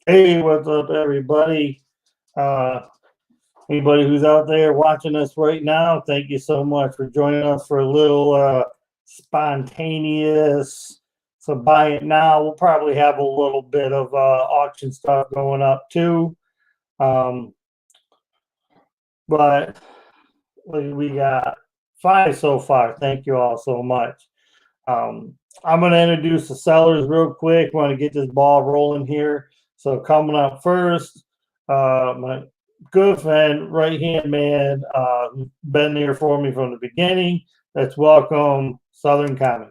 Hey, what's up, everybody? Uh, Anybody who's out there watching us right now, thank you so much for joining us for a little spontaneous. So buy it now. We'll probably have a little bit of auction stuff going up too. Um, but we got 5 so far. Thank you all so much. Um, I'm going to introduce the sellers real quick. Want to get this ball rolling here. So coming up first, my good friend, right hand man, been there for me from the beginning. Let's welcome Southern Comic.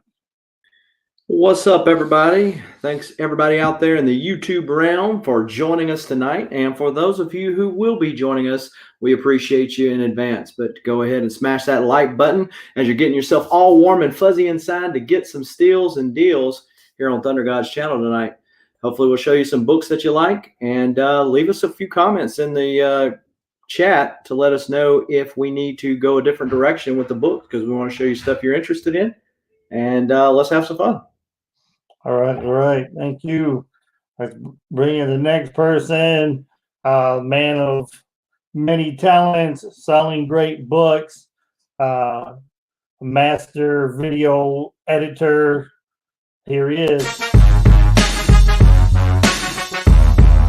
What's up, everybody? Thanks, everybody out there in the YouTube realm, for joining us tonight. And for those of you who will be joining us, we appreciate you in advance. But go ahead and smash that like button as you're getting yourself all warm and fuzzy inside to get some steals and deals here on Thunder God's channel tonight. Hopefully, we'll show you some books that you like, and leave us a few comments in the chat to let us know if we need to go a different direction with the book, because we want to show you stuff you're interested in. And let's have some fun. All right. Thank you. Let's bring in the next person, man of many talents, selling great books, master video editor. Here he is.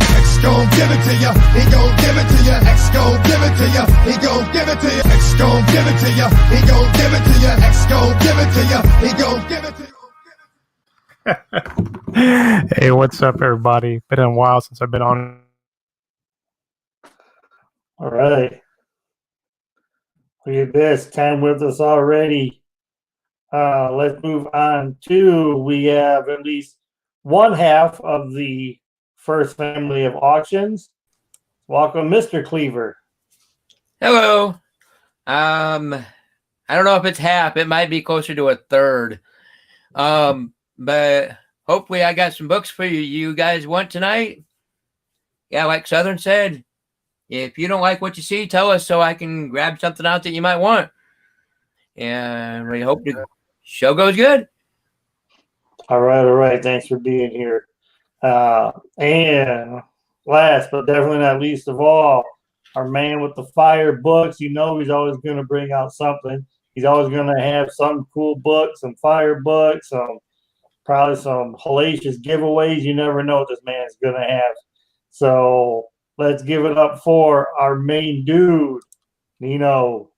X gon' give it to ya, he gon' give it to ya. X gon' give it to ya, he gon' give it to ya. X gon' give it to ya, he gon' give it to ya. X gon' give it to ya, he gon' give it to ya. Hey, what's up, everybody? Been a while since I've been on. All right. Look at this, 10 with us already. Let's move on to, we have at least one half of the first family of auctions. Welcome, Mr. Cleaver. Hello. I don't know if it's half. It might be closer to a third. But hopefully I got some books for you guys want tonight. Yeah, like Southern said, if you don't like what you see, tell us so I can grab something out that you might want. And we hope the show goes good. All right. Thanks for being here. And last but definitely not least of all, our man with the fire books. You know he's always going to bring out something. He's always going to have some cool books, some fire books, probably some hellacious giveaways. You never know what this man's going to have. So let's give it up for our main dude, Nino.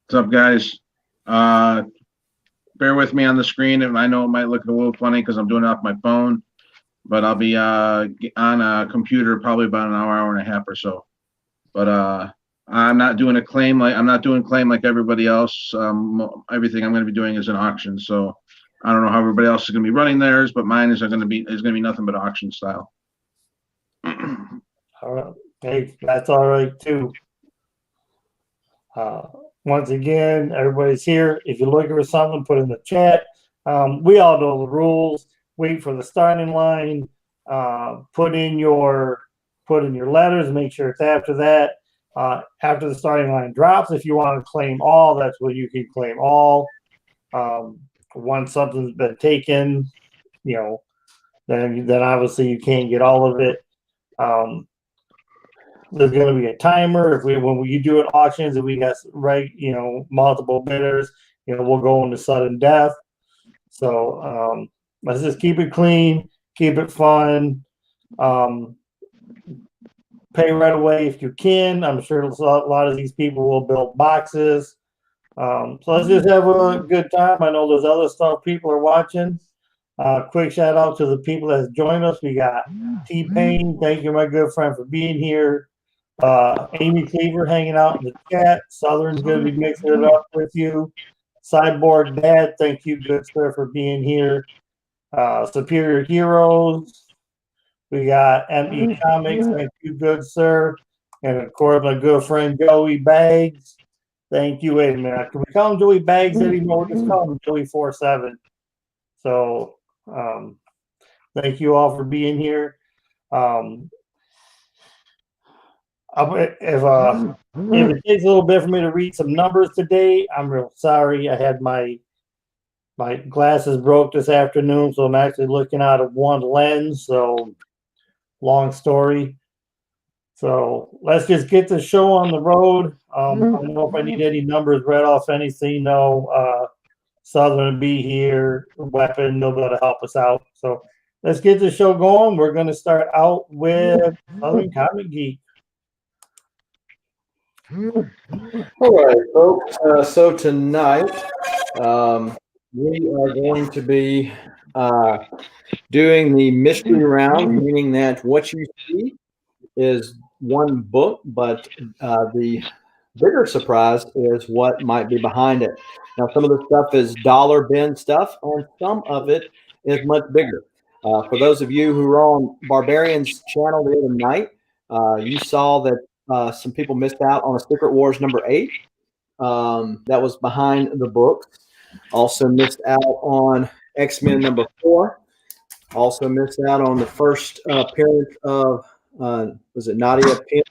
What's up, guys? Bear with me on the screen. And I know it might look a little funny because I'm doing it off my phone, but I'll be on a computer probably about an hour and a half or so. But I'm not doing a claim like everybody else. Everything I'm going to be doing is an auction. So I don't know how everybody else is going to be running theirs, but mine is going to be nothing but auction style. All right. Hey, that's all right too. Once again, everybody's here. If you're looking for something, put in the chat. We all know the rules. Wait for the starting line. Put in your letters. Make sure it's after that. After the starting line drops, if you want to claim all, that's what you can claim all. Once something's been taken, then obviously you can't get all of it. There's going to be a timer. When you do it auctions and we got multiple bidders, we'll go into sudden death. So let's just keep it clean, keep it fun. Pay right away if you can. I'm sure a lot of these people will build boxes. So let's just have a good time. I know there's other stuff people are watching. Quick shout out to the people that's joined us. We got T-Pain. Thank you, my good friend, for being here. Amy Cleaver hanging out in the chat. Southern's going to be mixing it up with you. Cyborg Dad, thank you, good sir, for being here. Superior Heroes. We got ME Comics. Thank you, good sir. And of course, my good friend Joey Bags. Thank you. Wait a minute. Can we call him Joey Bags anymore? We'll just call him Joey 47. So thank you all for being here. If it takes a little bit for me to read some numbers today, I'm real sorry. I had my glasses broke this afternoon, so I'm actually looking out of one lens. So long story. So let's just get the show on the road. I don't know if I need any numbers read off anything. No, Southern will be here, Weapon, they'll be able to help us out. So let's get the show going. We're going to start out with Southern Comic Geek. All right, folks. So tonight we are going to be doing the mystery round, meaning that what you see is one book, but the bigger surprise is what might be behind it. Now, some of the stuff is dollar bin stuff, and some of it is much bigger. For those of you who were on Barbarian's channel the other night, you saw that some people missed out on a Secret Wars #8 that was behind the books. Also missed out on X-Men #4. Also missed out on the first appearance of, was it Nadia Pym,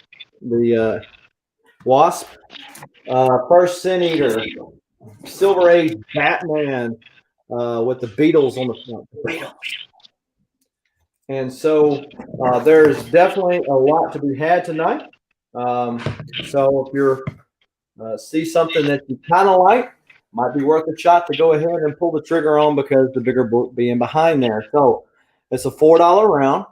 the Wasp? First Sin Eater, Silver Age Batman with the Beatles on the front. And so there's definitely a lot to be had tonight. So if you're see something that you kind of like, might be worth a shot to go ahead and pull the trigger on, because the bigger book being behind there. So it's a $4 round.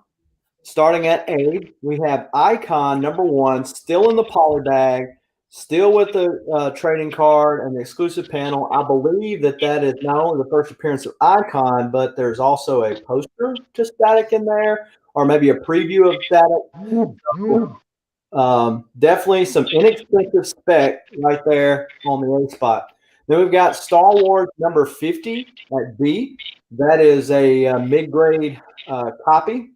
Starting at A, we have Icon #1, still in the poly bag, still with the trading card and the exclusive panel. I believe that is not only the first appearance of Icon, but there's also a poster to Static in there, or maybe a preview of Static. Definitely some inexpensive spec right there on the A spot. Then we've got Star Wars #50 at B. That is a mid-grade copy.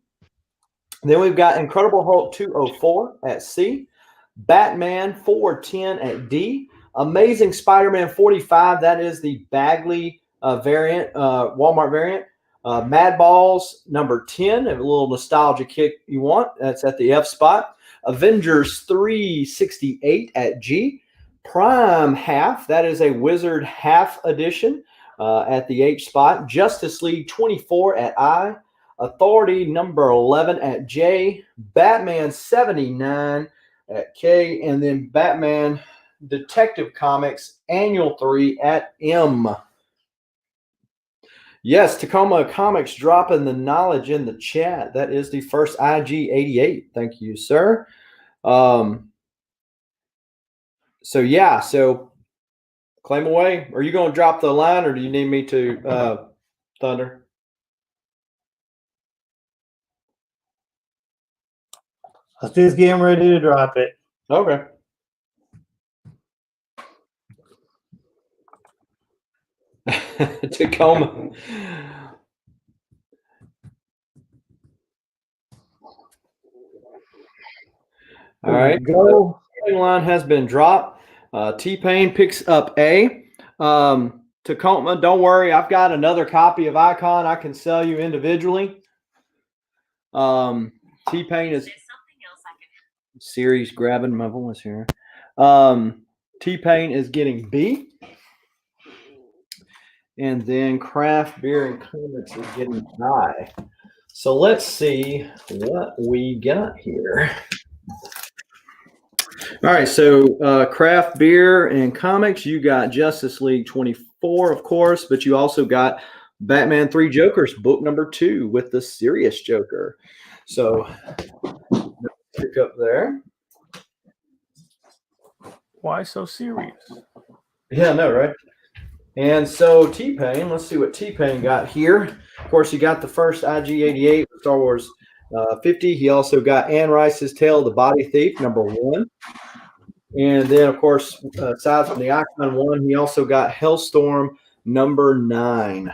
Then we've got Incredible Hulk 204 at C. Batman 410 at D. Amazing Spider-Man 45. That is the Bagley variant, Walmart variant. Mad Balls #10. A little nostalgia kick you want. That's at the F spot. Avengers 368 at G. Prime half. That is a Wizard half edition at the H spot. Justice League 24 at I. Authority #11 at J. Batman 79 at K. And then Batman Detective Comics Annual 3 at M. Yes, Tacoma Comics dropping the knowledge in the chat. That is the first IG88. Thank you, sir. So yeah, so claim away. Are you going to drop the line, or do you need me to, Thunder? I was just getting ready to drop it. Okay. Tacoma. All right. Go. The line has been dropped. T-Pain picks up A. Tacoma, don't worry. I've got another copy of Icon I can sell you individually. T-Pain is Siri's grabbing my voice here. T-Pain is getting B. And then Craft Beer and Comics is getting I. So let's see what we got here. All right, so Craft Beer and Comics, you got Justice League 24, of course, but you also got Batman 3 Jokers, book #2 with the serious Joker. So pick up there. Why so serious? Yeah, I know, right? And so T-Pain, let's see what T-Pain got here. Of course, he got the first IG88 Star Wars 50. He also got Anne Rice's Tale, The Body Thief, #1. And then, of course, aside from the Icon 1, he also got Hellstorm #9.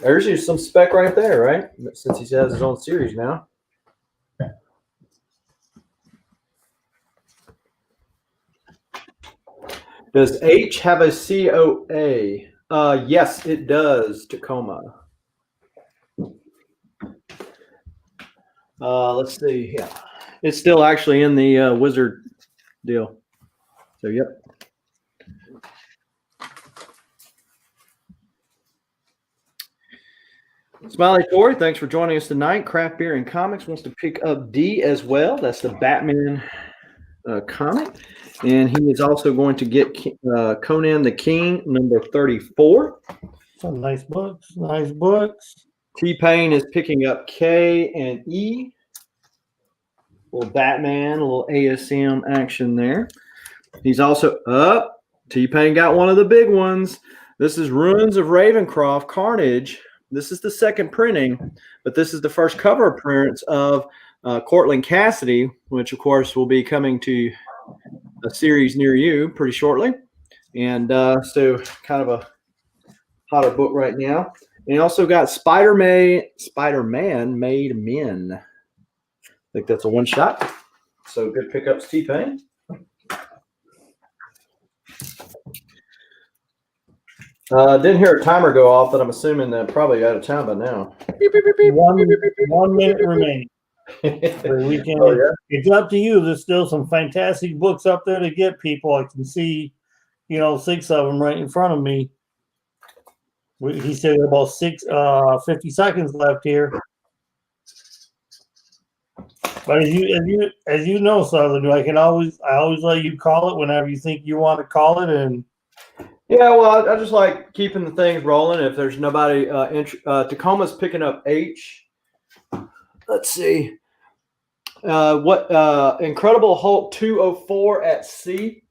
There's some spec right there, right? Since he has his own series now. Does H have a COA? Yes, it does, Tacoma. Let's see. Yeah, it's still actually in the Wizard deal. So, yep. Smiley Tory, thanks for joining us tonight. Craft Beer and Comics wants to pick up D as well. That's the Batman comic. And he is also going to get Conan the King, number 34. Some nice books. Nice books. T-Pain is picking up K and E. A little Batman, a little ASM action there. He's also up. T-Pain got one of the big ones. This is Ruins of Ravencroft Carnage. This is the second printing, but this is the first cover appearance of Cortland Cassidy, which of course will be coming to a series near you pretty shortly. And so kind of a hotter book right now. And he also got Spider-Man Made Men. I think that's a one shot. So good pickups, T-Pain. Didn't hear a timer go off, but I'm assuming that probably out of time by now. 1 minute remaining. For the weekend. Oh, yeah? It's up to you. There's still some fantastic books up there to get, people. I can see, 6 of them right in front of me. He said about 50 seconds left here. But as you know, Southern, I always let you call it whenever you think you want to call it. And Yeah, well, I just like keeping the things rolling. If there's nobody, Tacoma's picking up H. Let's see. Incredible Hulk 204 at C,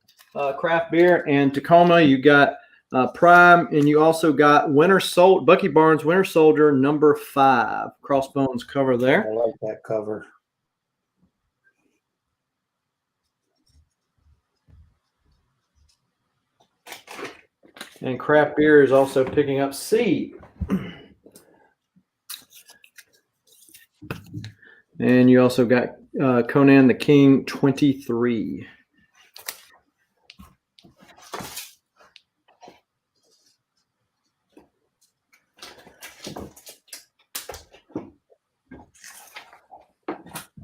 craft beer, and Tacoma. You got Prime, and you also got Bucky Barnes Winter Soldier number 5 Crossbones cover I there. like that cover. And craft beer is also picking up C. And you also got Conan the King 23.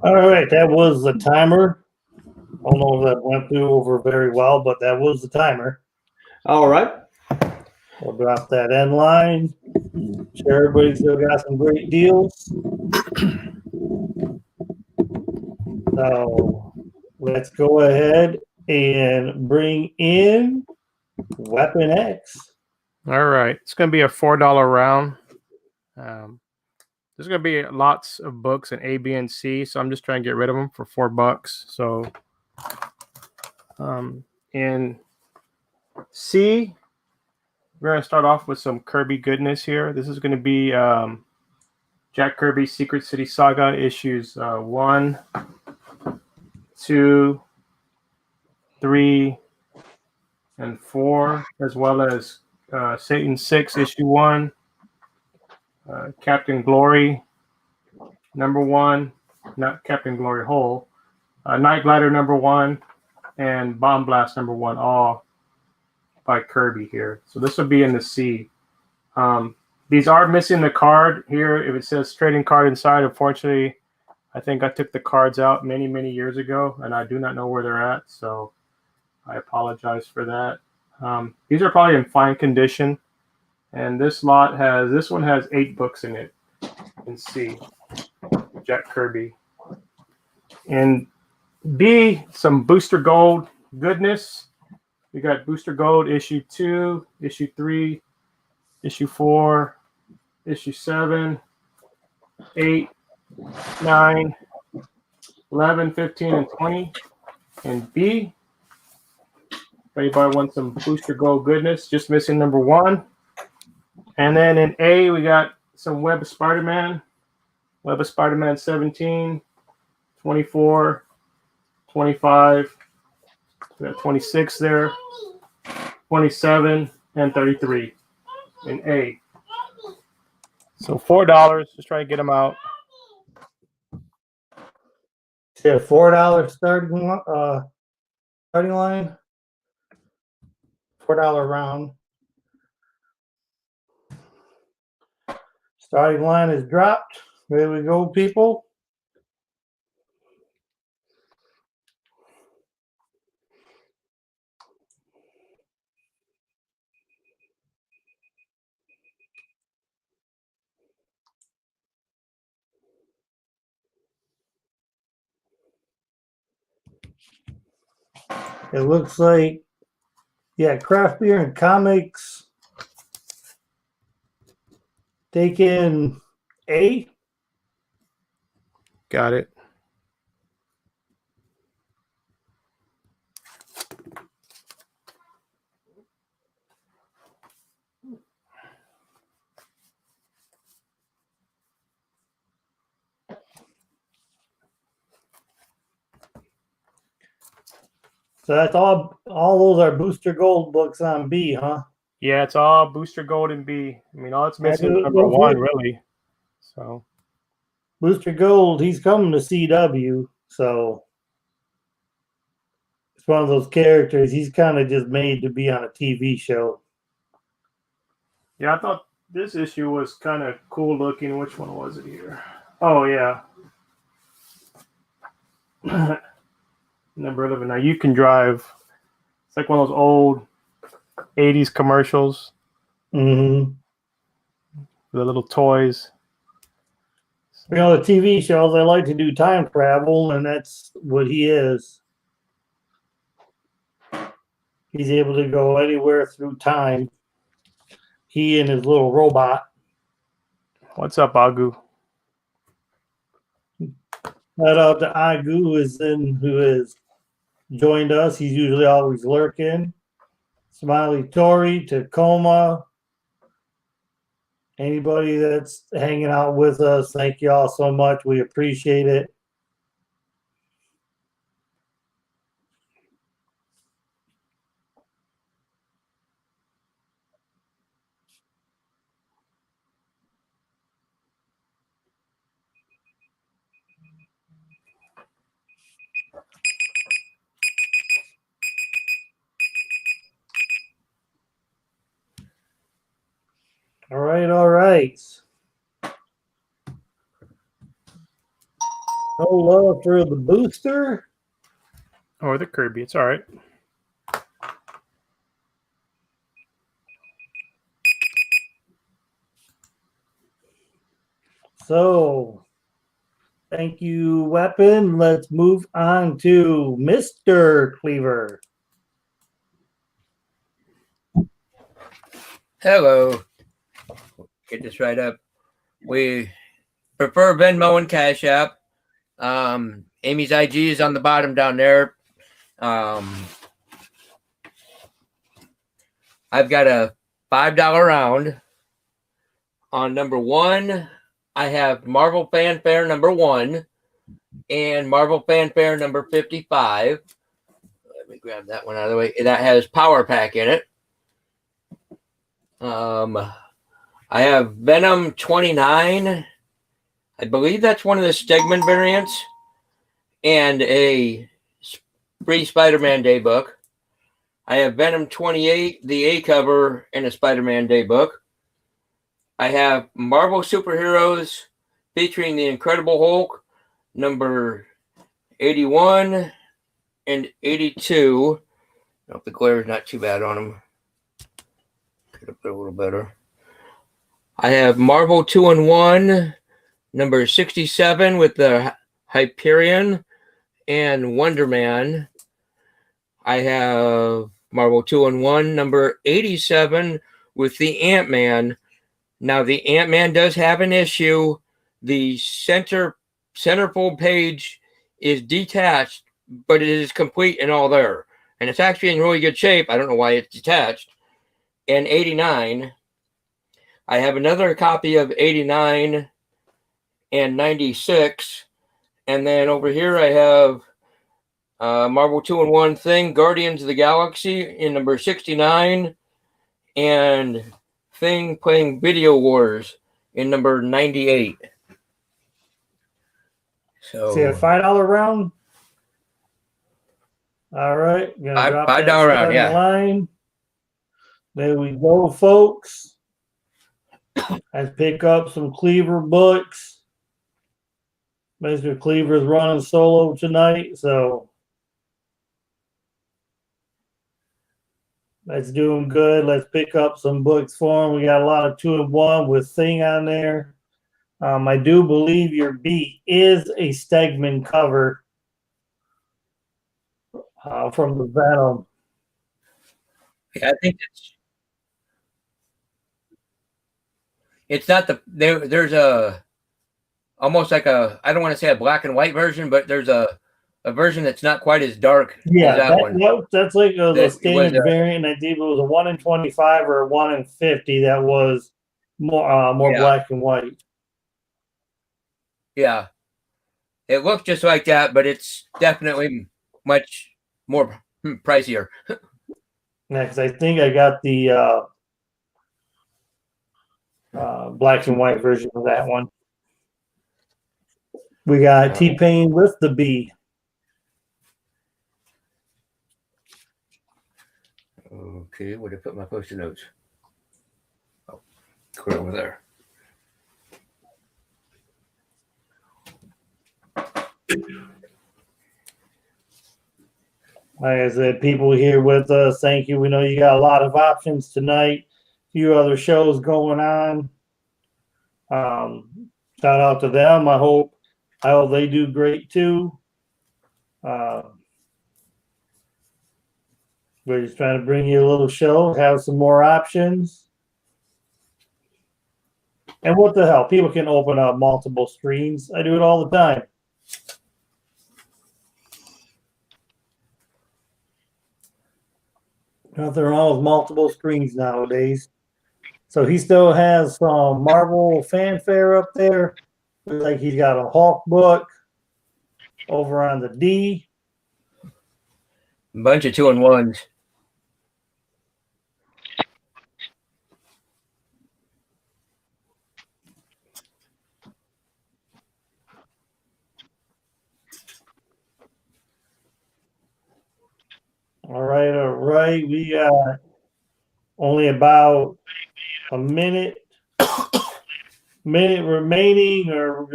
All right, that was the timer. I don't know if that went through over very well, but that was the timer. All right. We'll drop that end line. Sure, everybody still got some great deals. So let's go ahead and bring in Weapon X. All right. It's going to be a $4 round. There's going to be lots of books in A, B, and C, so I'm just trying to get rid of them for $4. So in C, we're going to start off with some Kirby goodness here. This is going to be Jack Kirby's Secret City Saga issues 1, 2, 3, and 4, as well as Satan 6 issue 1, Captain Glory number 1, not Captain Glory Whole, Night Glider number 1, and Bomb Blast number 1, all by Kirby here. So this will be in the C. These are missing the card here. If it says trading card inside, unfortunately, I think I took the cards out many, many years ago, and I do not know where they're at. So I apologize for that. These are probably in fine condition. And this one has 8 books in it. You can see Jack Kirby. And B, some Booster Gold goodness. We got Booster Gold issue 2, issue 3, issue 4, issue 7, 8, 9, 11, 15, and 20. And B, if anybody wants some Booster Gold goodness, just missing number 1. And then in A, we got some Web of Spider-Man 17, 24, 25, we got 26 there, 27, and 33 in A. So $4, just try to get them out. Yeah, $4 starting line. $4 round. Starting line is dropped. There we go, people. It looks like, yeah, craft beer and comics. Taken A. Got it. So that's all those are Booster Gold books on B, huh? Yeah, it's all Booster Gold and B. I mean, all it's missing is do- number don't one, forget- really. So Booster Gold, he's coming to CW, so it's one of those characters. He's kind of just made to be on a TV show. yeah, I thought this issue was kind of cool looking. Which one was it here? Oh yeah. Number 11. Now you can drive. It's like one of those old 80s commercials. Mm-hmm. The little toys. You know, the TV shows, they like to do time travel, and that's what he is. He's able to go anywhere through time. He and his little robot. What's up, Agu? Shout out to Agu, who has joined us. He's usually always lurking. Smiley Tori, Tacoma. Anybody that's hanging out with us, thank you all so much. We appreciate it. All right, all right. No love for the booster. Or the Kirby. It's all right. So, thank you, Weapon. Let's move on to Mr. Cleaver. Hello. Get this right up. We prefer Venmo and Cash App. Amy's IG is on the bottom down there. I've got a $5 round. On number 1, I have Marvel Fanfare number 1 and Marvel Fanfare number 55. Let me grab that one out of the way. That has Power Pack in it. I have Venom 29. I believe that's one of the Stegman variants. And a free Spider-Man Day book. I have Venom 28, the A cover, and a Spider-Man Day book. I have Marvel Superheroes featuring the Incredible Hulk, number 81 and 82. I hope the glare is not too bad on them. Could have put a little better. I have Marvel 2-in-1, number 67 with the Hyperion and Wonder Man. I have Marvel 2-in-1, number 87 with the Ant-Man. Now, the Ant-Man does have an issue. The centerfold page is detached, but it is complete and all there. And it's actually in really good shape. I don't know why it's detached. And 89. I have another copy of 89 and 96. And then over here I have Marvel 2-in-1 Thing, Guardians of the Galaxy in number 69. And Thing playing Video Wars in number 98. So See a $5 round. All right, gonna drop that $5 round, starting yeah. line. There we go, folks. Let's pick up some Cleaver books. Mr. Cleaver's running solo tonight, so that's doing good. Let's pick up some books for him. We got a lot of 2-in-1 with Thing on there. I do believe your B is a Stegman cover. from the Venom. Yeah, I think it's not there's a almost like a, I don't want to say a black and white version, but there's a version that's not quite as dark Yeah, as that one. that's like the That it was standard variant. I think it was a 1 in 25 or a 1 in 50 that was more Yeah. black and white. Yeah, it looks just like that, but it's definitely much more pricier. Yeah, because I think I got the black and white version of that one. We got T-Pain with the B. Okay, where did I put my post-it notes? Oh, put it over there. Like I said, people here with us, thank you. We know you got a lot of options tonight. A few other shows going on. Shout out to them. I hope they do great too. We're just trying to bring you a little show, have some more options. And what the hell? People can open up multiple screens. I do it all the time. Nothing wrong with multiple screens nowadays. So he still has some Marvel fanfare up there. Looks like he's got a Hulk book over on the D. Bunch of 2-in-1s. All right, all right. We got only about a minute remaining, or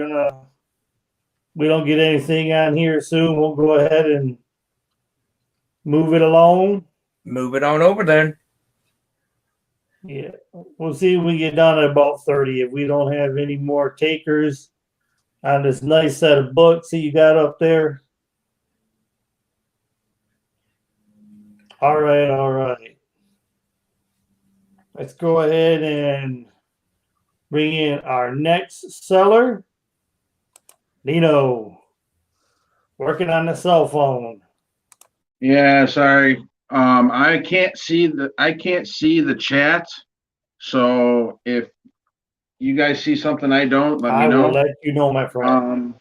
we don't get anything on here soon. We'll go ahead and move it along. Move it on over then. Yeah, we'll see if we get done at about 30. If we don't have any more takers on this nice set of books that you got up there. All right, all right. Let's go ahead and bring in our next seller, Nino, working on the cell phone. Yeah, sorry. I can't see the chat. So if you guys see something I don't, let I me know. will let you know, my friend.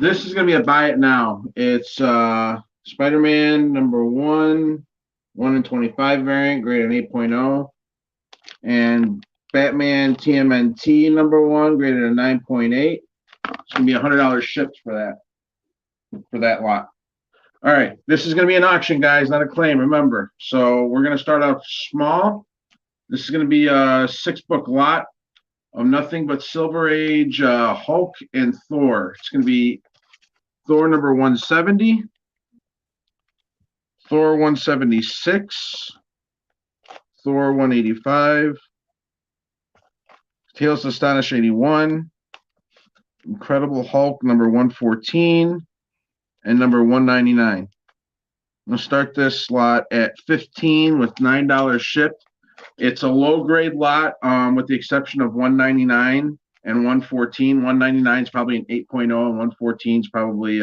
This is gonna be a buy it now. It's Spider-Man number 1 in 25 variant, graded an 8.0, and Batman TMNT number 1, graded a 9.8. It's gonna be $100 shipped for that lot. All right, this is gonna be an auction, guys, not a claim. Remember, so we're gonna start off small. This is gonna be a 6-book lot of nothing but Silver Age, Hulk, and Thor. It's gonna be Thor number 170, Thor 176, Thor 185, Tales of Astonish 81, Incredible Hulk number 114, and number 199. I'm gonna start this slot at 15 with $9 shipped. It's a low grade lot, with the exception of 199 and 114. 199 is probably an 8.0, and 114 is probably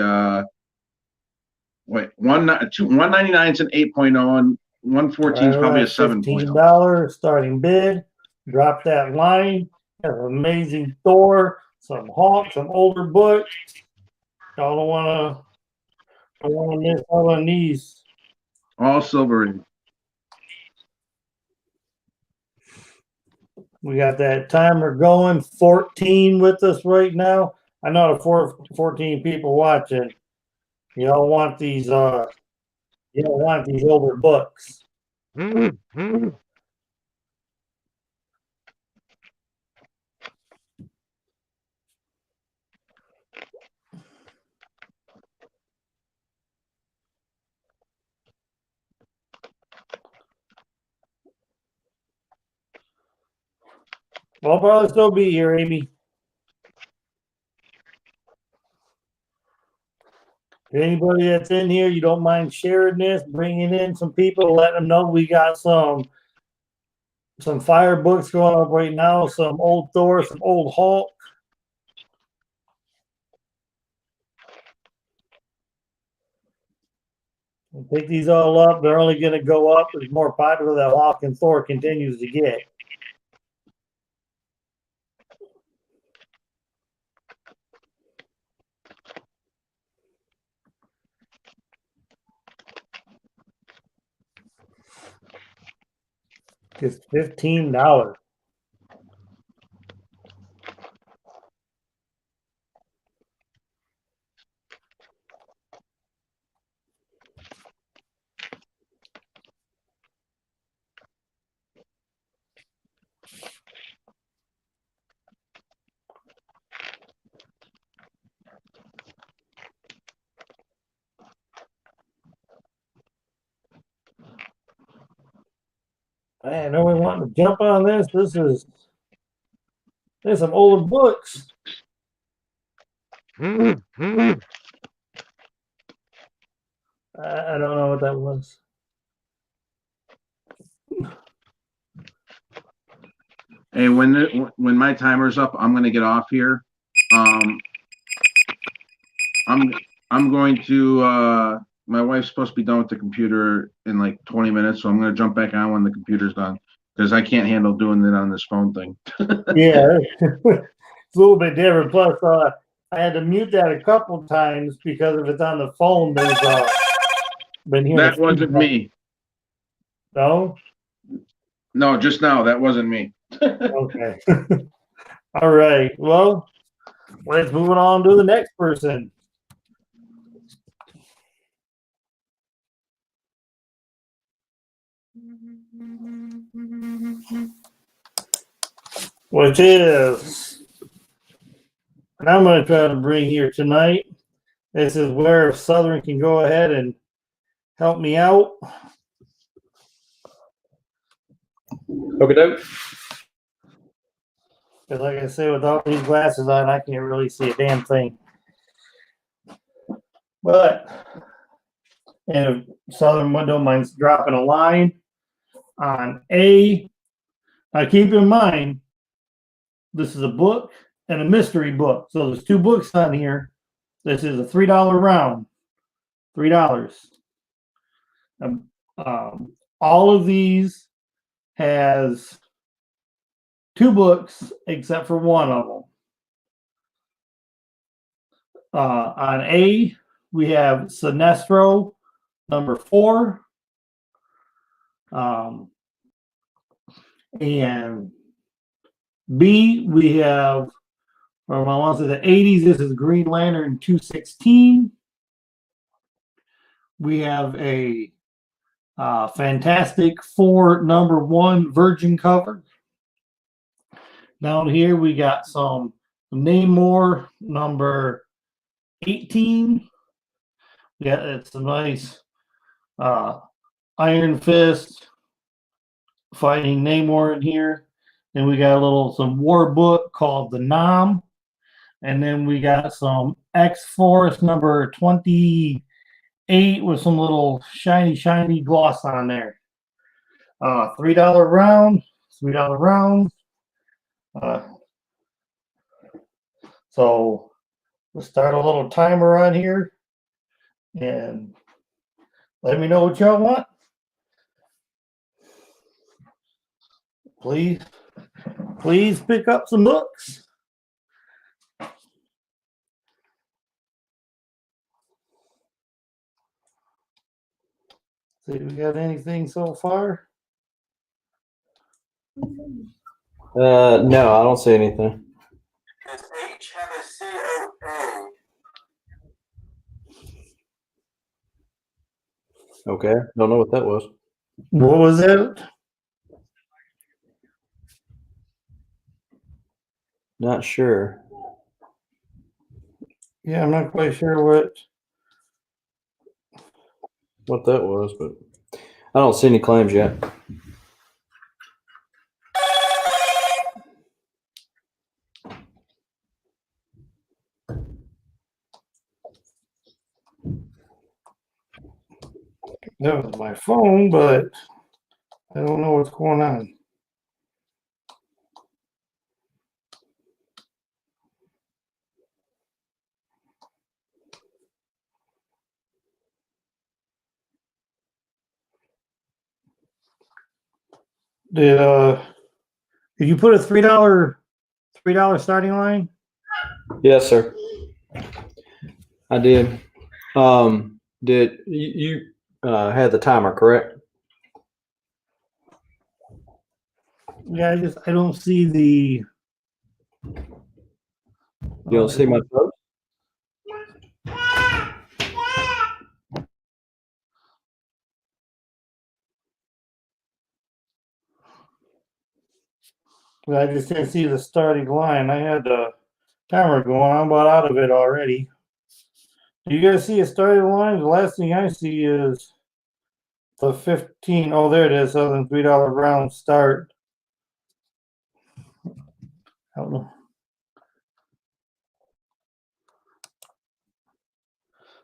199 is an 8.0, and 114 is probably a 7.0. $15 starting bid. Drop that line. Have amazing Thor, some Hulk, some older books. Y'all don't wanna miss out on these. All Silver Age. We got that timer going. 14 with us right now. I know the 14 people watching. You don't want these older books. Well, I'll probably still be here, Amy. If anybody that's in here, you don't mind sharing this, bringing in some people, let them know we got some fire books going up right now, some old Thor, some old Hulk. Pick these all up. They're only going to go up as more popular that Hulk and Thor continues to get. Just $15. Man, no one wanting to jump on this. There's some older books. I don't know what that was. Hey, when my timer's up, I'm gonna get off here. I'm going to my wife's supposed to be done with the computer in like 20 minutes, so I'm gonna jump back on when the computer's done because I can't handle doing it on this phone thing. Yeah, it's a little bit different. Plus, I had to mute that a couple times because if it's on the phone, there's been hearing That wasn't me. No? No, just now. That wasn't me. Okay. All right. Well, let's move on to the next person. Which is, and I'm going to try to bring here tonight. This is where Southern can go ahead and help me out. Okay, doke. Because like I said, without these glasses on, I can't really see a damn thing. But, and if Southern don't mind dropping a line on A, now keep in mind, this is a book and a mystery book. So there's two books on here. This is a $3 round. $3. All of these has two books except for one of them. On A, we have Sinestro number 4. And B, we have, from I want to say the 80s, this is Green Lantern 216. We have a Fantastic Four number 1 Virgin cover. Down here, we got some Namor number 18. Yeah, it's a nice Iron Fist fighting Namor in here. Then we got some war book called the Nam. And then we got some X-Force number 28 with some little shiny gloss on there. $3 round, $3 round. So let's start a little timer on here and let me know what y'all want. Please pick up some books. See if we got anything so far. No, I don't see anything. Does H have a COA? Okay, don't know what that was. What was that? Not sure. Yeah, I'm not quite sure what that was, but I don't see any claims yet. That was my phone, but I don't know what's going on. Did you put a $3 starting line? Yes, sir. I did. Did you had the timer correct? Yeah, I don't see the. You don't see my post? I just didn't see the starting line. I had the timer going. I'm about out of it already. Do you guys see a starting line? The last thing I see is the 15. Oh, there it is. Southern $3 round start. I don't know.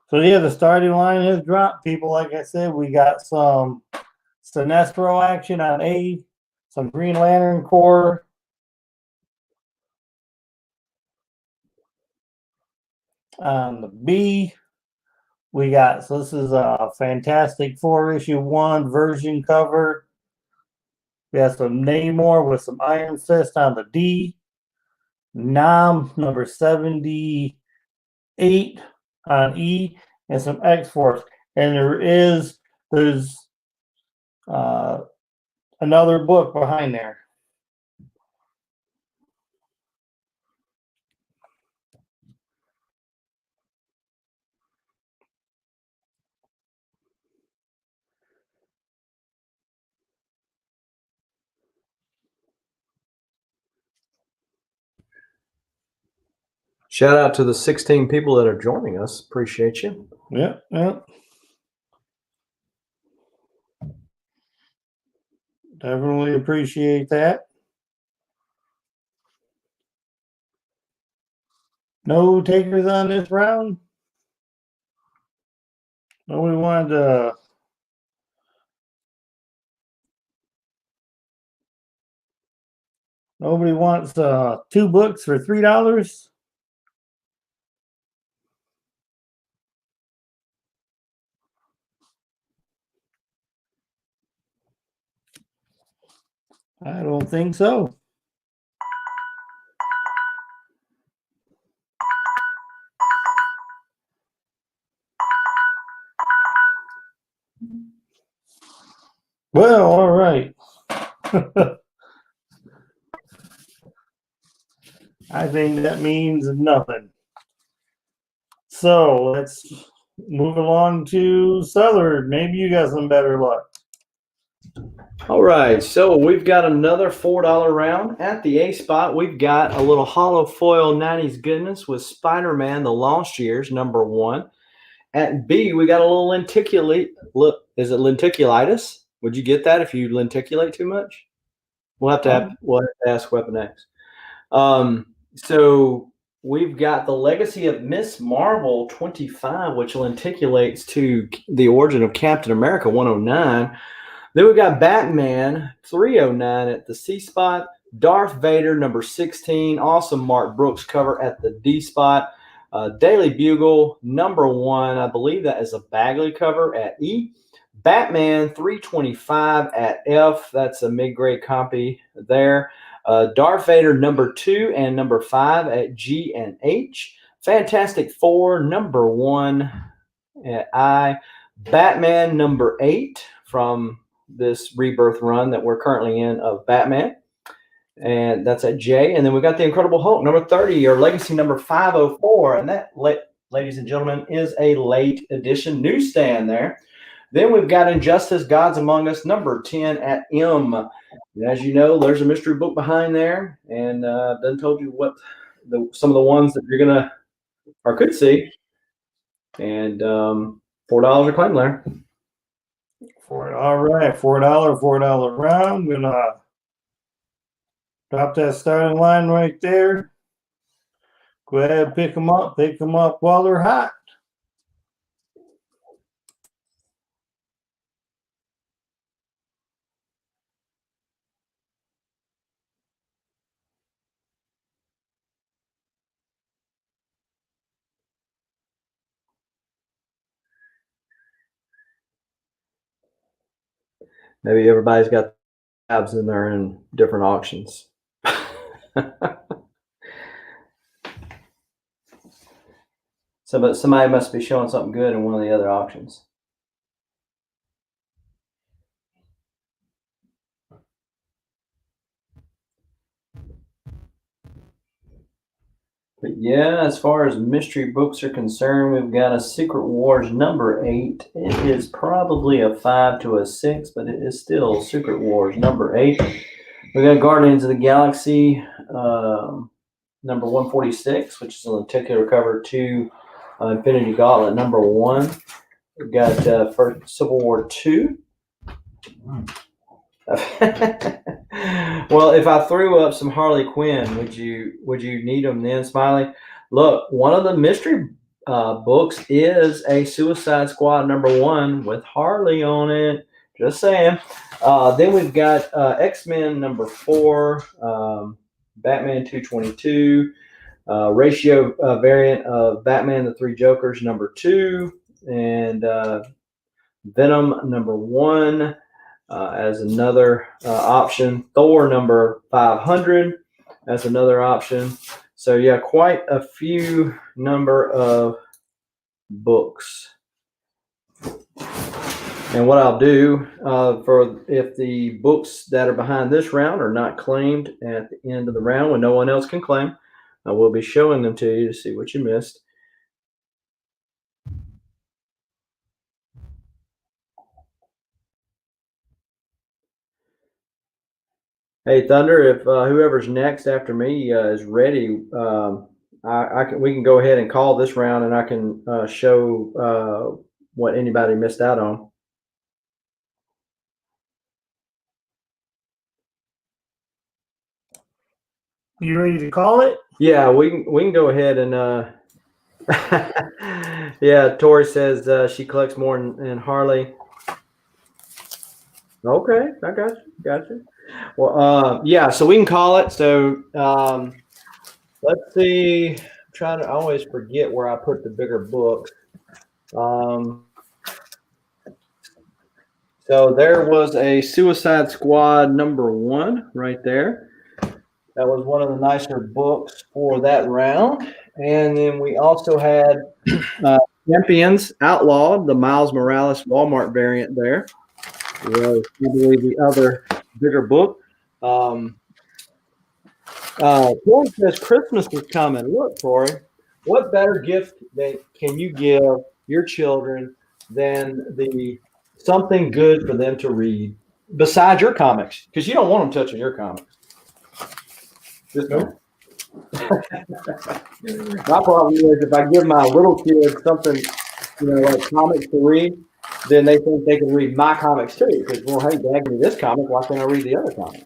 So yeah, the starting line has dropped. People, like I said, we got some Sinestro action on A, some Green Lantern Corps. On the B, we got, so this is a Fantastic Four issue 1 version cover. We have some Namor with some Iron Fist on the D. Nam number 78 on E, and some X-Force. And there's another book behind there. Shout out to the 16 people that are joining us. Appreciate you. Yep, yep. Definitely appreciate that. No takers on this round. Nobody wanted to. Nobody wants 2 books for $3. I don't think so. Well, all right. I think that means nothing. So let's move along to Southern. Maybe you got some better luck. All right, so we've got another $4 round. At the A spot, we've got a little hollow foil 90s goodness with Spider-Man, The Lost Years, number 1. At B, we got a little lenticulate. Look, is it lenticulitis? Would you get that if you lenticulate too much? We'll have to ask Weapon X. So we've got the Legacy of Miss Marvel 25, which lenticulates to the origin of Captain America 109. Then we've got Batman 309 at the C spot. Darth Vader number 16, awesome Mark Brooks cover at the D spot. Daily Bugle number 1, I believe that is a Bagley cover at E. Batman 325 at F, that's a mid-grade copy there. Darth Vader number 2 and number 5 at G and H. Fantastic Four number 1 at I. Batman number 8 from this rebirth run that we're currently in of Batman, and that's at J. And then we got the Incredible Hulk number 30, or Legacy number 504, and that, ladies and gentlemen, is a late edition newsstand there. Then we've got Injustice Gods Among Us number 10 at M. And as you know, there's a mystery book behind there, and done told you what some of the ones that you're gonna or could see. And $4 a claim there. All right, $4 round. I'm gonna drop that starting line right there. Go ahead, pick them up while they're hot. Maybe everybody's got tabs and they're in different auctions. But somebody must be showing something good in one of the other auctions. But yeah, as far as mystery books are concerned, we've got a Secret Wars number 8. It is probably a 5 to a 6, but it is still Secret Wars number 8. We got Guardians of the Galaxy number 146, which is on the ticket cover to Infinity Gauntlet number 1. We've got first Civil War 2. Well, if I threw up some Harley Quinn, would you need them then, Smiley? Look, one of the mystery books is a Suicide Squad number 1 with Harley on it. Just saying. Then we've got X-Men number 4, Batman 222, ratio variant of Batman the Three Jokers number 2, and Venom number 1. As another option, Thor number 500 as another option. So yeah, quite a few number of books. And what I'll do for if the books that are behind this round are not claimed at the end of the round when no one else can claim, I will be showing them to you to see what you missed. Hey Thunder, if whoever's next after me is ready, we can go ahead and call this round, and I can show what anybody missed out on. You ready to call it? Yeah, we can go ahead and yeah. Tori says she collects more than Harley. Okay, I got you. Well, yeah, so we can call it. So let's see. I always forget where I put the bigger book. So there was a Suicide Squad number 1 right there. That was one of the nicer books for that round. And then we also had Champions Outlawed, the Miles Morales Walmart variant there. Was probably the other bigger book. Tori says Christmas is coming. Look, Tori, what better gift can you give your children than something good for them to read besides your comics? Because you don't want them touching your comics. Just nope. My problem is if I give my little kids something, like comics to read, then they think they can read my comics too. Because, well, hey, Dad, give me this comic. Why can't I read the other comic?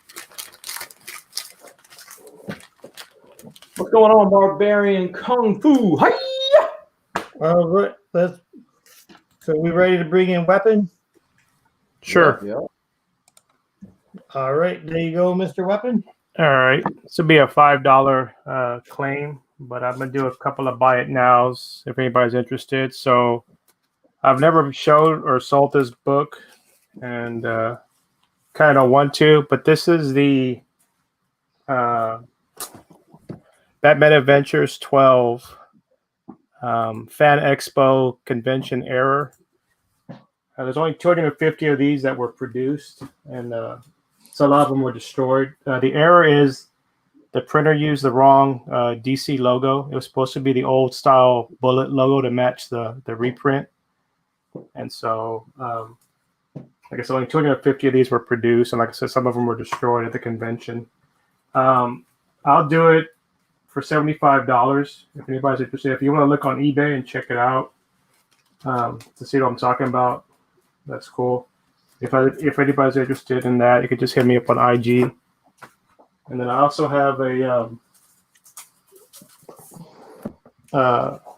What's going on, Barbarian Kung Fu? Hi-ya! All right, so we ready to bring in Weapon? Sure. Yep. All right, there you go, Mr. Weapon. All right. This will be a $5 claim, but I'm going to do a couple of buy it nows if anybody's interested. So I've never showed or sold this book and kind of want to, but this is the Batman Adventures 12 Fan Expo Convention Error. There's only 250 of these that were produced, and so a lot of them were destroyed. The error is the printer used the wrong DC logo. It was supposed to be the old style bullet logo to match the reprint. And so, like I said, only 250 of these were produced. And like I said, some of them were destroyed at the convention. I'll do it for $75 if anybody's interested. If you want to look on eBay and check it out to see what I'm talking about, that's cool. If anybody's interested in that, you could just hit me up on IG. And then I also have a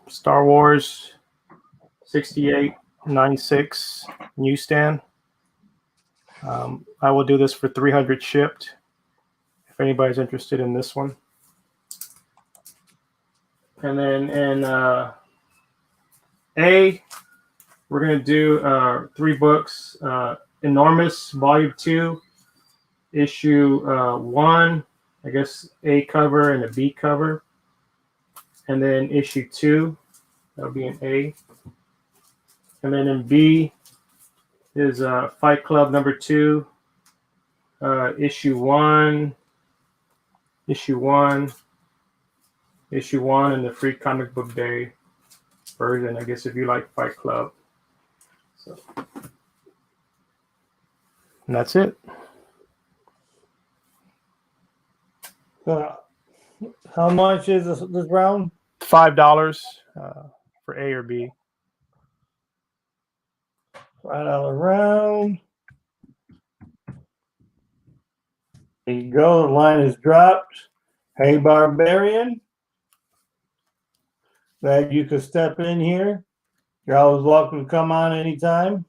Star Wars 6896 newsstand. I will do this for $300 shipped. If anybody's interested in this one. And then in A, we're going to do 3 books. Enormous Volume 2, Issue 1, I guess A cover and a B cover. And then Issue 2, that'll be an A. And then in B is Fight Club number 2, Issue 1, Issue 1, Issue 1, and the Free Comic Book Day version, I guess, if you like Fight Club. So, and that's it. How much is this round? $5 for A or B. $5 round. There you go. The line is dropped. Hey, Barbarian. Glad you could step in here. You're always welcome to come on anytime.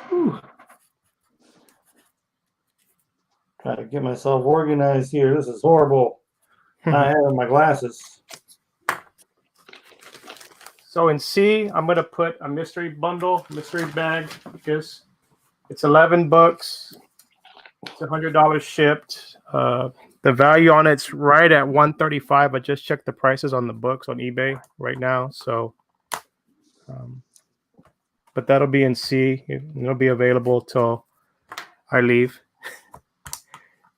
Whew. Trying to get myself organized here. This is horrible. Not having my glasses. So in C, I'm going to put a mystery bundle, mystery bag, because it's 11 books. It's $100 shipped. The value on it's right at $135. I just checked the prices on the books on eBay right now. So, but that'll be in C. It'll be available till I leave.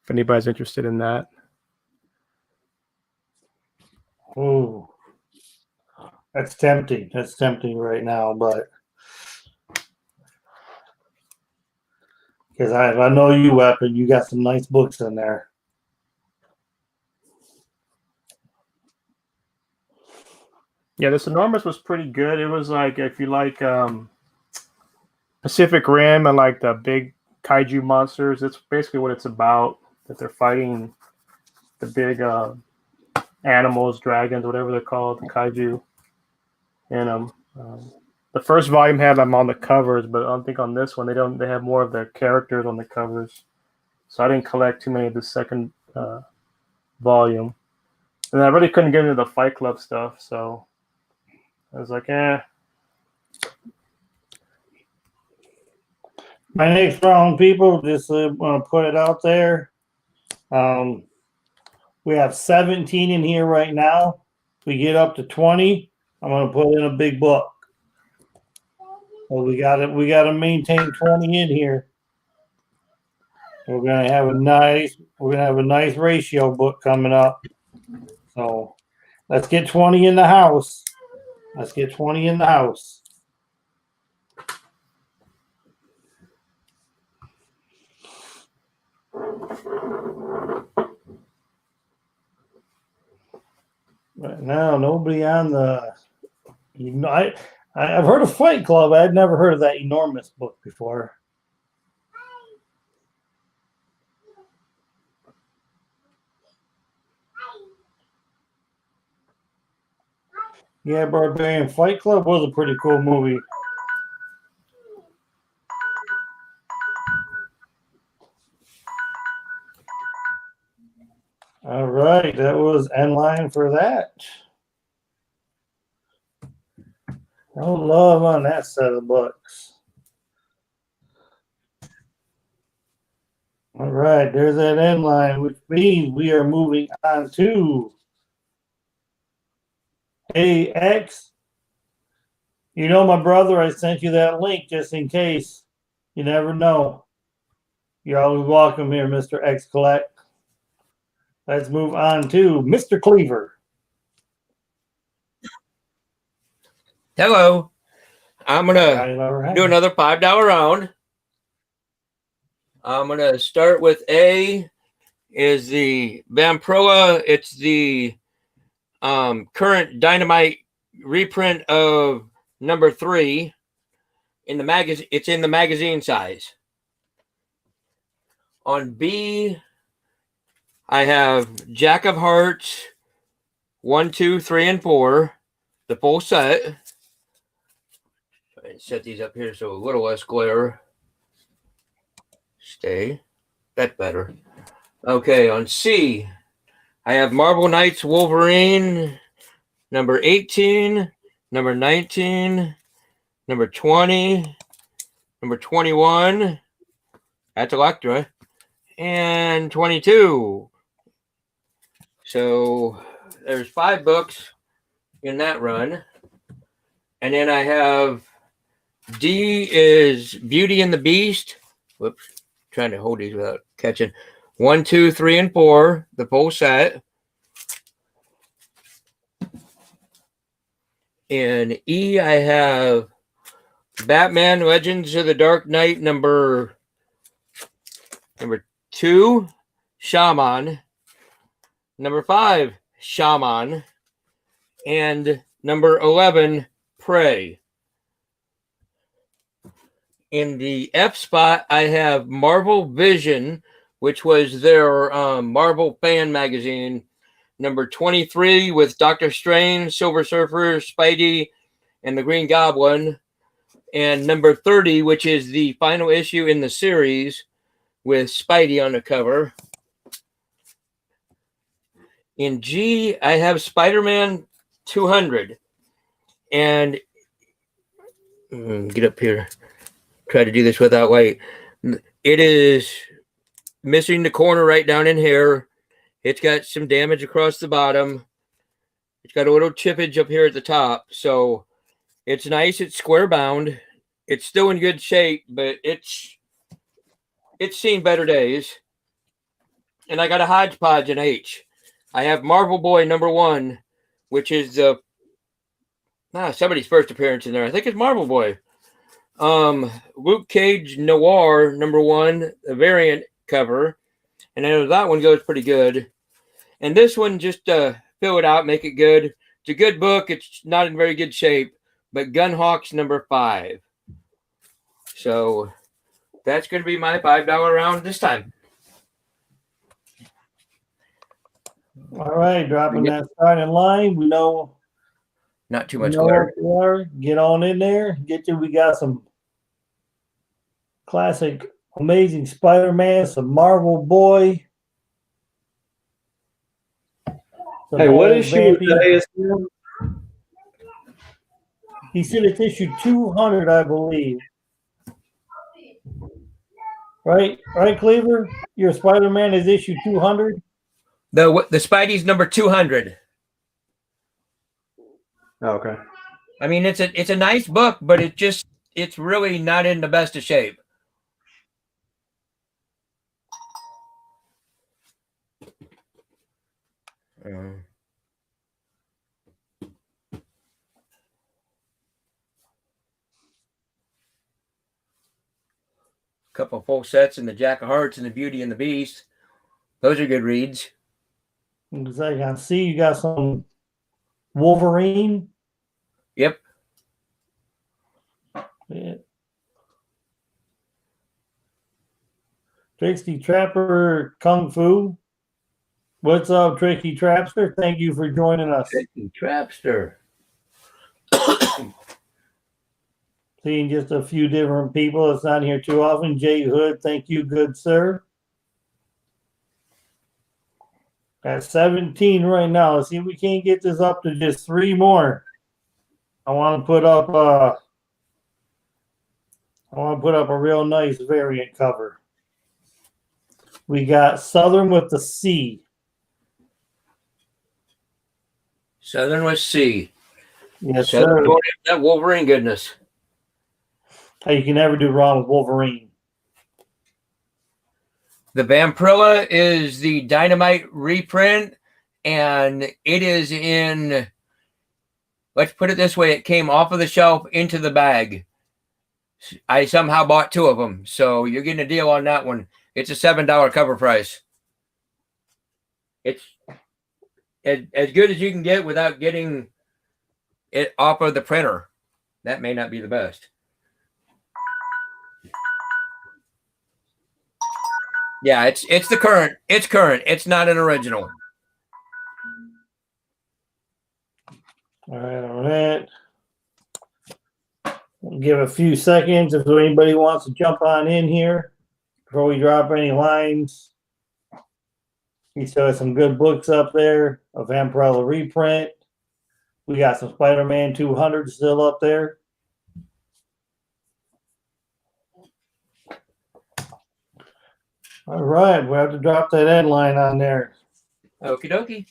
If anybody's interested in that. Ooh. That's tempting. That's tempting right now, but because I know you, Weapon, you got some nice books in there. Yeah, this Enormous was pretty good. It was like, if you like Pacific Rim and like the big kaiju monsters, it's basically what it's about. That they're fighting the big animals, dragons, whatever they're called, the kaiju. And the first volume had them on the covers, but I don't think on this one they have more of their characters on the covers. So I didn't collect too many of the second volume. And I really couldn't get into the Fight Club stuff, so I was like, eh. My next round, people, just want to put it out there. We have 17 in here right now. If we get up to 20, I'm going to put in a big book. Well, we got to maintain 20 in here. We're going to have a nice ratio book coming up. So let's get 20 in the house. Let's get 20 in the house. Right now, nobody on the. I've heard of Fight Club. I'd never heard of that Enormous book before. Yeah, Barbarian Fight Club was a pretty cool movie. All right, that was end line for that. No love on that set of books. All right, there's that end line, which means we are moving on to AX. You know, my brother, I sent you that link just in case. You never know. You're always welcome here, Mr. X Collect. Let's move on to Mr. Cleaver. Hello. I'm going to do another $5 round. I'm going to start with A is the Vampirilla. It's the current Dynamite reprint of number 3 in the magazine. It's in the magazine size. On B, I have Jack of Hearts 1, 2, 3, and 4, the full set. and set these up here so a little less glare. Stay. That's better. Okay, on C, I have Marvel Knights Wolverine, number 18, number 19, number 20, number 21. That's Electra. And 22. So there's 5 books in that run. And then I have D is Beauty and the Beast. Whoops. Trying to hold these without catching. 1, 2, 3, and 4. The full set. In E, I have Batman Legends of the Dark Knight number 2, Shaman. Number 5, Shaman. And number 11, Prey. In the F spot, I have Marvel Vision, which was their Marvel fan magazine. Number 23 with Doctor Strange, Silver Surfer, Spidey, and the Green Goblin. And number 30, which is the final issue in the series with Spidey on the cover. In G, I have Spider-Man 200. And get up here. Try to do this without light. It is missing the corner right down in here. It's got some damage across the bottom. It's got a little chippage up here at the top. So it's nice. It's square bound. It's still in good shape, but it's seen better days. And I got a hodgepodge in H. I have Marvel Boy number 1, which is somebody's first appearance in there. I think it's Marvel Boy. Luke Cage Noir number 1, a variant cover. And I know that one goes pretty good. And this one, just fill it out, make it good. It's a good book. It's not in very good shape, but Gunhawks number 5. So that's going to be my $5 round this time. All right, dropping that starting line. We know not too much glare. Get on in there. We got some classic, amazing Spider-Man, some Marvel Boy. Hey, what issue is that? He said it's issue 200, I believe. Right, Cleaver? Your Spider-Man is issue 200? The Spidey's number 200. Oh, okay. I mean, it's a nice book, but it's really not in the best of shape. Couple full sets in the Jack of Hearts and the Beauty and the Beast. Those are good reads. I see you got some Wolverine. Yep. Yeah. Trixie Trapper Kung Fu. What's up, Tricky Trapster? Thank you for joining us. Tricky Trapster. Seeing just a few different people. It's not here too often. Jay Hood, thank you, good sir. At 17 right now. Let's see if we can't get this up to just 3 more. I want to put up a real nice variant cover. We got Southern with the C. Southern with C. Yes, Southern sir. That Wolverine goodness. Hey, you can never do wrong with Wolverine. The Vampirilla is the Dynamite reprint, and it is in, let's put it this way, it came off of the shelf into the bag. I somehow bought 2 of them, so you're getting a deal on that one. It's a $7 cover price. It's as good as you can get without getting it off of the printer. That may not be the best. Yeah, it's the current. It's current. It's not an original. All right. give a few seconds if anybody wants to jump on in here before we drop any lines. He still has some good books up there. A Vampirella reprint. We got some Spider-Man 200 still up there. All right, we have to drop that end line on there. Okie dokie.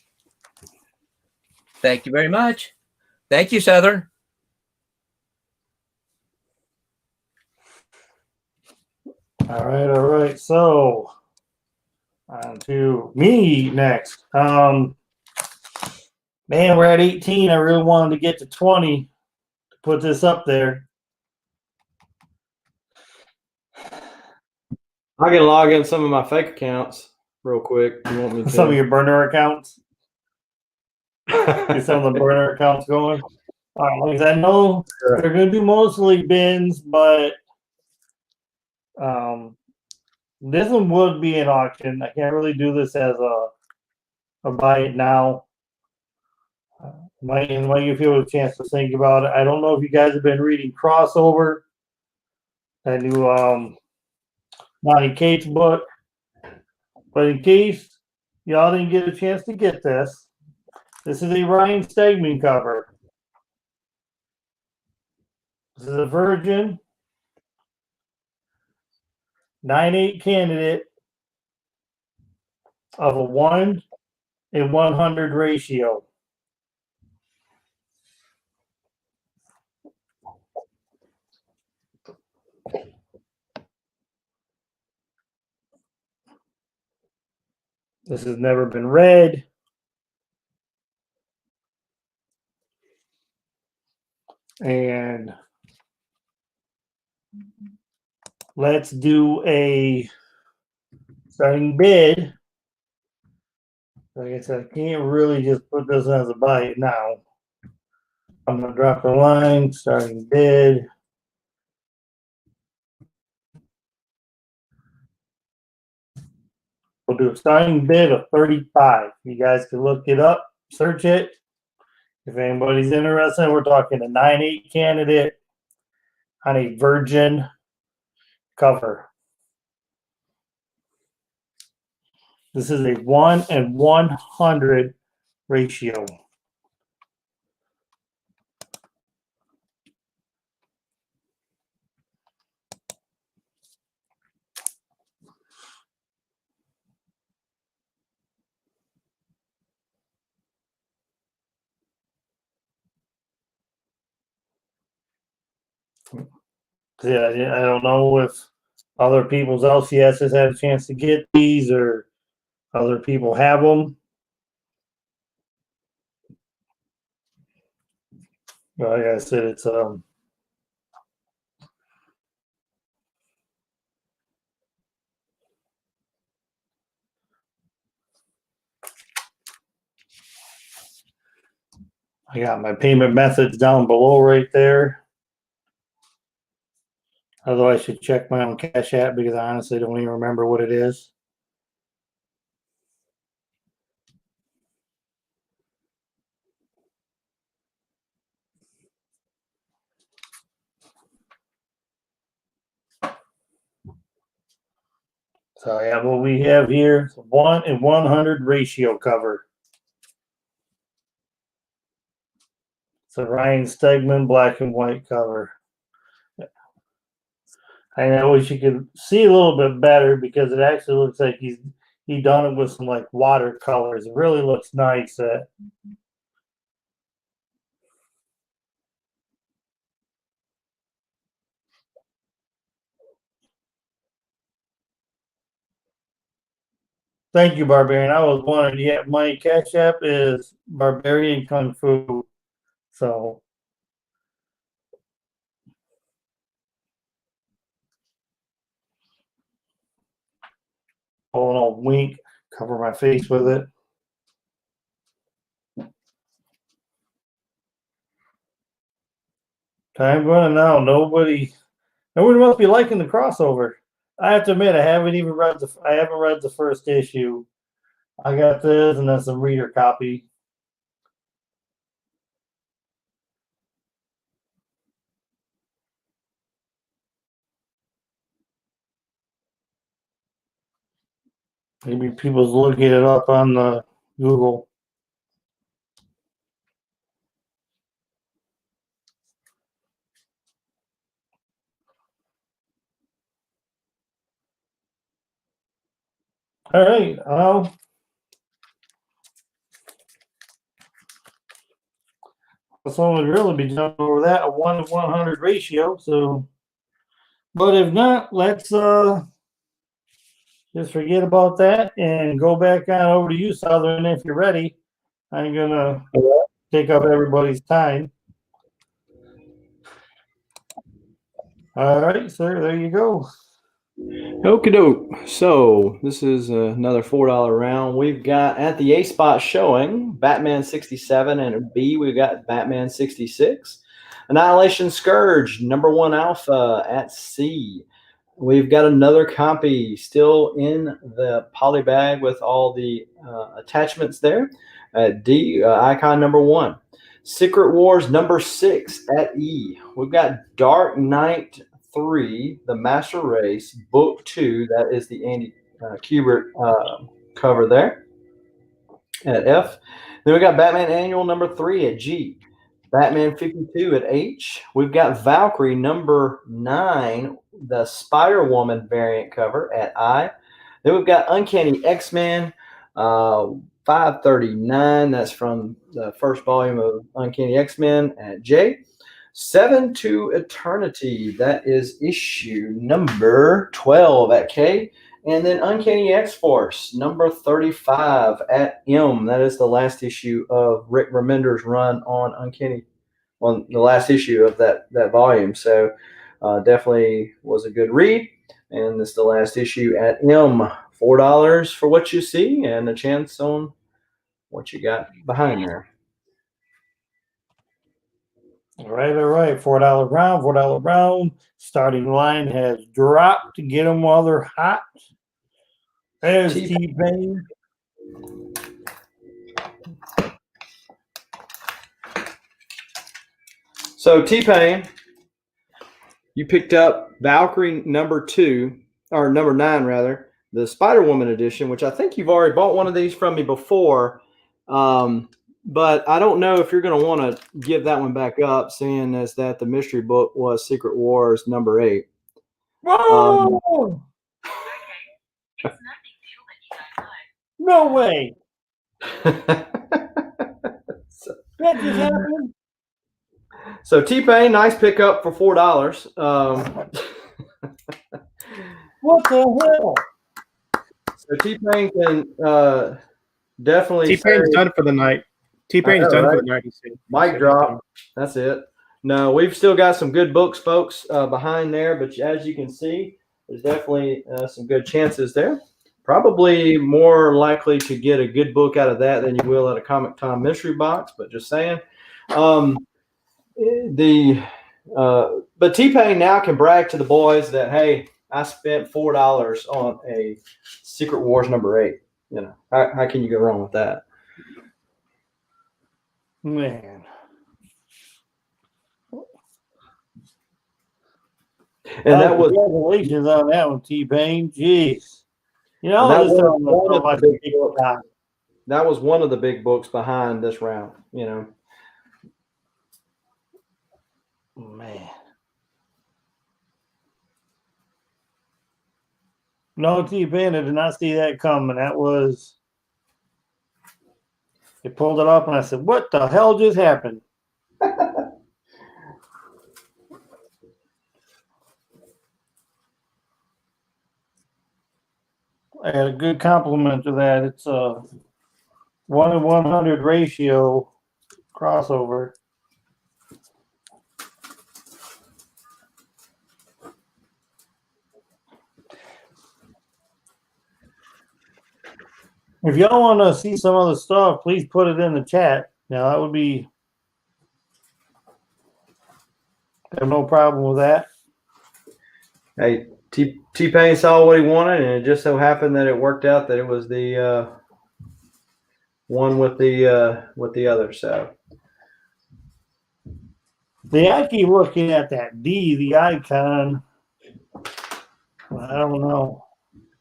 Thank you very much. Thank you, Southern. All right. So on to me next. Man, we're at 18. I really wanted to get to 20 to put this up there. I can log in some of my fake accounts real quick. You want me to? Some of your burner accounts. Get some of the burner accounts going. Because I know they're going to do mostly bins, but this one would be an auction. I can't really do this as a buy it now. Might give you a chance to think about it. I don't know if you guys have been reading Crossover, that new Monty Cates book, but in case y'all didn't get a chance to get this, this is a Ryan Stegman cover. This is a Virgin 9/8 candidate of a 1:100 ratio. This has never been read. And let's do a starting bid. Like I said, I can't really just put this as a buy it now. I'm going to drop the line, starting bid. We'll do a starting bid of 35. You guys can look it up, search it. If anybody's interested, we're talking a 9/8 candidate on a Virgin cover. This is a 1:100 ratio. Yeah, I don't know if other people's LCSs had a chance to get these or other people have them. But like I said, it's I got my payment methods down below right there. Although I should check my own Cash App because I honestly don't even remember what it is. So yeah, what we have here is 1:100 ratio cover. It's a Ryan Stegman black and white cover. I wish you could see a little bit better because it actually looks like he done it with some like watercolors. It really looks nice. Thank you, Barbarian. I was wondering. Yeah, my Cash App is Barbarian Kung Fu. So hold on, wink, cover my face with it. Time running out. Nobody must be liking the crossover. I have to admit, I haven't read the first issue. I got this and then some reader copy. Maybe people's looking it up on the Google. All right. Someone would really be jumping over that, a 1-to-100 ratio. So, but if not, let's just forget about that and go back on over to you, Southern, if you're ready. I'm gonna take up everybody's time. All right, sir, there you go. Okie doke. So this is another $4 round. We've got at the A spot showing Batman 67, and at B we've got Batman 66. Annihilation Scourge, number 1 alpha at C. We've got another copy still in the poly bag with all the attachments there. At D, icon number 1. Secret Wars number 6 at E. We've got Dark Knight 3, The Master Race, Book 2. That is the Andy Kubert cover there at F. Then we got Batman Annual number 3 at G. Batman 52 at H. We've got Valkyrie number 9, the Spider-Woman variant cover at I. Then we've got Uncanny X-Men 539. That's from the first volume of Uncanny X-Men at J. 7 to Eternity. That is issue number 12 at K. And then Uncanny X-Force number 35 at M. That is the last issue of Rick Remender's run on Uncanny, on the last issue of that volume. So definitely was a good read. And this is the last issue at M. $4 for what you see and a chance on what you got behind there. All right. $4 round. Starting line has dropped to get them while they're hot. There's T-Pain. So T-Pain, you picked up Valkyrie number 2, or number 9 rather, the Spider-Woman edition, which I think you've already bought one of these from me before. But I don't know if you're going to want to give that one back up, seeing as that the mystery book was Secret Wars number 8. Whoa! No way. That just happened. So T-Pain, nice pickup for $4. What the hell? So T-Pain can definitely. T-Pain's done for the night. T-Pain's done for the night. Mic drop. That's it. No, we've still got some good books, folks, behind there. But as you can see, there's definitely some good chances there. Probably more likely to get a good book out of that than you will at a Comic Tom mystery box. But just saying. But T-Pain now can brag to the boys that, hey, I spent $4 on a Secret Wars number 8. You know, how can you go wrong with that? Man. And that was congratulations on that one, T-Pain. Jeez. You know, that was one of the big books behind this round, you know. Man. No, T-Pain, I did not see that coming. That was, they pulled it up and I said, what the hell just happened? I had a good compliment to that. It's a 1-to-100 ratio crossover. If y'all want to see some other stuff, please put it in the chat. Now that would be, I have no problem with that. Hey, T-Pain saw what he wanted, and it just so happened that it worked out that it was the one with the other. So I keep looking at that D, the icon. I don't know.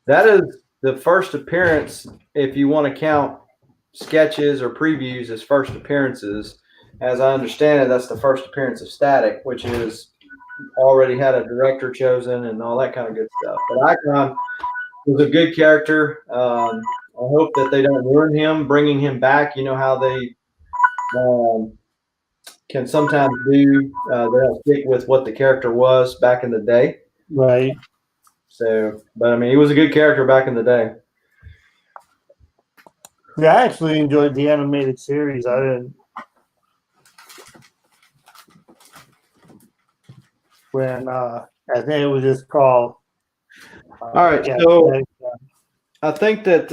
that is the first appearance, if you want to count sketches or previews as first appearances, as I understand it, that's the first appearance of Static, which is already had a director chosen and all that kind of good stuff. But Icon was a good character. I hope that they don't ruin him, bringing him back. You know how they can sometimes do. They'll stick with what the character was back in the day. Right. So, but I mean, he was a good character back in the day. Yeah, I actually enjoyed the animated series. I didn't. When I think it was just called. All right, yeah, so I think that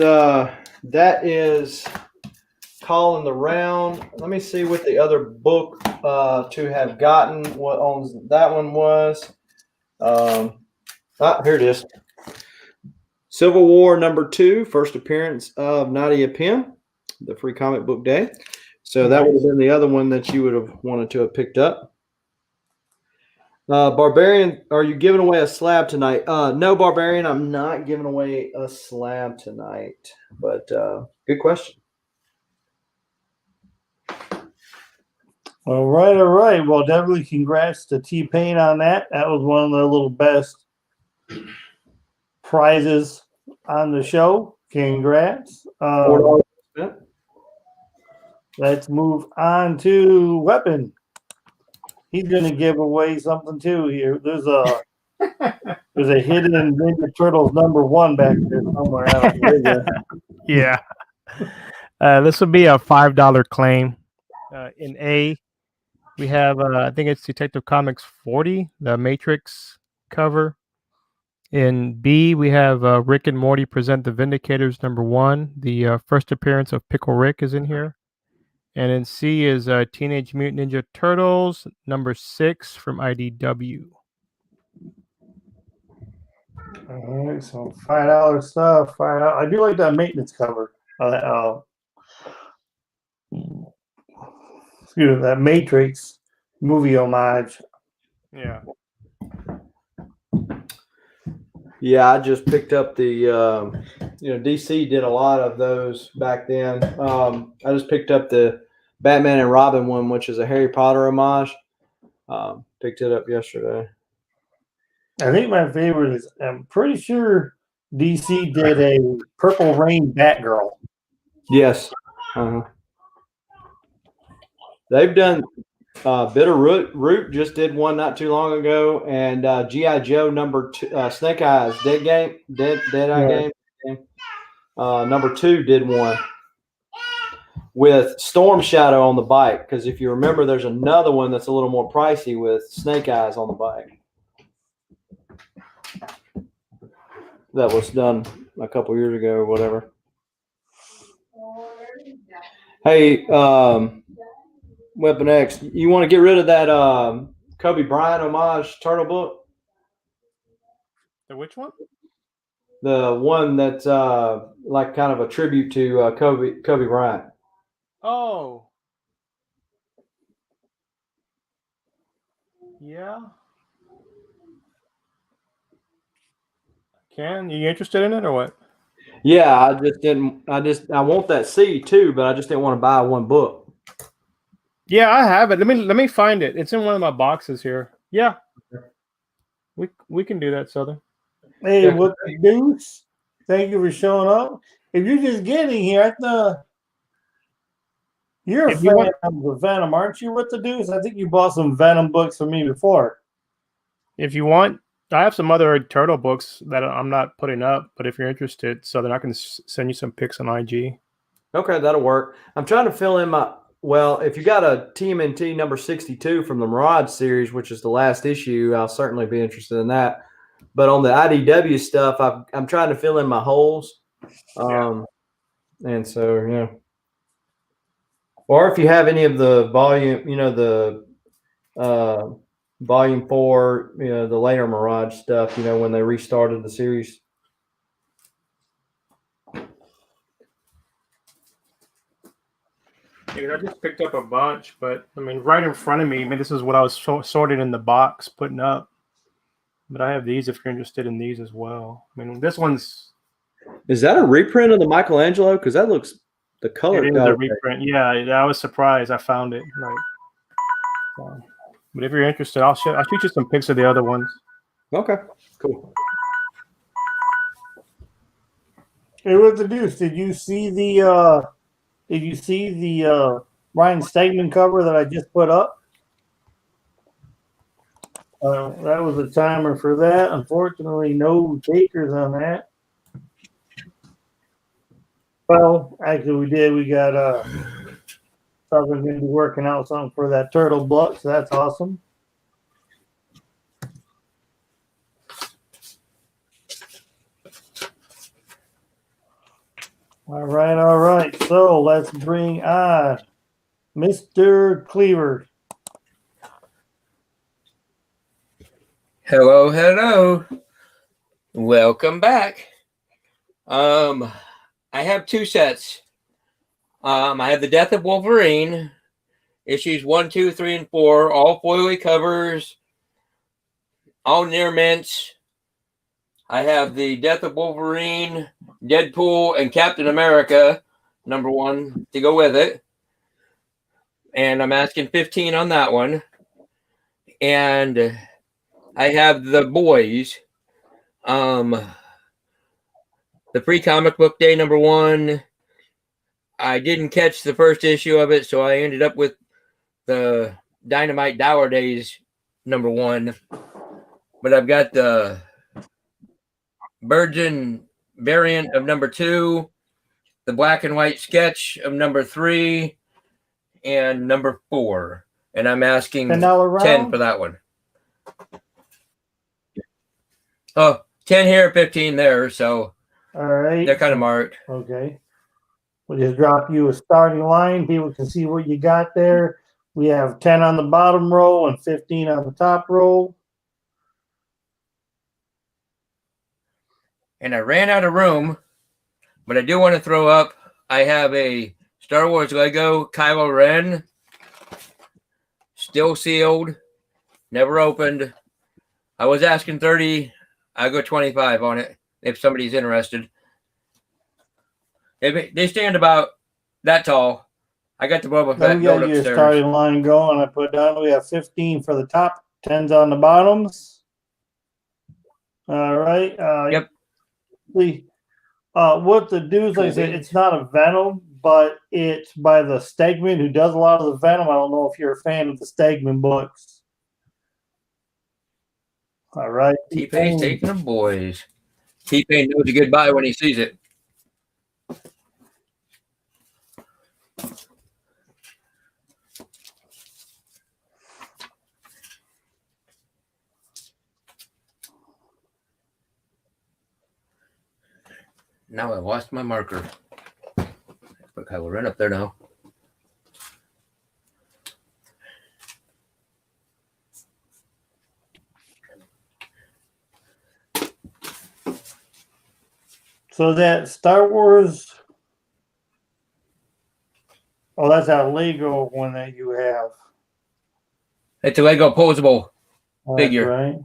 that is calling the round. Let me see what the other book to have gotten. What on that one was? Here it is. Civil War #2, first appearance of Nadia Penn, the Free Comic Book Day. So that would have been the other one that you would have wanted to have picked up. Barbarian, are you giving away a slab tonight? No, Barbarian, I'm not giving away a slab tonight. But good question. All right, all right. Well, definitely congrats to T-Pain on that. That was one of the little best prizes on the show. Congrats. Let's move on to Weapon. He's going to give away something too here. There's a hidden Ninja Turtles #1 back there somewhere. I don't know. Yeah. This will be a $5 claim. In A, we have, I think it's Detective Comics 40, the Matrix cover. In B, we have Rick and Morty Present the Vindicators #1. The first appearance of Pickle Rick is in here. And in C is Teenage Mutant Ninja Turtles #6 from IDW. All right, so $5 stuff. $5. I do like that maintenance cover. Excuse me, that Matrix movie homage. Yeah. Yeah, I just picked up the, DC did a lot of those back then. I just picked up the Batman and Robin one, which is a Harry Potter homage. Picked it up yesterday. I think my favorite is, I'm pretty sure DC did a Purple Rain Batgirl. Yes. They've done Bitter Root just did one not too long ago, and G.I. Joe #2, Snake Eyes Dead Eye Game. #2 did one with Storm Shadow on the bike, because if you remember, there's another one that's a little more pricey with Snake Eyes on the bike. That was done a couple years ago or whatever. Hey, Weapon X, you want to get rid of that Kobe Bryant homage turtle book? The which one? The one that's like kind of a tribute to Kobe Bryant. Oh. Yeah. Ken, you interested in it or what? Yeah, I just didn't. I want that C too, but I just didn't want to buy one book. Yeah, I have it. Let me find it. It's in one of my boxes here. Yeah. We can do that, Southern. Hey, what the deuce? Thank you for showing up. If you're just getting here, I thought you're a fan of the Venom, aren't you? What the deuce? I think you bought some Venom books for me before. If you want, I have some other turtle books that I'm not putting up, but if you're interested, Southern, I can send you some pics on IG. Okay, that'll work. I'm trying to fill in my. Well, if you got a TMNT #62 from the Mirage series, which is the last issue, I'll certainly be interested in that. But on the IDW stuff, I'm trying to fill in my holes. And so, yeah. Or if you have any of the volume, the volume 4, the later Mirage stuff, when they restarted the series. Yeah, I just picked up a bunch, but I mean, right in front of me, this is what I was sorted in the box, putting up. But I have these if you're interested in these as well. I mean, this one's Is that a reprint of the Michelangelo? Because that looks the color. It is a reprint. Yeah, I was surprised. I found it. But if you're interested, I'll shoot you some pics of the other ones. Okay, cool. Hey, what the deuce? Did you see the Ryan Stegman cover that I just put up? That was a timer for that. Unfortunately, no takers on that. Well, actually, we did. We got something going to be working out something for that turtle buck, so that's awesome. All right. So let's bring on Mr. Cleaver. Hello. Welcome back. I have two sets. I have the Death of Wolverine, issues 1, 2, 3, and 4, all foily covers, all near mints. I have the Death of Wolverine, Deadpool, and Captain America, #1, to go with it. And I'm asking 15 on that one. And I have the boys. The pre-comic book day #1. I didn't catch the first issue of it, so I ended up with the Dynamite Dower Days #1. But I've got the Virgin variant of #2, the black and white sketch of #3, and #4. And I'm asking $10 10 for that one. Oh, 10 here, 15 there. So all right, they're kind of marked. Okay. We'll just drop you a starting line. People can see what you got there. We have 10 on the bottom row and 15 on the top row. And I ran out of room, but I do want to throw up. I have a Star Wars Lego Kylo Ren, still sealed, never opened. I was asking 30. I'll go 25 on it if somebody's interested. They stand about that tall. I got the Boba Fett We built got your upstairs. starting line going. I put down, we have 15 for the top, 10s on the bottoms. All right. Yep. What the dudes, like I said, it's not a Venom, but it's by the Stegman who does a lot of the Venom. I don't know if you're a fan of the Stegman books. All right. T-Pain's taking them boys. T-Pain knows a goodbye when he sees it. Now I lost my marker. Put Kylo Ren up there now. So that Star Wars. Oh, that's that Lego one that you have. It's a Lego posable That's figure. right.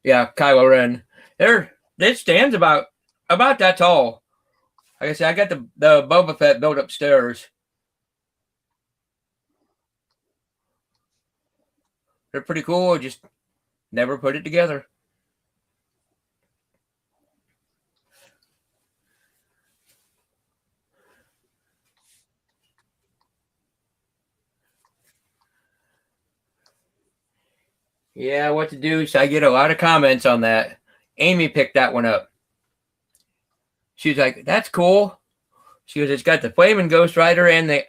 Yeah, Kylo Ren. It stands about that tall. Like I said, I got the Boba Fett built upstairs. They're pretty cool. Just never put it together. Yeah, what to do? So I get a lot of comments on that. Amy picked that one up. She's like, "That's cool." She goes, "It's got the Flaming Ghost Rider and the,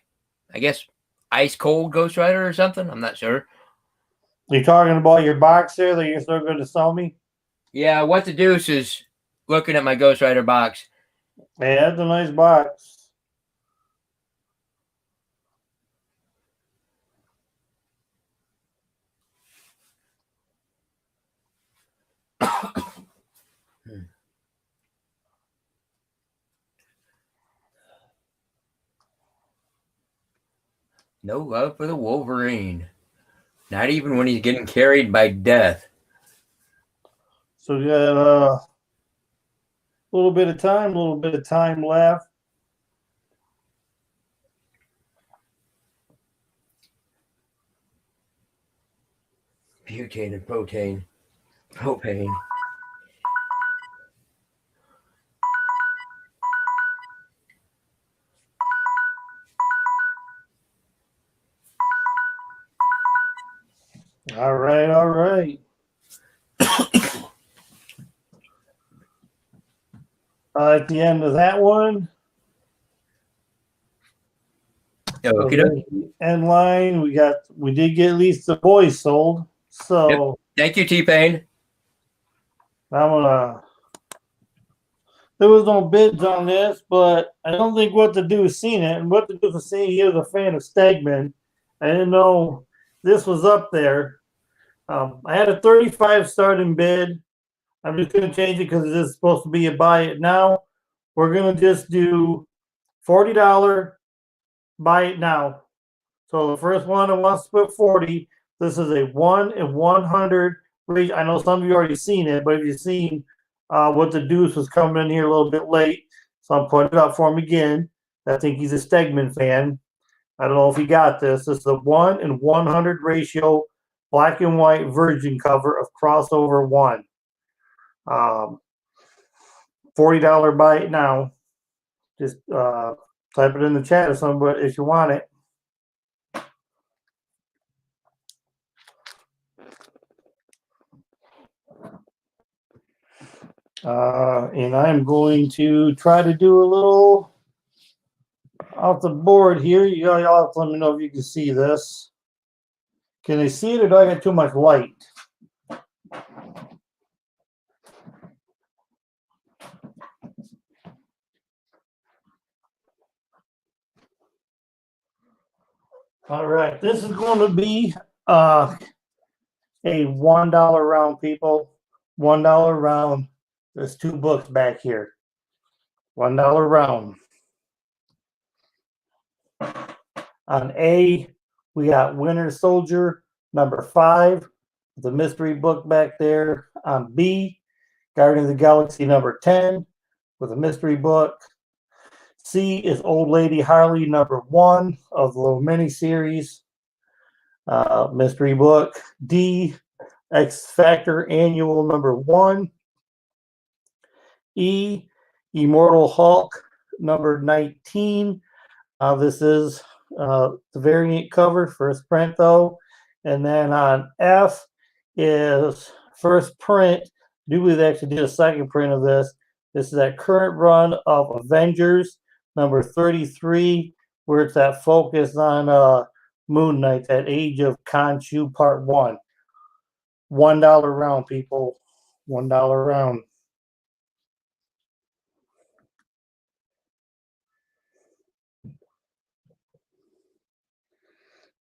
I guess, Ice Cold Ghost Rider or something. I'm not sure." You talking about your box there that you're still going to sell me? Yeah, what the deuce is looking at my Ghost Rider box. Yeah, that's a nice box. No love for the Wolverine. Not even when he's getting carried by death. So we got little bit of time left. Butane and propane. All right, all right. At the end of that one, Okie dokie. end line, we did get at least the boys sold. So Thank you, T-Pain. I'm gonna. There was no bids on this, but I don't think What to Do has seen it. And What to Do has seen he is a fan of Stegman. I didn't know this was up there. I had a 35 starting bid. I'm just going to change it because it is supposed to be a buy it now. We're going to just do $40 buy it now. So the first one that wants to put 40, this is a 1 in 100. I know some of you already seen it, but if you've seen What the Deuce was coming in here a little bit late, so I'm putting it up for him again. I think he's a Stegman fan. I don't know if he got this. This is a 1 in 100 ratio black and white virgin cover of crossover 1. $40 buy it now. Just type it in the chat or something if you want it. And I'm going to try to do a little off the board here. Y'all have to let me know if you can see this. Can they see it or do I got too much light? All right, this is going to be a $1 round, people. $1 round. There's 2 books back here. $1 round. On A, we got Winter Soldier number 5, the mystery book back there. On B, Guardians of the Galaxy number 10 with a mystery book. C is Old Lady Harley number 1 of the little mini series mystery book. D, X Factor Annual number 1. E, Immortal Hulk number 19. This is the variant cover, first print though. And then on F is first print. I do believe they actually did a second print of this. This is that current run of Avengers number 33, where it's that focus on Moon Knight, that Age of Khonshu Part 1. $1 round, people. $1 round.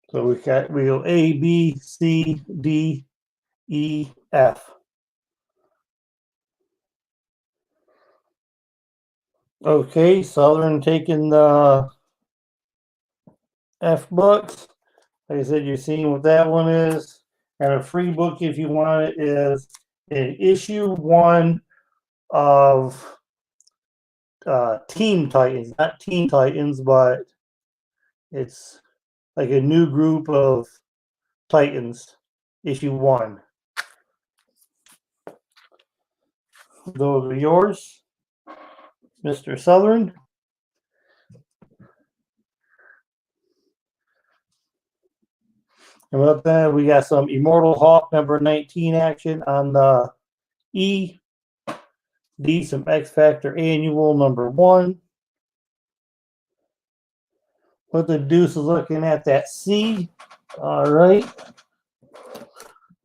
So we go A, B, C, D, E, F. Okay, Southern taking the F books. Like I said, you're seeing what that one is. And a free book, if you want it, is an issue 1 of Teen Titans. Not Teen Titans, but it's like a new group of Titans. Issue 1. Those are yours, Mr. Southern. And with that, we got some Immortal Hulk number 19 action on the E. D, some X Factor Annual number 1. What the Deuce is looking at that C. All right.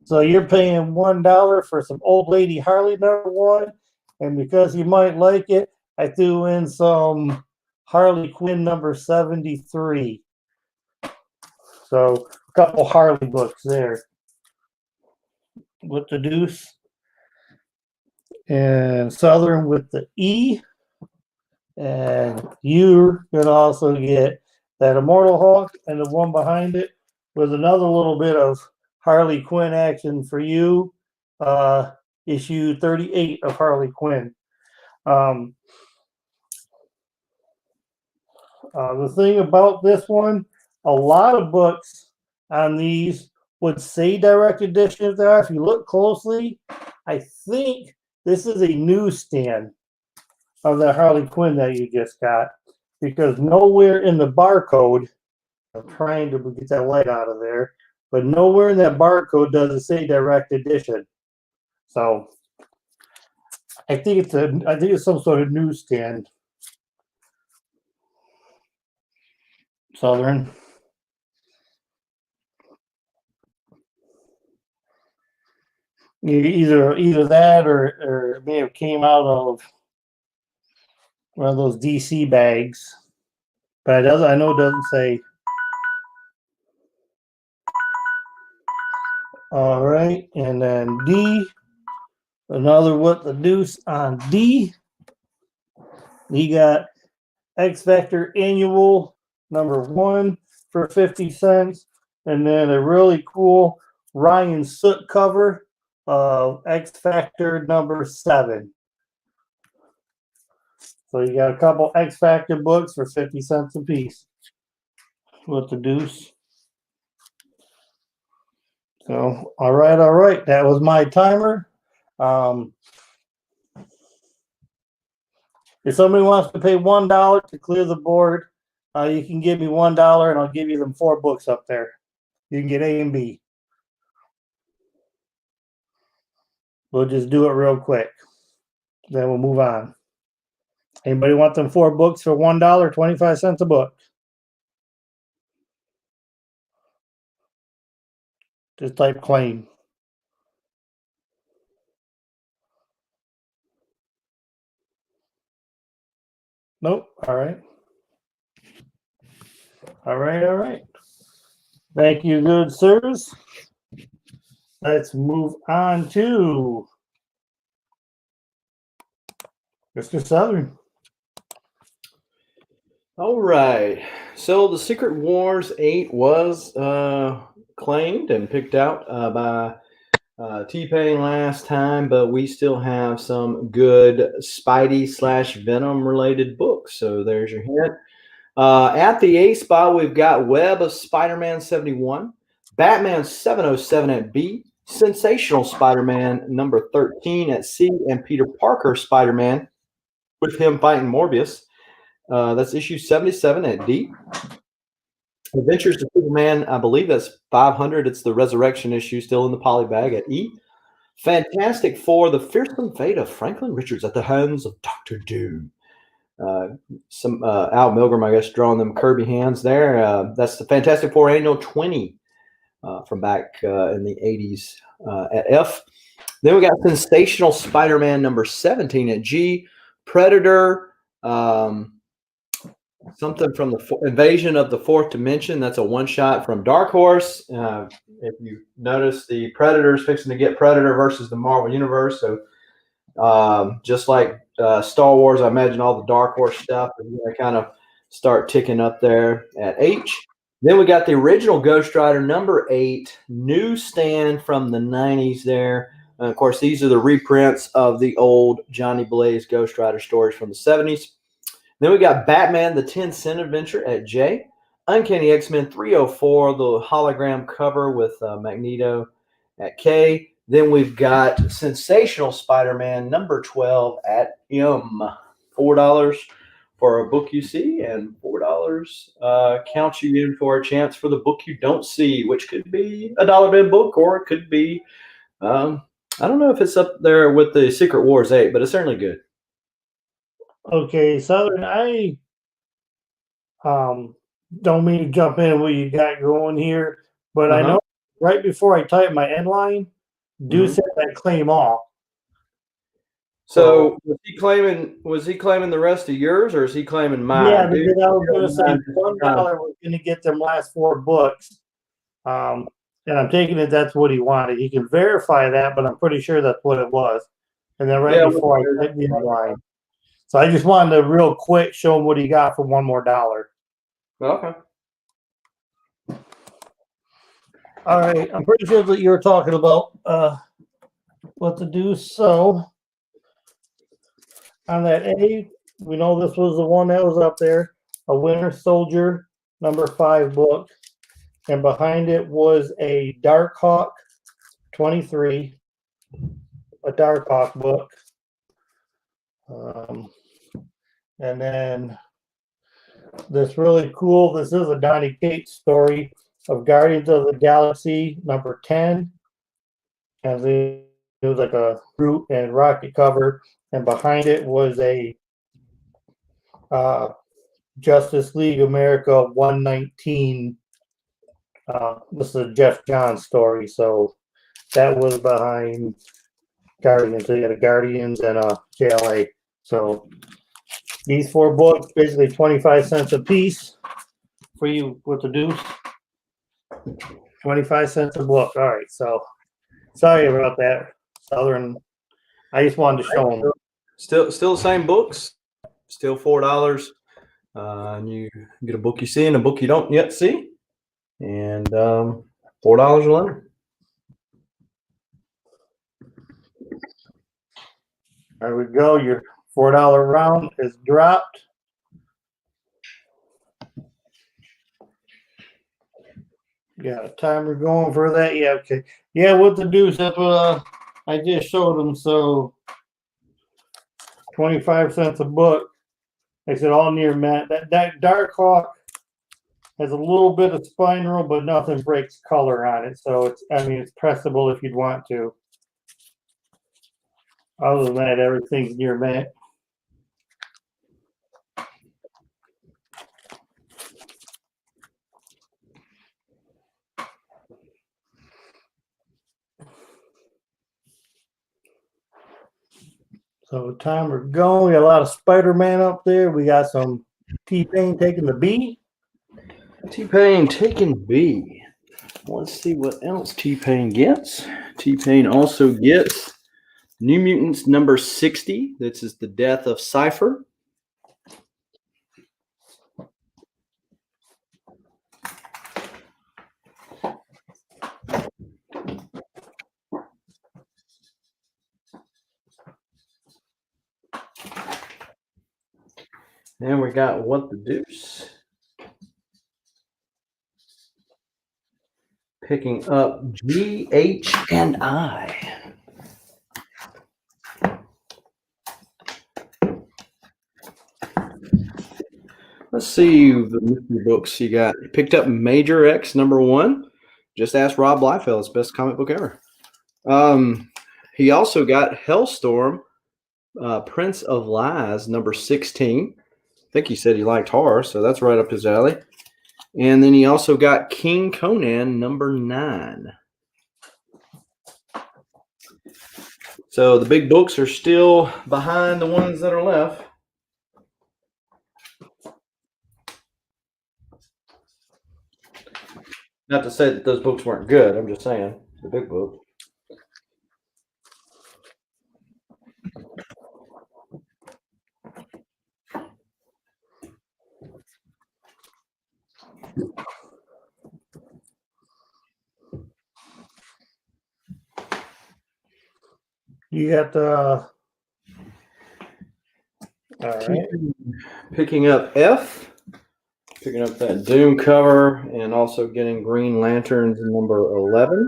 So you're paying $1 for some Old Lady Harley number 1. And because you might like it, I threw in some Harley Quinn number 73. So a couple Harley books there. With the Deuce. And Southern with the E. And you're going to also get that Immortal Hulk and the one behind it with another little bit of Harley Quinn action for you. Issue 38 of Harley Quinn. Um, the thing about this one, a lot of books on these would say direct edition if they are. If you look closely, I think this is a newsstand of the Harley Quinn that you just got, because nowhere in the barcode, I'm trying to get that light out of there, but nowhere in that barcode does it say direct edition. So I think it's some sort of newsstand. Southern. Either that or it may have came out of one of those DC bags. But I know it doesn't say. All right, and then D, another what the deuce on D. He got X Factor Annual #1 for 50 cents, and then a really cool Ryan Soot cover of X Factor #7. So you got a couple X Factor books for 50 cents a piece. What the deuce? So, all right. That was my timer. If somebody wants to pay $1 to clear the board, you can give me $1 and I'll give you them 4 books up there. You can get A and B. We'll just do it real quick. Then we'll move on. Anybody want them 4 books for $1, 25 cents a book? Just type claim. Nope. All right. Thank you, good sirs. Let's move on to Mr. Southern. All right. So the Secret Wars 8 was claimed and picked out by T-Pain last time, but we still have some good Spidey/Venom related books. So there's your hint. At the A spot, we've got Web of Spider-Man 71, Batman 707 at B, Sensational Spider-Man #13 at C, and Peter Parker Spider-Man with him fighting Morbius. That's issue 77 at D. Adventures of Superman, I believe that's 500. It's the Resurrection issue, still in the poly bag at E. Fantastic Four, The Fearsome Fate of Franklin Richards at the hands of Dr. Doom. Some Al Milgrom, I guess, drawing them Kirby hands there. That's the Fantastic Four Annual 20 from back in the 80s at F. Then we got Sensational Spider-Man #17 at G. Predator, something from the Invasion of the Fourth Dimension. That's a one-shot from Dark Horse. If you notice, the Predator's fixing to get Predator versus the Marvel Universe. So just like Star Wars, I imagine all the Dark Horse stuff is going to kind of start ticking up there at H. Then we got the original Ghost Rider #8, newsstand from the 90s there. And of course, these are the reprints of the old Johnny Blaze Ghost Rider stories from the 70s. Then we got Batman, the 10-Cent Adventure at J. Uncanny X-Men 304, the hologram cover with Magneto at K. Then we've got Sensational Spider-Man #12 at M. $4 for a book you see, and $4 counts you in for a chance for the book you don't see, which could be a dollar bin book, or it could be, I don't know if it's up there with the Secret Wars 8, but it's certainly good. Okay, Southern, I don't mean to jump in what you got going here, but I know right before I type my end line, do set that claim off. So was he claiming the rest of yours, or is he claiming mine? Yeah, because I was going to say $1 was going to get them last 4 books. And I'm taking it that's what he wanted. He can verify that, but I'm pretty sure that's what it was. And then before I typed the end line. So I just wanted to real quick show him what he got for $1 more. Okay. All right. I'm pretty sure that you're talking about what to do. So on that A, we know this was the one that was up there, a Winter Soldier #5 book, and behind it was a Dark Hawk 23, a Dark Hawk book. And then this really cool, this is a Donny Cates story of Guardians of the Galaxy #10. And it was like a Groot and Rocket cover, and behind it was a Justice League America 119. This is a Jeff Johns story, so that was behind Guardians. So you had a Guardians and a JLA. So these 4 books, basically 25 cents a piece for you with the deuce. 25 cents a book. All right, so sorry about that, Southern. I just wanted to show them. Still the same books. Still $4. And you get a book you see and a book you don't yet see, and $4 or under. There we go. Your $4 round is dropped. Yeah, timer going for that. Yeah, okay. Yeah, what the deuce? That's what I just showed them. So 25 cents a book. I said all near matte. That Dark Hawk has a little bit of spiral, but nothing breaks color on it. So it's pressable if you'd want to. Other than that, everything's near matte. So timer going. We got a lot of Spider-Man up there. We got some T-Pain taking the B. T-Pain taking B. Let's see what else T-Pain gets. T-Pain also gets New Mutants #60. This is the death of Cypher. And we got What the Deuce picking up G, H, and I. Let's see the mystery books you got. Picked up Major X #1. Just asked Rob Liefeld, it's best comic book ever. He also got Hellstorm, Prince of Lies #16. I think he said he liked horror, so that's right up his alley. And then he also got King Conan #9. So the big books are still behind the ones that are left. Not to say that those books weren't good. I'm just saying the big book. You got the. All right. Picking up F. Picking up that Doom cover and also getting Green Lanterns #11.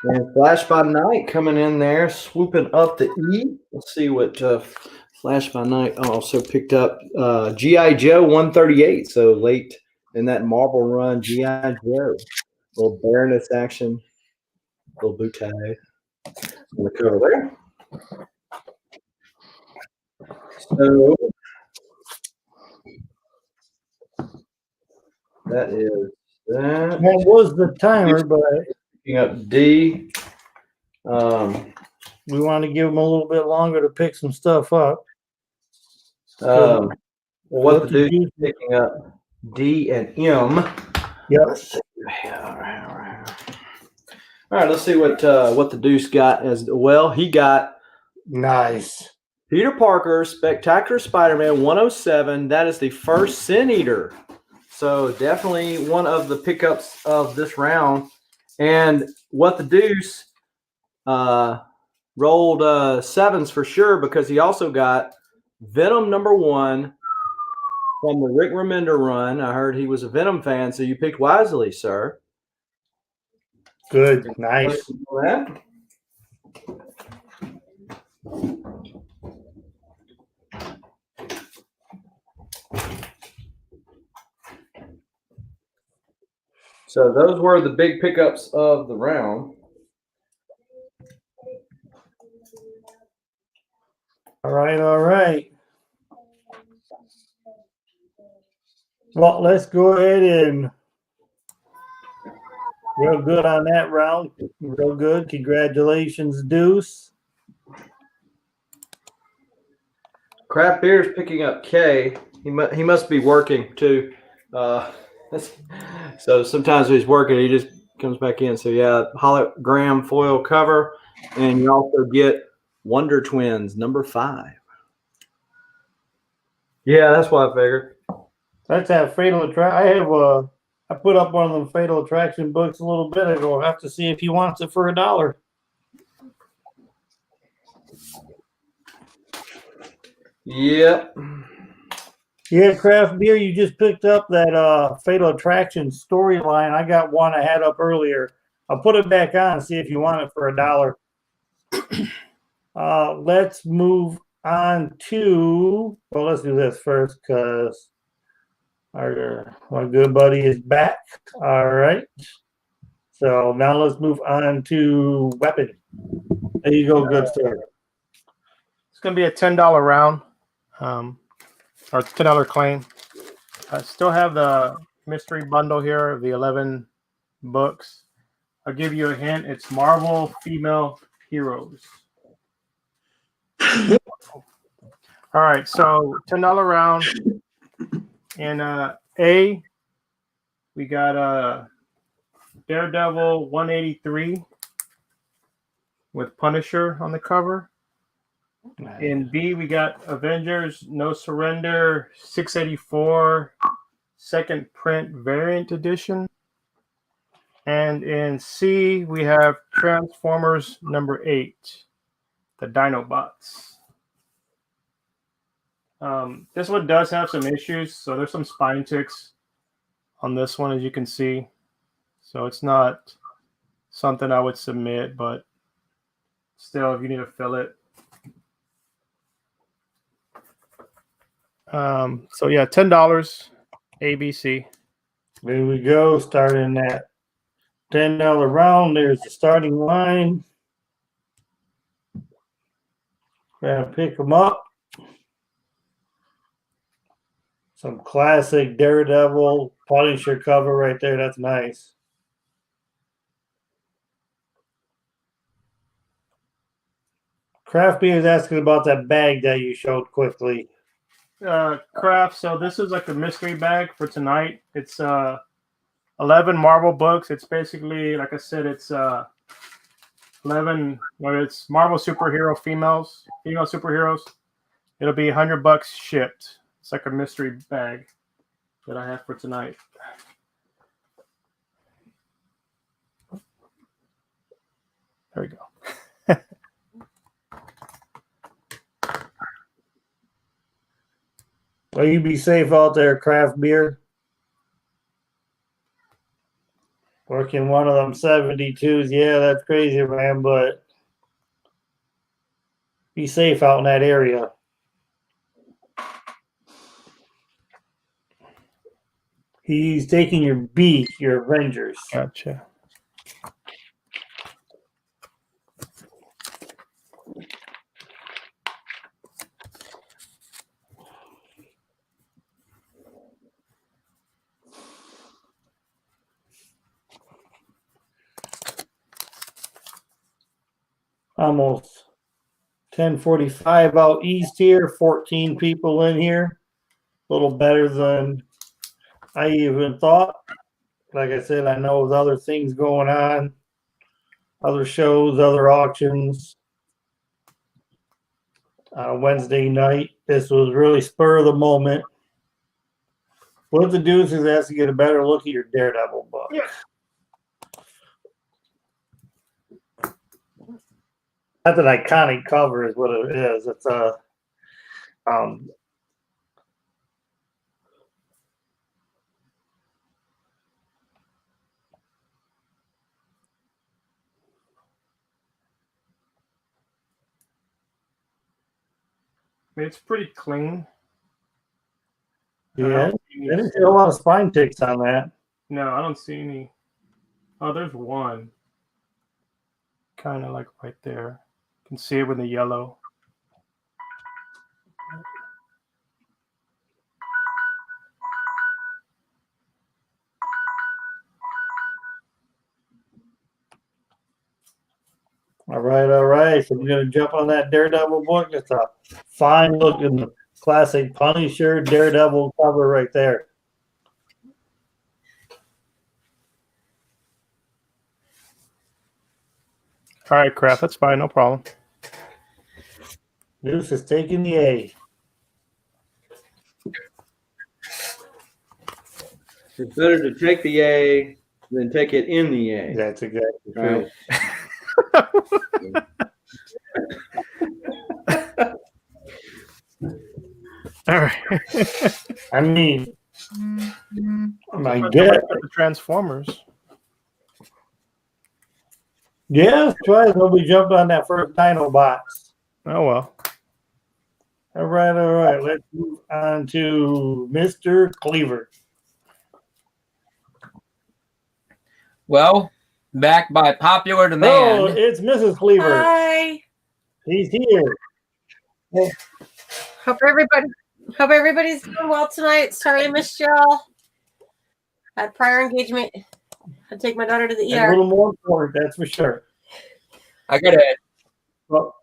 And Flash by Night coming in there, swooping up the E. Let's see what Flash by Night also picked up. G.I. Joe 138. So late in that Marvel run, G.I. Joe. Little Baroness action. Little bootay on the cover there. So that is that. That was the timer, but Picking up D. we want to give them a little bit longer to pick some stuff up. What the dude picking up D and M. Yep. Let's see. All right, let's see what the Deuce got as well. He got Nice. Peter Parker, Spectacular Spider-Man 107. That is the first Sin Eater. So definitely one of the pickups of this round. And What the Deuce rolled sevens for sure because he also got Venom #1 from the Rick Remender run. I heard he was a Venom fan, so you picked wisely, sir. Good. Nice. So those were the big pickups of the round. All right. All right. Well, let's go ahead and real good on that round. Real good. Congratulations, Deuce. Craft Beer's picking up K. He must be working too. So sometimes when he's working, he just comes back in. So yeah, hologram foil cover, and you also get Wonder Twins #5. Yeah, that's what I figured. That's that Fatal Attraction. I put up one of them Fatal Attraction books a little bit ago. I'll have to see if he wants it for $1. Yep. Yeah, Craft Beer, you just picked up that Fatal Attraction storyline. I got one I had up earlier. I'll put it back on and see if you want it for $1. Let's move on to, well, let's do this first because my good buddy is back. All right. So now let's move on to weapon. There you go, good sir. It's going to be a $10 round, or $10 claim. I still have the mystery bundle here of the 11 books. I'll give you a hint. It's Marvel Female Heroes. All right, so $10 round. And A, we got Daredevil 183 with Punisher on the cover. In B, we got Avengers No Surrender 684 second print variant edition. And in C, we have Transformers #8, the Dinobots. This one does have some issues, so there's some spine ticks on this one, as you can see. So it's not something I would submit, but still, if you need to fill it. So yeah, $10 ABC. There we go. Starting that $10 round. There's the starting line. Gonna pick them up. Some classic Daredevil Punisher cover right there. That's nice. Craft Beer is asking about that bag that you showed quickly. Craft. So this is like a mystery bag for tonight. It's 11 Marvel books. It's basically, like I said, it's 11. Well, it's Marvel superhero female superheroes. It'll be $100 shipped. It's like a mystery bag that I have for tonight. There we go. Well, you be safe out there, Craft Beer. Working one of them 72s. Yeah, that's crazy, man, but be safe out in that area. He's taking your B, your Avengers. Gotcha. Almost 10:45 out east here. 14 people in here. A little better than I even thought. Like I said, I know with other things going on, other shows, other auctions. Wednesday night, this was really spur of the moment. What the Deuce is asked to get a better look at your Daredevil book. Yeah. That's an iconic cover, is what it is. It's a It's pretty clean. I yeah. don't see any- I didn't see a lot of spine ticks on that. No, I don't see any. Oh, there's one. Kind of like right there. You can see it with the yellow. All right. So we're gonna jump on that Daredevil book. It's a fine looking classic Punisher Daredevil cover right there. All right, Kraft. That's fine. No problem. Deuce is taking the A. It's better to take the A than take it in the A. That's exactly Right. true. All right. I mean, I But get. the Transformers. Yeah, that's right. Nobody jumped on that first Dino box. Oh well. All right. Let's move on to Mr. Cleaver. Well, back by popular Oh, demand. it's Mrs. Cleaver. Hi. He's here. Hope everybody's doing well tonight. Sorry I missed y'all. Had prior engagement. Had to take my daughter to the A ER. little more important, that's for sure. I got a Well,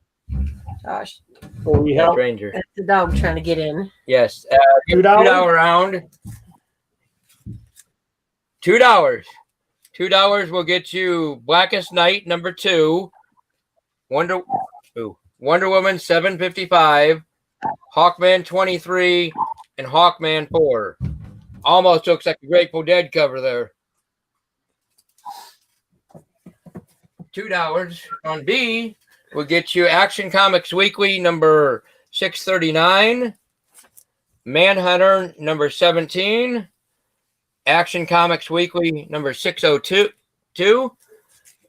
Gosh, will we help? Ranger. that's the dog trying to get in. Yes. $2? $2 round. $2. $2 will get you Blackest Night #2, Wonder Woman 755, Hawkman 23, and Hawkman 4. Almost looks like a Grateful Dead cover there. $2 on B will get you Action Comics Weekly number 639, Manhunter number 17, Action Comics Weekly number 602,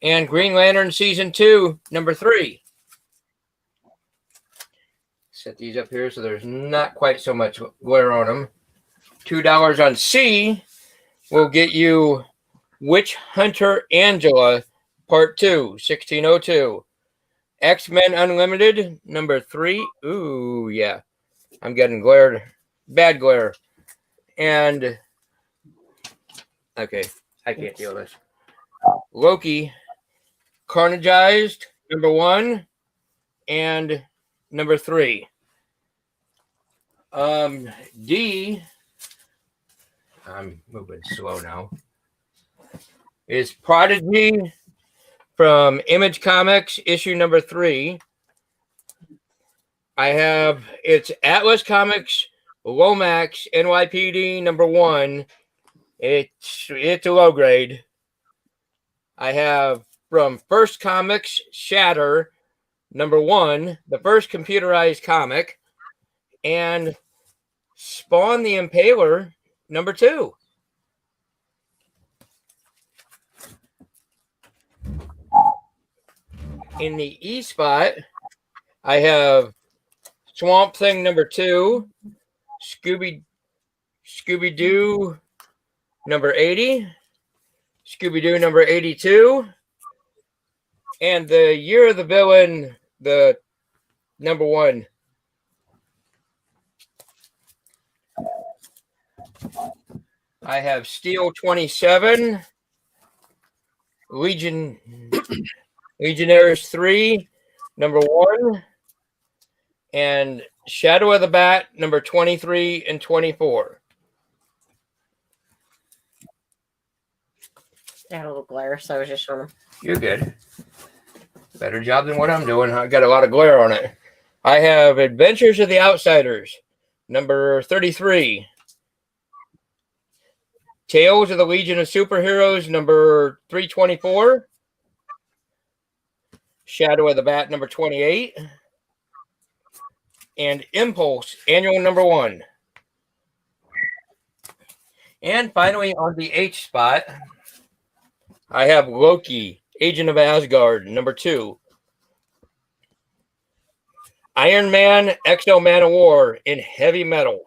and Green Lantern Season 2 number 3. Set these up here so there's not quite so much glare on them. $2 on C will get you Witch Hunter Angela Part 2, 1602. X-Men Unlimited number 3. Ooh, yeah. I'm getting glared. Bad glare. And okay, I can't deal with this. Loki Carnageized number 1 and number 3. D, I'm moving slow now, is Prodigy from Image Comics issue number 3. I have it's Atlas Comics Lomax NYPD number 1. It's a low grade. I have from First Comics Shatter number 1, the first computerized comic, and Spawn the Impaler number 2. In the E spot, I have Swamp Thing number 2, Scooby-Doo number 80, Scooby-Doo number 82, and the Year of the Villain, the number 1. I have Steel 27, Legionnaires 3, number 1, and Shadow of the Bat, number 23 and 24. I had a little glare, so I was just showing them. You're good. Better job than what I'm doing. I got a lot of glare on it. I have Adventures of the Outsiders, number 33. Tales of the Legion of Superheroes, number 324. Shadow of the Bat number 28, and Impulse annual number 1. And finally, on the H spot, I have Loki, Agent of Asgard number 2. Iron Man, Exo Man of War in heavy metal.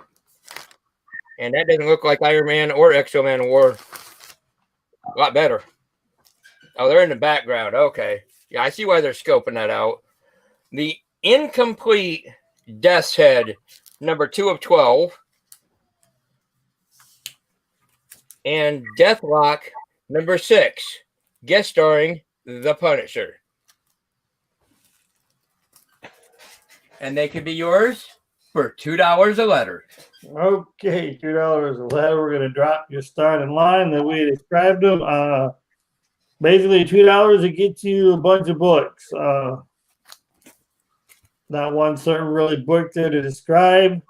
And that doesn't look like Iron Man or Exo Man of War. A lot better. Oh, they're in the background. Okay. Yeah, I see why they're scoping that out. The incomplete Death's Head, number 2 of 12. And Deathlock, number 6, guest starring The Punisher. And they could be yours for $2 a letter. Okay, $2 a letter. We're going to drop your starting line the way we described them. Basically, $2 to get you a bunch of books. Not one certain really book there to describe.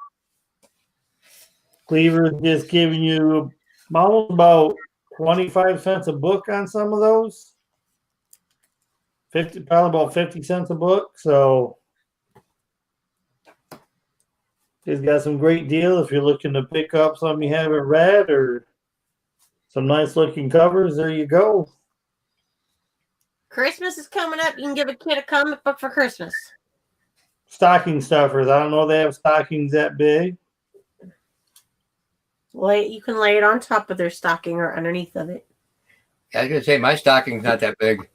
Cleaver's just giving you almost about 25 cents a book on some of those. Probably about 50 cents a book. So he's got some great deals if you're looking to pick up something you haven't read or some nice looking covers. There you go. Christmas is coming up. You can give a kid a comic book for Christmas. Stocking stuffers. I don't know if they have stockings that big. You can lay it on top of their stocking or underneath of it. I was going to say, my stocking's not that big.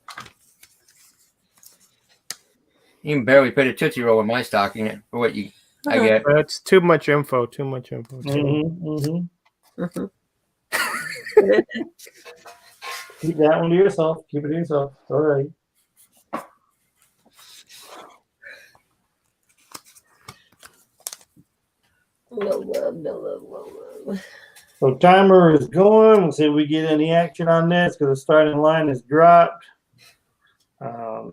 You can barely fit a Tootsie Roll in my stocking for what I get. That's too much info. Too much info. Keep that one to yourself. Keep it to yourself. All right. So timer is going. We'll see if we get any action on this because the starting line is dropped. Let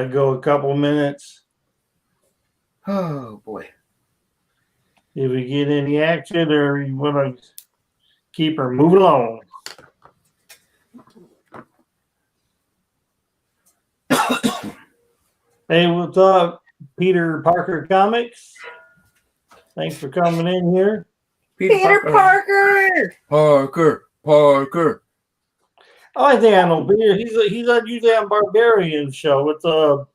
it go a couple minutes. Oh, boy. If we get any action or you want to keep her moving along. Hey, what's up, Peter Parker Comics? Thanks for coming in here. Peter Parker! Parker. Oh, I think I know Peter. He's usually on Barbarian's show with the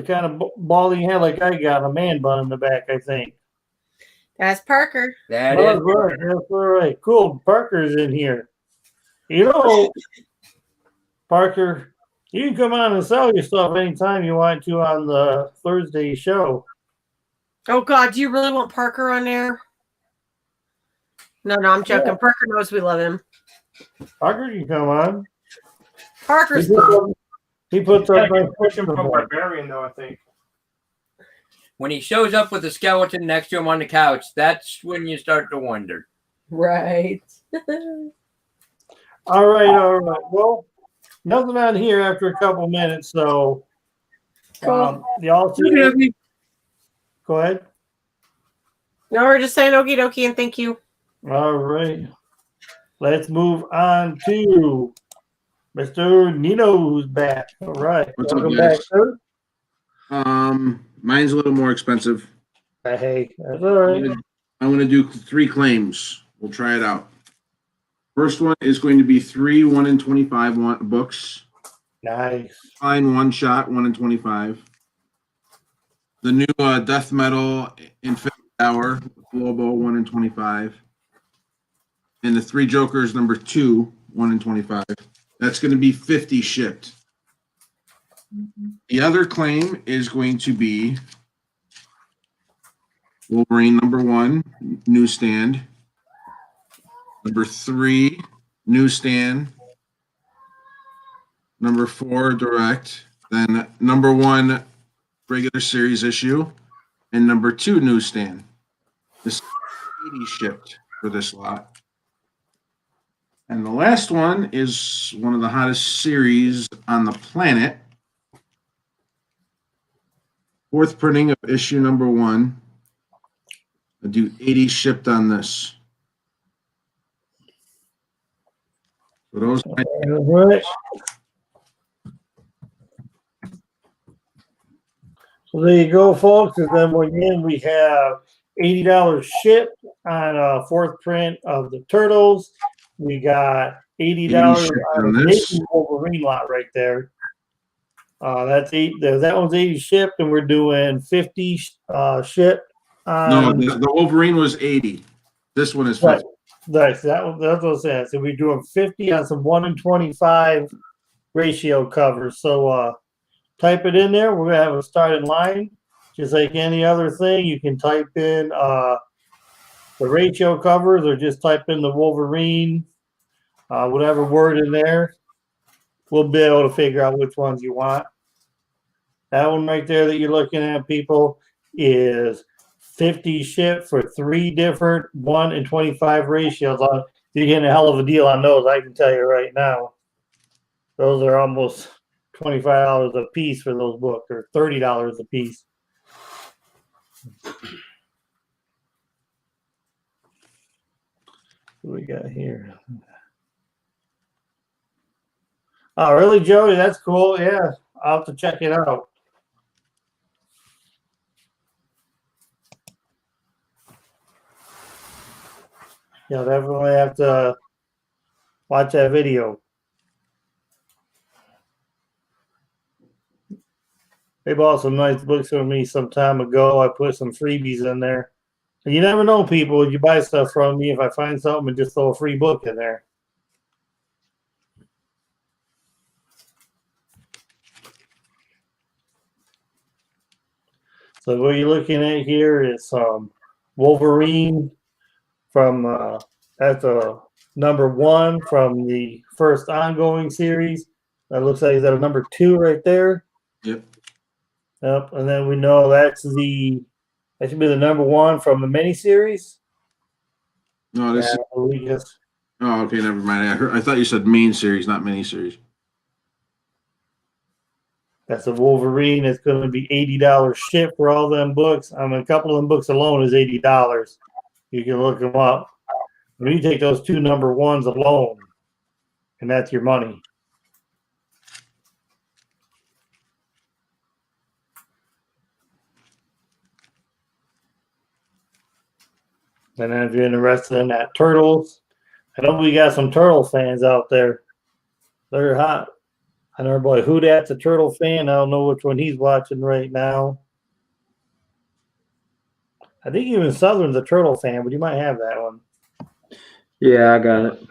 kind of balding head like I got, a man bun in the back, I think. That's Parker. That That's is right. That's right. Cool. Parker's in here. You know, Parker, you can come on and sell your stuff anytime you want to on the Thursday show. Oh, God. Do you really want Parker on there? No, I'm joking. Yeah. Parker knows we love him. Parker can come on. Parker's He puts up my Pushing from Barbarian, though, I think. when he shows up with a skeleton next to him on the couch, that's when you start to wonder. right. All right. Well, nothing on here after a couple minutes, so y'all see. Go ahead. No, we're just saying okie dokie and thank you. All right. Let's move on to Mr. Nino's back. All right. What's up, Welcome guys? back, sir. Mine's a little more expensive. Hey, that's all right. I'm gonna do 3 claims. We'll try it out. First one is going to be 3 1 in 25 books. Nice. Fine one shot 1 in 25. The new death metal Infinity Hour Lobo 1 in 25. And the 3 Jokers number 2 1 in 25. That's going to be 50 shipped. The other claim is going to be Wolverine number 1 newsstand. Number 3 newsstand. Number 4 direct. Then number 1 regular series issue. And number 2 newsstand. This is 80 shipped for this lot. And the last one is one of the hottest series on the planet. 4th printing of issue number 1. I do 80 shipped on this. For those, All right. So there you go, folks. And then again, we have $80 shipped on a fourth print of the Turtles. We got $80 shipped on on the this. Disney Wolverine lot right there. That's that one's 80 shipped, and we're doing 50 shipped. No, the Wolverine was 80. This one is 50. Right. That's what I'm saying. So we're doing 50 on some 1 in 25 ratio covers. So type it in there. We're gonna have a starting line. Just like any other thing, you can type in the ratio covers or just type in the Wolverine, whatever word in there. We'll be able to figure out which ones you want. That one right there that you're looking at, people, is 50 shipped for 3 different 1 in 25 ratios. You're getting a hell of a deal on those, I can tell you right now. Those are almost $25 a piece for those books, or $30 a piece. What we got here? Oh, really, Joey? That's cool. Yeah, I'll have to check it out. Yeah, definitely have to watch that video. They bought some nice books for me some time ago. I put some freebies in there. And you never know, people. You buy stuff from me. If I find something, and just throw a free book in there. So what you're looking at here is Wolverine from that's a number 1 from the first ongoing series. That looks like that a number 2 right there. Yep. Yep. And then we know that should be the number 1 from the miniseries. No, this is. Oh, okay, never mind. I thought you said main series, not miniseries. That's a Wolverine. It's going to be $80 ship for all them books. I mean, a couple of them books alone is $80. You can look them up. When you take those 2 number 1s alone, and that's your money. And then if you're interested in that Turtles, I know we got some Turtle fans out there. They're hot. I know our boy Hoodat's a Turtle fan. I don't know which one he's watching right now. I think even Southern's a Turtle fan, but you might have that one. Yeah, I got it.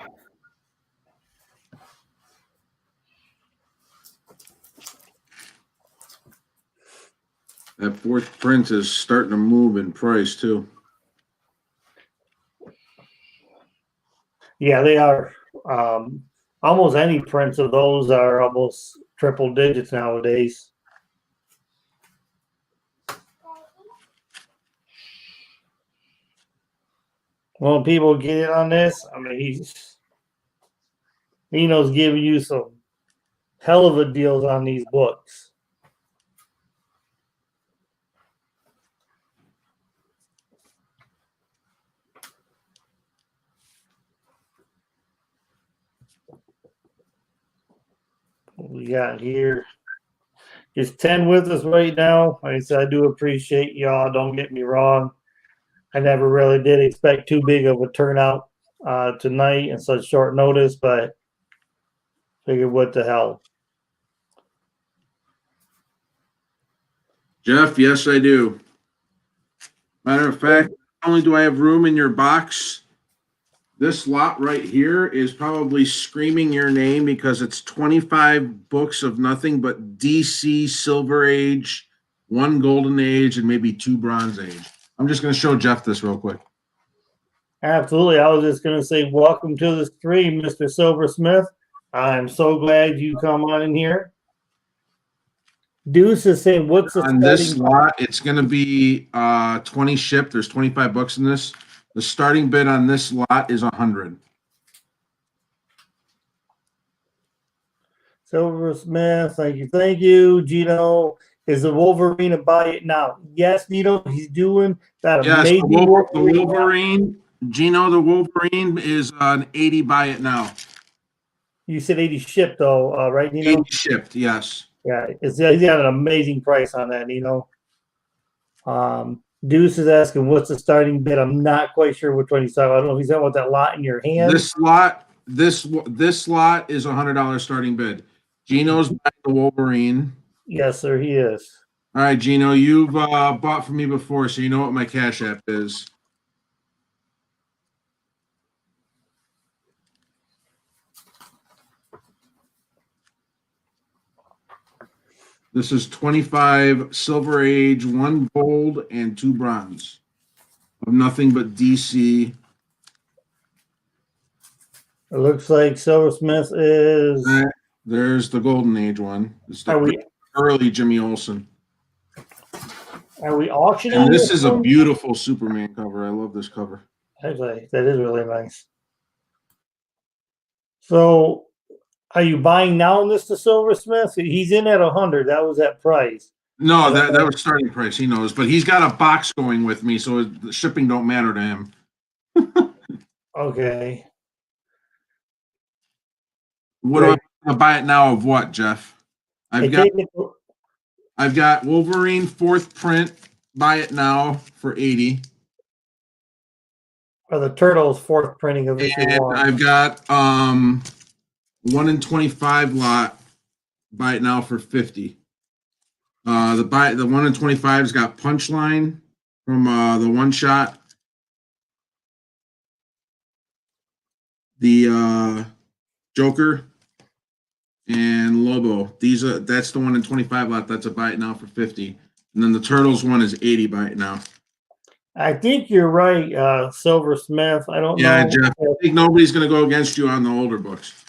That fourth print is starting to move in price too. Yeah, they are. Almost any prints of those are almost triple digits nowadays. Well, people get in on this. I mean, he knows giving you some hell of a deals on these books. What we got here is 10 with us right now. Like I said, I do appreciate y'all. Don't get me wrong. I never really did expect too big of a turnout tonight in such short notice, but figured what the hell. Jeff, yes, I do. Matter of fact, not only do I have room in your box, this lot right here is probably screaming your name because it's 25 books of nothing but DC Silver Age, 1 Golden Age, and maybe 2 Bronze Age. I'm just going to show Jeff this real quick. Absolutely. I was just going to say, welcome to the stream, Mr. Silversmith. I'm so glad you come on in here. Deuce is saying, what's the on this lot? It's going to be 20 shipped. There's 25 books in this. The starting bid on this lot is 100. Silversmith, thank you. Gino, is the Wolverine a buy it now? Yes, Gino, he's doing that. Yes, amazing the Wolverine. Gino, the Wolverine is an 80 buy it now. You said 80 shipped though, right, Nino? 80 shipped, yes. Yeah, he's got an amazing price on that, Nino. Deuce is asking what's the starting bid. I'm not quite sure which one he's talking about. I don't know if he's talking about that lot in your hand. This lot is $100 starting bid. Gino's buying the Wolverine. Yes, sir, he is. All right, Gino, you've bought from me before, so you know what my Cash App is. This is 25 Silver Age, 1 gold, and 2 bronze. Of nothing but DC. It looks like Silversmith is. There's the Golden Age one. It's Are the we early Jimmy Olsen. auctioning? And this is a beautiful Superman cover. I love this cover. Actually, that is really nice. So, are you buying now in this to Silversmith? He's in at 100. That was that price. No, that was starting price. He knows, but he's got a box going with me, so the shipping don't matter to him. Okay. What do I want to buy it now of what, Jeff? I've got Wolverine 4th print. Buy it now for 80. Or the Turtles 4th printing of issue And 1. I've got 1 in 25 lot. Buy it now for 50. The 1 in 25's got Punchline from the one shot. The Joker and Lobo. That's the 1 in 25 lot. That's a buy it now for 50. And then the Turtles one is 80. Buy it now. I think you're right, Silversmith. I don't know. Yeah, Jeff. I think nobody's going to go against you on the older books.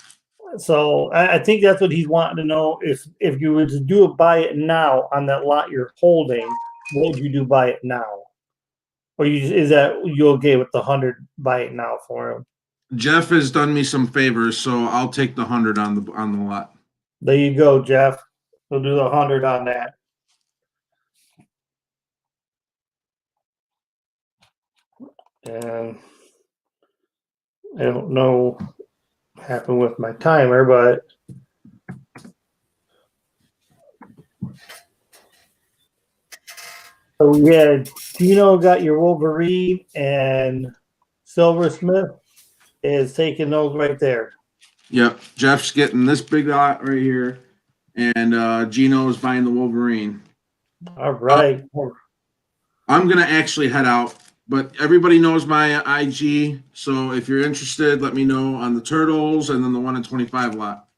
So I think that's what he's wanting to know. If you were to do a buy it now on that lot you're holding, what would you do buy it now? Or is that you okay with the 100 buy it now for him? Jeff has done me some favors, so I'll take the 100 on the lot. There you go, Jeff. We'll do the 100 on that. And I don't know what happened with my timer, but so yeah, Dino got your Wolverine and Silversmith is taking those right there. Yep, Jeff's getting this big lot right here, and Gino is buying the Wolverine. All right. I'm gonna actually head out, but everybody knows my IG. So if you're interested, let me know on the Turtles and then the 1 in 25 lot.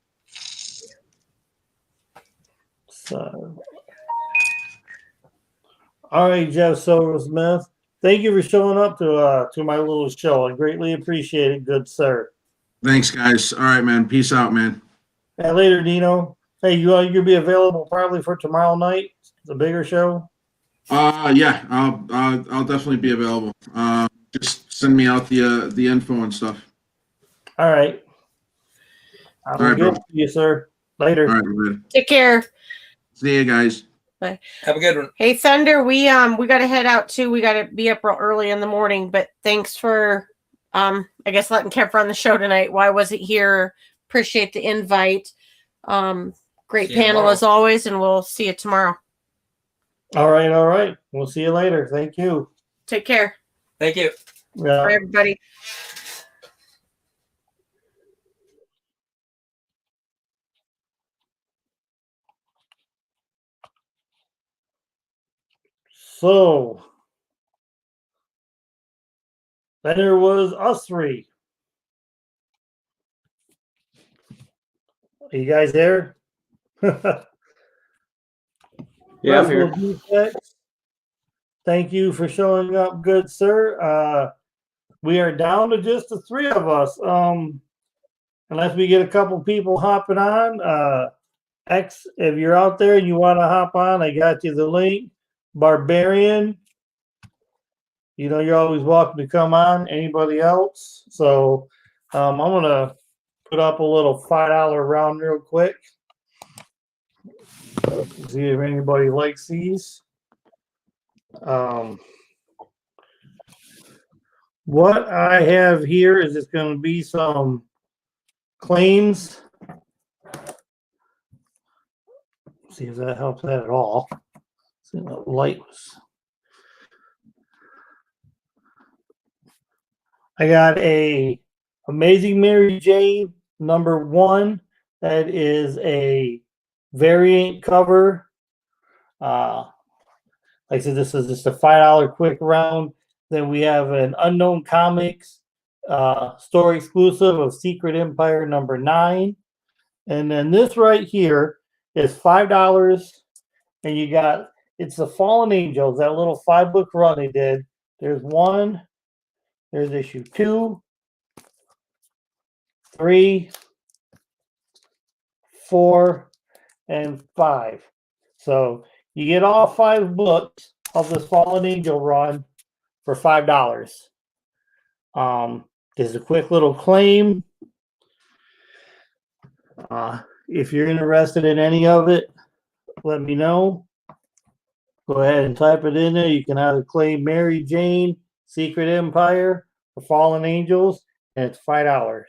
So, all right, Jeff Silversmith. Thank you for showing up to my little show. I greatly appreciate it, good sir. Thanks, guys. All right, man. Peace out, man. And later, Dino. Hey, you'll be available probably for tomorrow night, the bigger show. Yeah, I'll definitely be available. Just send me out the info and stuff. All right. I will All right, get bro. to you, sir. Later. All right, man. Take care. See you guys. Bye. Have a good one. Hey, Thunder, we got to head out too. We got to be up real early in the morning. But thanks for I guess letting Kev run the show tonight. Why wasn't here? Appreciate the invite. Great panel as always, and we'll see you tomorrow. All right, all right. We'll see you later. Thank you. Take care. Thank you. Yeah. Bye, everybody. So then there was us three. Are you guys there? Yeah, I'm here. Defects. Thank you for showing up, good sir. We are down to just the three of us. Unless we get a couple people hopping on. X, if you're out there and you want to hop on, I got you the link. Barbarian, you know, you're always welcome to come on. Anybody else? So I'm gonna put up a little $5 round real quick. See if anybody likes these. What I have here is it's going to be some claims See if that helps that at all. See, the light was. I got a Amazing Mary Jane #1. That is a variant cover. Like I said, this is just a $5 quick round. Then we have an Unknown Comics store exclusive of Secret Empire #9. And then this right here is $5. And you got, it's the Fallen Angels, that little 5-book run they did. There's 1, there's issue 2, 3, 4, and 5. So you get all 5 books of this Fallen Angel run for $5. There's a quick little claim. If you're interested in any of it, let me know. Go ahead and type it in there. You can either claim Mary Jane, Secret Empire, or Fallen Angels, and it's $5.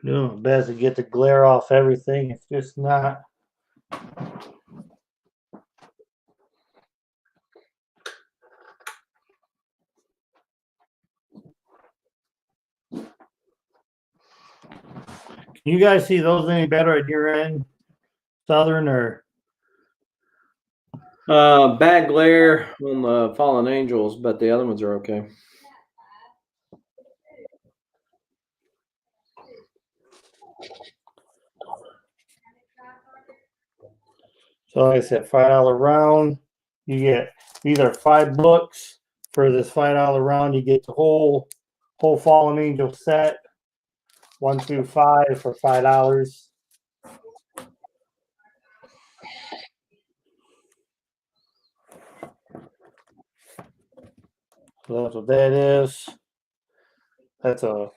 Doing my best to get the glare off everything. It's just not. Can you guys see those any better at your end, Southern, or? Bad glare on the Fallen Angels, but the other ones are okay. So like I said, $5 round. You get, these are 5 books for this $5 round. You get the whole Fallen Angel set, 1 through 5 for $5. So that's what that is. That's a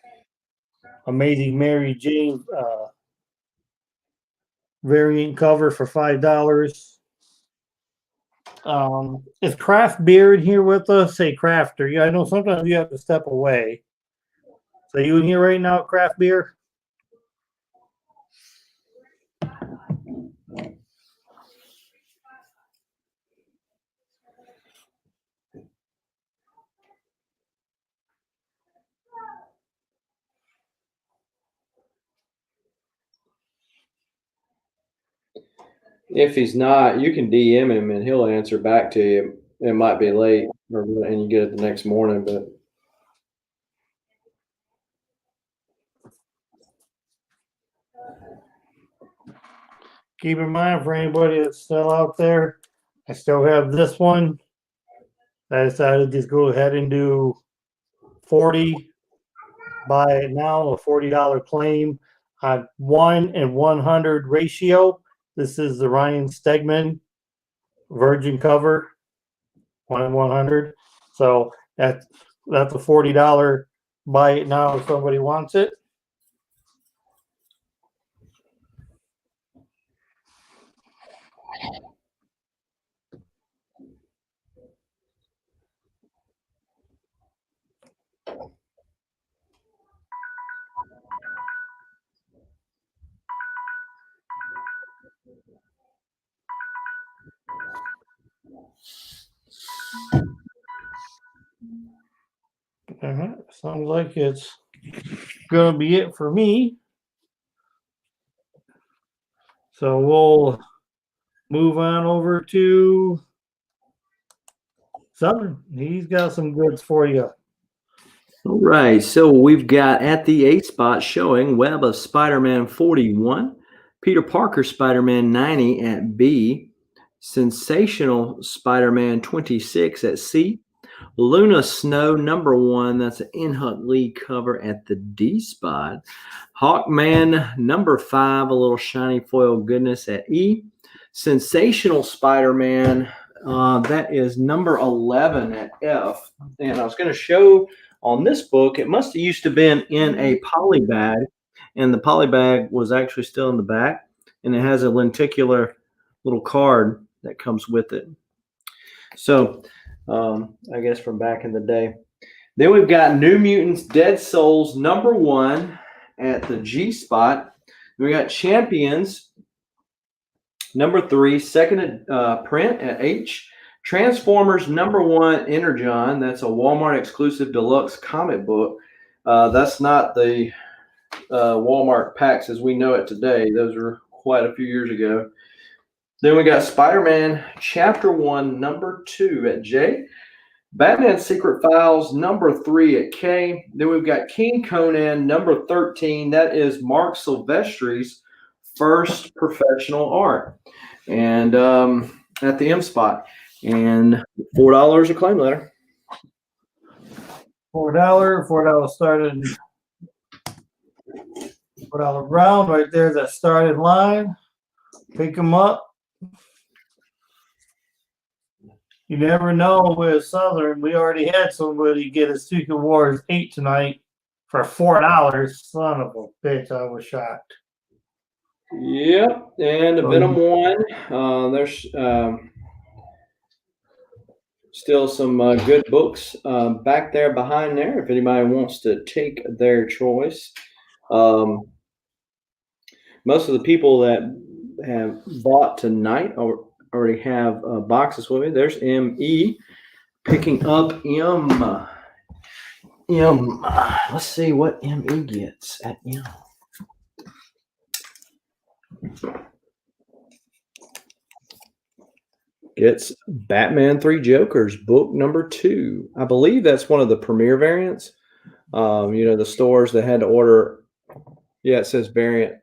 Amazing Mary Jane variant cover for $5. Is Craft Beer in here with us? Say Crafter. Yeah, I know sometimes you have to step away. So you in here right now, Craft Beer? If he's not, you can DM him and he'll answer back to you. It might be late, and you get it the next morning, but Keep in mind for anybody that's still out there, I still have this one. I decided to just go ahead and do 40. Buy it now, a $40 claim on 1:100 ratio. This is the Ryan Stegman Virgin cover, 1:100. So that's a $40 buy it now if somebody wants it. Sounds like it's gonna be it for me. So we'll move on over to Southern. He's got some goods for you. all right. So we've got at the A spot showing Web of Spider-Man 41, Peter Parker Spider-Man 90 at B, Sensational Spider-Man 26 at C, Luna Snow #1, that's an In-Hunt Lee cover at the D spot. Hawkman #5, a little shiny foil goodness at E. Sensational Spider-Man, that is number 11 at F. And I was going to show on this book, it must have used to been in a poly bag, and the poly bag was actually still in the back, and it has a lenticular little card that comes with it. So I guess from back in the day. Then we've got New Mutants Dead Souls number 1 at the G spot. We got Champions number 3, second print at H. Transformers number 1 Energon. That's a Walmart exclusive deluxe comic book. That's not the Walmart packs as we know it today. Those were quite a few years ago. Then we got Spider-Man Chapter 1 number 2 at J. Batman Secret Files number 3 at K. Then we've got King Conan number 13. That is Mark Silvestri's first professional art. And at the M spot. And $4 a claim letter. $4 started. $4 round right there. That started line. Pick them up. You never know with Southern. We already had somebody get a Secret Wars 8 tonight for $4. Son of a bitch, I was shocked. Yep, and a Venom 1. There's still some good books back there behind there if anybody wants to take their choice. Most of the people that have bought tonight already have boxes with me. There's M.E. picking up M. Let's see what M.E. gets at M. Gets Batman 3 Jokers, book number 2. I believe that's one of the premiere variants. The stores that had to order. Yeah, it says variant.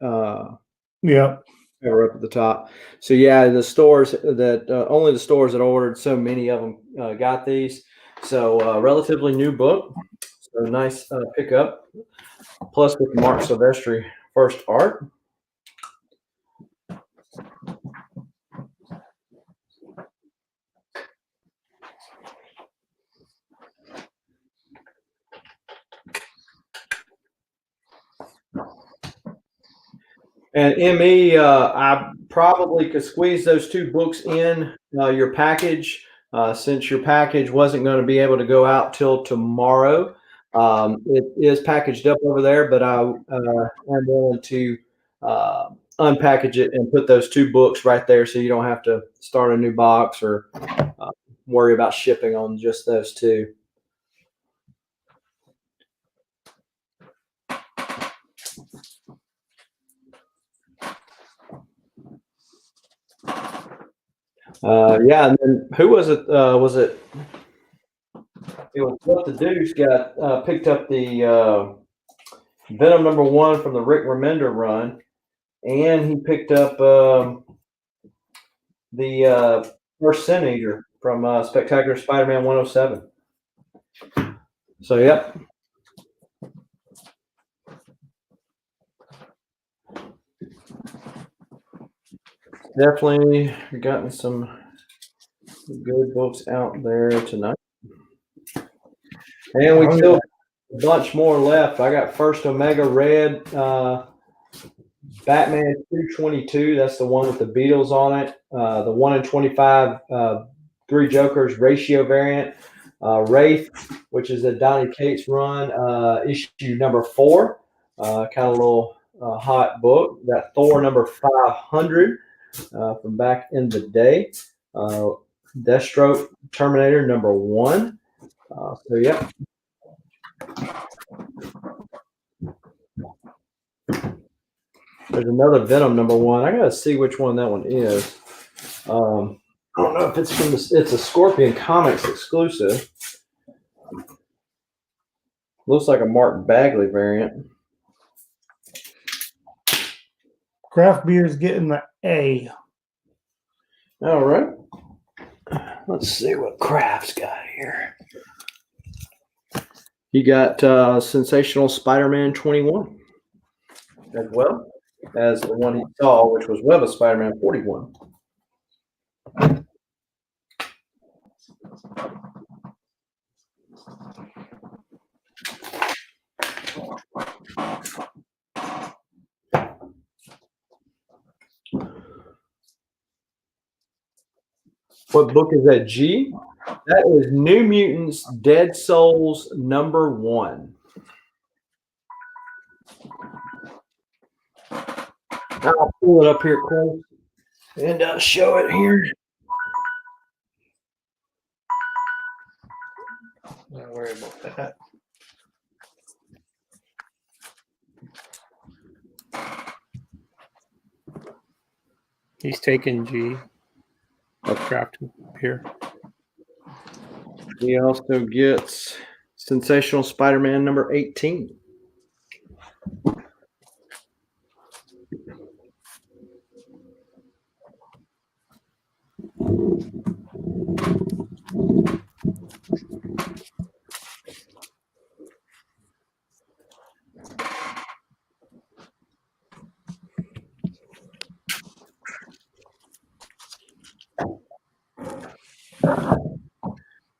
Yeah. Up at the top. So yeah, the stores that only the stores that ordered, so many of them got these. So relatively new book. So nice pickup. Plus with Mark Silvestri first art. And ME, I probably could squeeze those 2 books in your package since your package wasn't going to be able to go out till tomorrow. It is packaged up over there, but I'm willing to unpackage it and put those 2 books right there so you don't have to start a new box or worry about shipping on just those 2. Yeah, and then who was it? It was What the Deuce got picked up the Venom number 1 from the Rick Remender run, and he picked up the first Sin Eater from Spectacular Spider-Man 107. So, yep. Definitely gotten some good books out there tonight. And we still have a bunch more left. I got First Omega Red, Batman 222. That's the one with the Beatles on it. The 1 in 25 3 Jokers ratio variant. Wraith, which is a Donny Cates run, issue number 4. Kind of a little hot book. Got Thor number 500 from back in the day. Deathstroke Terminator number 1. So, yeah. There's another Venom number 1. I gotta see which one that one is. I don't know if it's from it's a Scorpion Comics exclusive. Looks like a Mark Bagley variant. Craft beer's getting the A. All right. Let's see what Kraft's got here. He got Sensational Spider-Man 21 as well as the one he saw, which was Web of Spider-Man 41. What book is that, G? That is New Mutants Dead Souls #1. I'll pull it up here close and show it here. Not worry about that. He's taking G. Craft here. He also gets Sensational Spider-Man #18.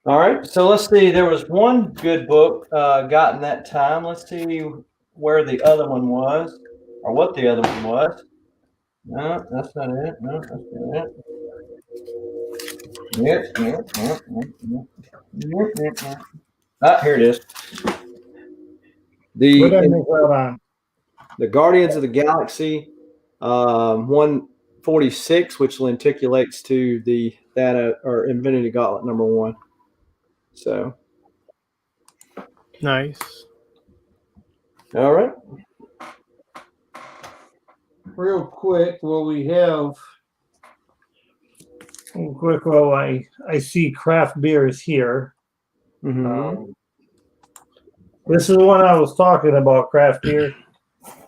All right, so let's see. There was one good book gotten that time. Let's see where the other one was, or what the other one was. No, that's not it. No, that's not it. Yep. Ah, here it is. What did I miss out on? The Guardians of the Galaxy 146, which lenticulates to the or Infinity Gauntlet #1. So Nice. all right. Real quick, well, we have. Real quick, well, I see craft beer is here. Mm-hmm. This is the one I was talking about, craft beer.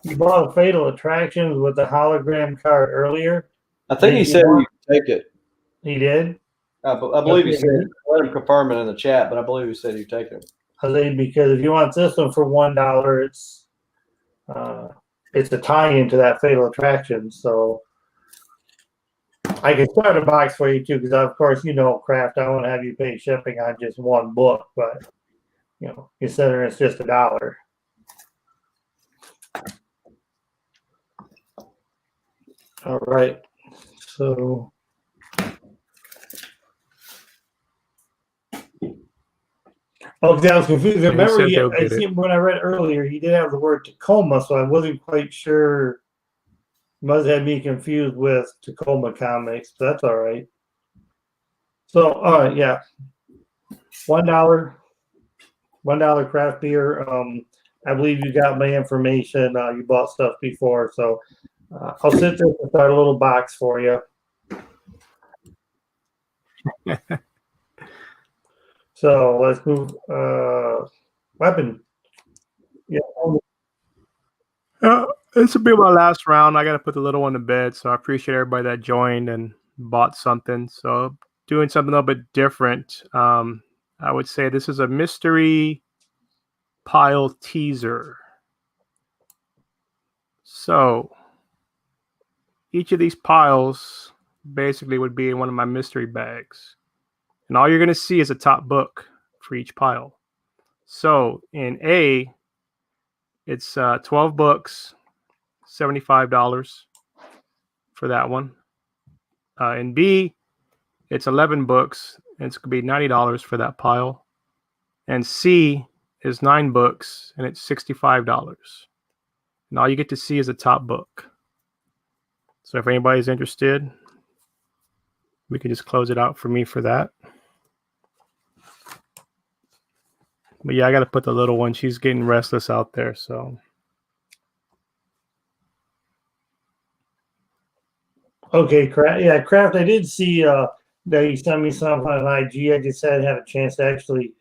You bought a Fatal Attractions with the hologram card earlier. I think he said you could take it. He did? I believe he said. Let him confirm it in the chat, but I believe he said you take it. I think because if you want this one for $1, it's a tie-in to that Fatal Attraction. So I can start a box for you too, because of course craft. I won't have you pay shipping on just one book, but considering it's just $1. All right, so okay, I was confused. Remember, I see when I read earlier, he did have the word Tacoma, so I wasn't quite sure. Must have me confused with Tacoma Comics, but that's all right. So, all right, yeah, $1 craft beer. I believe you got my information. You bought stuff before, so I'll sit there and start a little box for you. So let's move. Weapon. Yeah. This will be my last round. I got to put the little one to bed, so I appreciate everybody that joined and bought something. So doing something a little bit different. I would say this is a mystery pile teaser. So each of these piles basically would be in one of my mystery bags. And all you're going to see is a top book for each pile. So in A, it's 12 books, $75 for that one. In B, it's 11 books, and it's going to be $90 for that pile. And C is 9 books, and it's $65. And all you get to see is a top book. So if anybody's interested, we can just close it out for me for that. But yeah, I got to put the little one. She's getting restless out there, so. Okay, Craft. Yeah, Craft. I did see that you sent me some on IG. I just hadn't had a chance to actually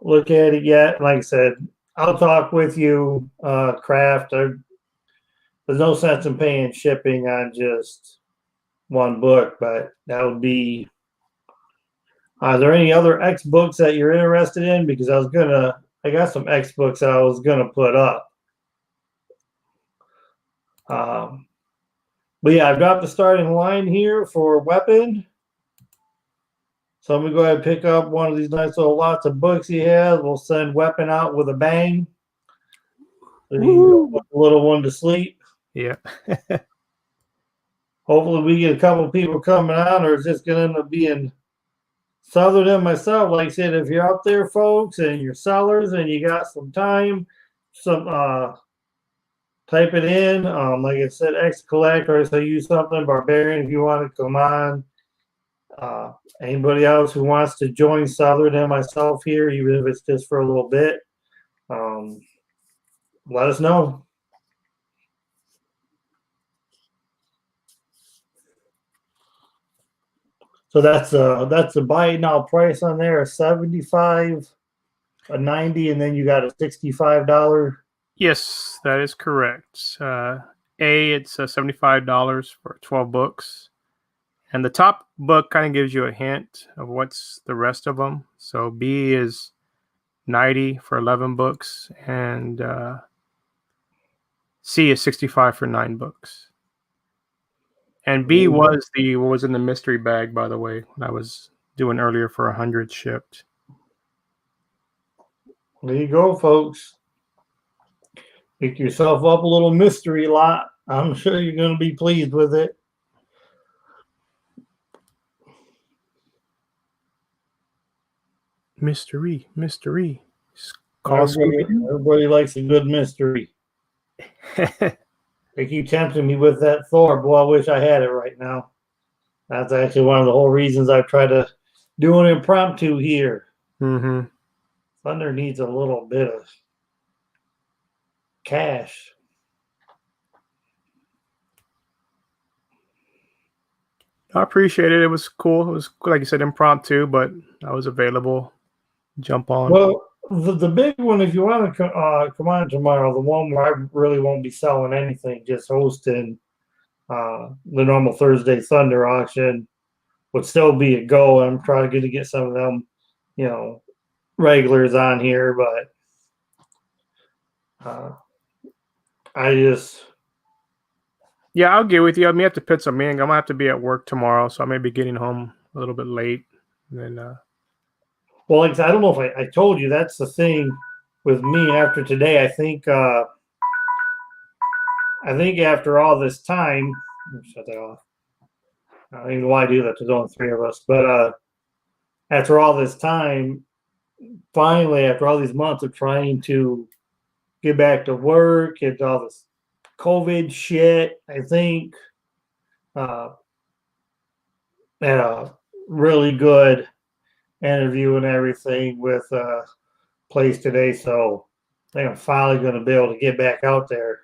look at it yet. Like I said, I'll talk with you, Craft. There's no sense in paying shipping on just one book, but that would be. Are there any other X books that you're interested in? Because I got some X books that I was gonna put up. But yeah, I've got the starting line here for Weapon. So I'm gonna go ahead and pick up one of these nice little lots of books he has. We'll send Weapon out with a bang. So you can put the little one to sleep. Yeah. hopefully we get a couple people coming on, or it's just gonna end up being Southern and myself. Like I said, if you're out there, folks, and you're sellers and you got some time, type it in. Like I said, X Collector, so use something Barbarian if you want to come on. Anybody else who wants to join Southern and myself here, even if it's just for a little bit, let us know. So that's the buy it now price on there, a 75, a 90, and then you got a $65. Yes, that is correct. It's $75 for 12 books. And the top book kind of gives you a hint of what's the rest of them. So B is 90 for 11 books, and C is 65 for 9 books. And B was what was in the mystery bag, by the way, when I was doing earlier for 100 shipped. There you go, folks. Pick yourself up a little mystery lot. I'm sure you're going to be pleased with it. Mystery. Everybody likes a good mystery. They keep tempting me with that Thor. Boy, I wish I had it right now. That's actually one of the whole reasons I've tried to do an impromptu here. Mm-hmm. Thunder needs a little bit of cash. I appreciate it. It was cool. It was, like you said, impromptu, but I was available. Jump on. Well, the big one, if you want to come on tomorrow, the one where I really won't be selling anything, just hosting the normal Thursday Thunder auction, would still be a go. I'm trying to get some of them, regulars on here, but yeah, I'll get with you. I may have to put some in. I'm gonna have to be at work tomorrow, so I may be getting home a little bit late. And then, well, like I don't know if I told you, that's the thing with me after today. I think after all this time, shut that off. I don't even know why I do that. There's only 3 of us, but after all this time, finally, after all these months of trying to get back to work and all this COVID shit, I think had a really good interview and everything with place today. So I think I'm finally going to be able to get back out there.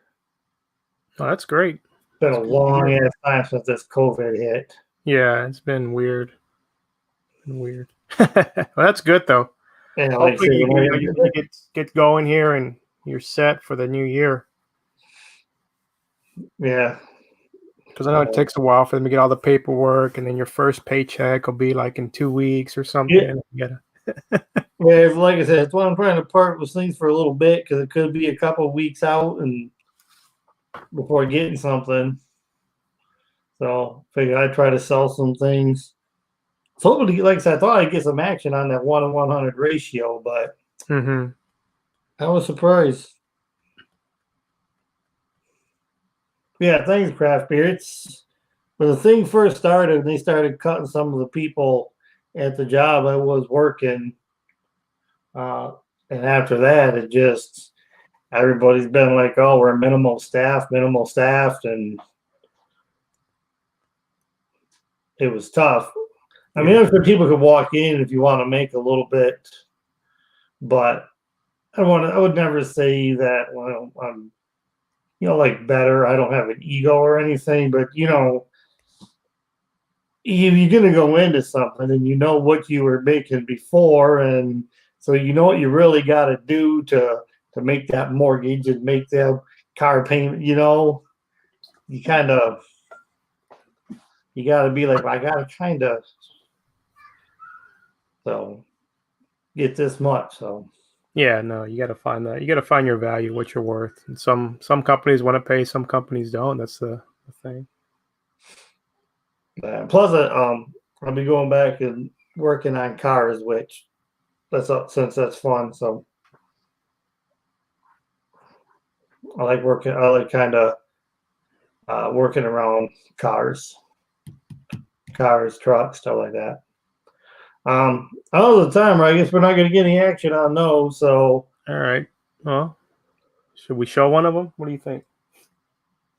oh, that's great. It's been a long ass time since this COVID hit. Yeah, it's been weird. Well, that's good though. And hopefully you get going here and you're set for the new year. Yeah. Because I know it takes a while for them to get all the paperwork, and then your first paycheck will be like in 2 weeks or something. Yeah, like I said, it's why I'm trying to part with things for a little bit, because it could be a couple of weeks out and before getting something. So figure I'd try to sell some things. So like I said, I thought I'd get some action on that 1-100 ratio, but I was surprised. Yeah, thanks, Craft Beer. When the thing first started and they started cutting some of the people at the job I was working, and after that, it just everybody's been like, "Oh, we're minimal staffed," and it was tough. I mean, I'm sure people could walk in if you want to make a little bit, but I would never say that. Well, I'm, like better. I don't have an ego or anything, but if you're gonna go into something and you know what you were making before, and so you know what you really got to do to make that mortgage and make that car payment. You kind of you got to be like, I got to kind of get this much. So yeah, no, you got to find that. You got to find your value, what you're worth. And some companies want to pay, some companies don't. That's the thing. Plus, I'll be going back and working on cars, which since that's fun. So I like working. I like kind of working around cars, trucks, stuff like that. All the time, I guess we're not going to get any action on those. So, All right. Well, should we show one of them? What do you think?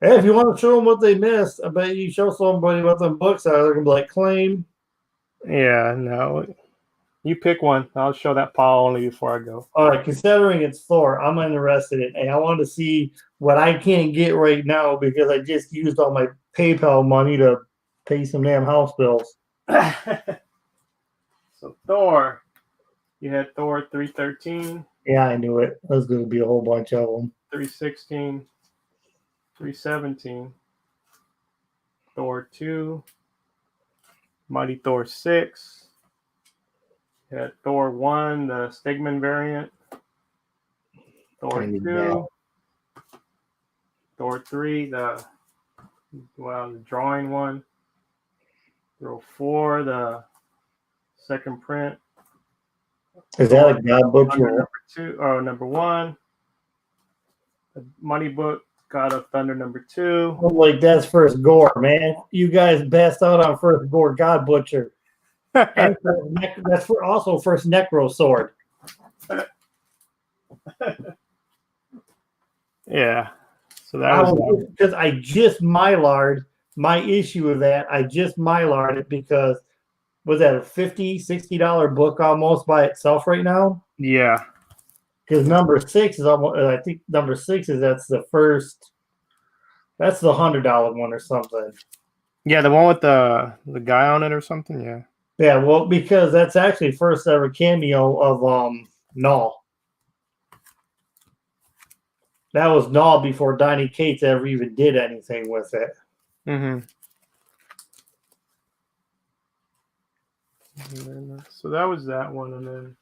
hey, if you want to show them what they missed, I bet you show somebody what them books are. They're going to be like, claim. Yeah, no. You pick one. I'll show that pile only before I go. All right, considering it's Thor, I'm interested in. Hey, I want to see what I can't get right now because I just used all my PayPal money to pay some damn house bills. So Thor, you had Thor 313, Yeah, I knew it. There's going to be a whole bunch of them. 316, 317, Thor 2, Mighty Thor 6. You had Thor 1, the Stegman variant. Thor 2, Thor 3, the drawing one. Thor 4, the second print. Is that a God Butcher? Number 2, or number 1. The Money Book, God of Thunder number 2. Oh, like that's first gore, man. You guys best out on first gore God Butcher. And that's for also first Necro Sword. Yeah. So that was because I just Mylar'd my issue of that. I just Mylar'd it because was that a $50-$60 book almost by itself right now? Yeah. Because number 6 is almost. I think number 6 is that's the $100 one or something. Yeah, the one with the guy on it or something. Yeah. Yeah, well, because that's actually first ever cameo of Null. That was Null before Donnie Cates ever even did anything with it. Mm-hmm. So that was that one,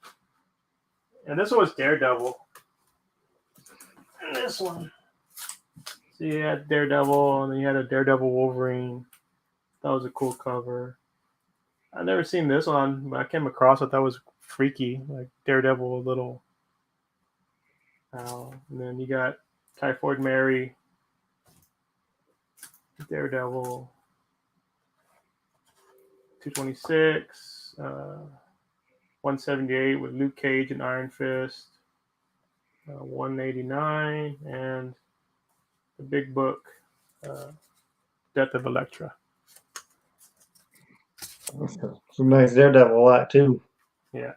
and this one was Daredevil. And this one. So you had Daredevil, and then you had a Daredevil Wolverine. That was a cool cover. I've never seen this one, but I came across it. That was freaky, like Daredevil, a little. And then you got Typhoid Mary, Daredevil, 226, 178 with Luke Cage and Iron Fist, 189, and the big book, Death of Elektra. Some nice Daredevil a lot too. Yeah.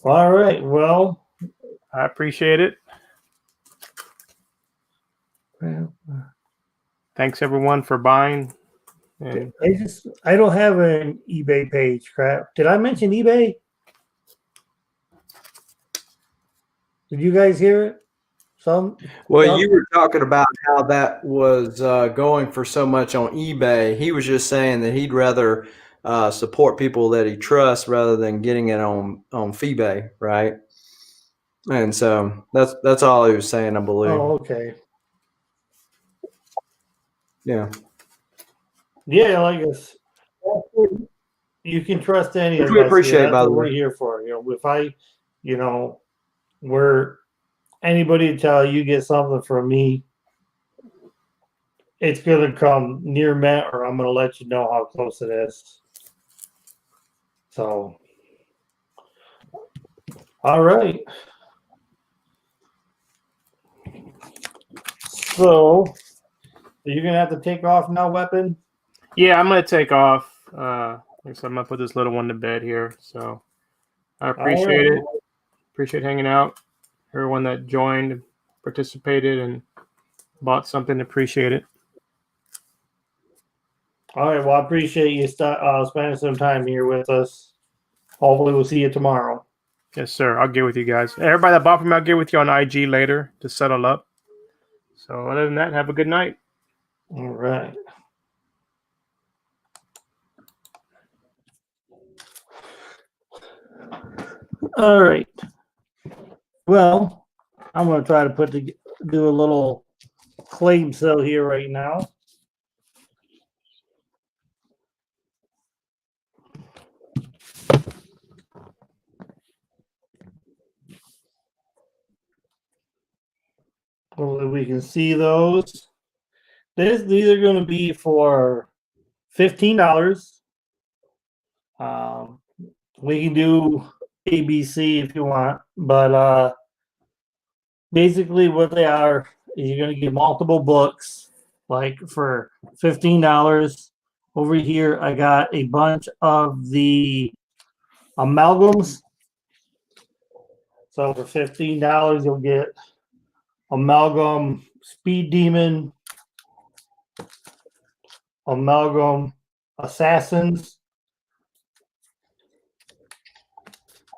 All right. Well, I appreciate it. Thanks everyone for buying. And I don't have an eBay page. Crap. Did I mention eBay? Did you guys hear it? Well, you were talking about how that was going for so much on eBay. He was just saying that he'd rather support people that he trusts rather than getting it on FeeBay, right? And so that's all he was saying, I believe. Oh, okay. Yeah. Yeah, like us. You can trust any Which of we us. appreciate, That's by the what we're way. here for. If we're anybody to tell you get something from me, it's gonna come near mint, or I'm gonna let you know how close it is. So, all right. So, you're gonna have to take off now, Weapon. yeah, I'm gonna take off. Like I said, I'm gonna put this little one to bed here. So I appreciate it. Appreciate hanging out. Everyone that joined, participated, and bought something, appreciate it. All right. Well, I appreciate you spending some time here with us. Hopefully, we'll see you tomorrow. Yes, sir. I'll get with you guys. Everybody that bought from me, I'll get with you on IG later to settle up. So other than that, have a good night. All right. All right. Well, I'm going to try to do a little claim sale here right now. Hopefully we can see those. These are going to be for $15. We can do ABC if you want, but basically what they are is you're going to get multiple books, like for $15. Over here, I got a bunch of the amalgams. So for $15, you'll get Amalgam Speed Demon, Amalgam Assassins.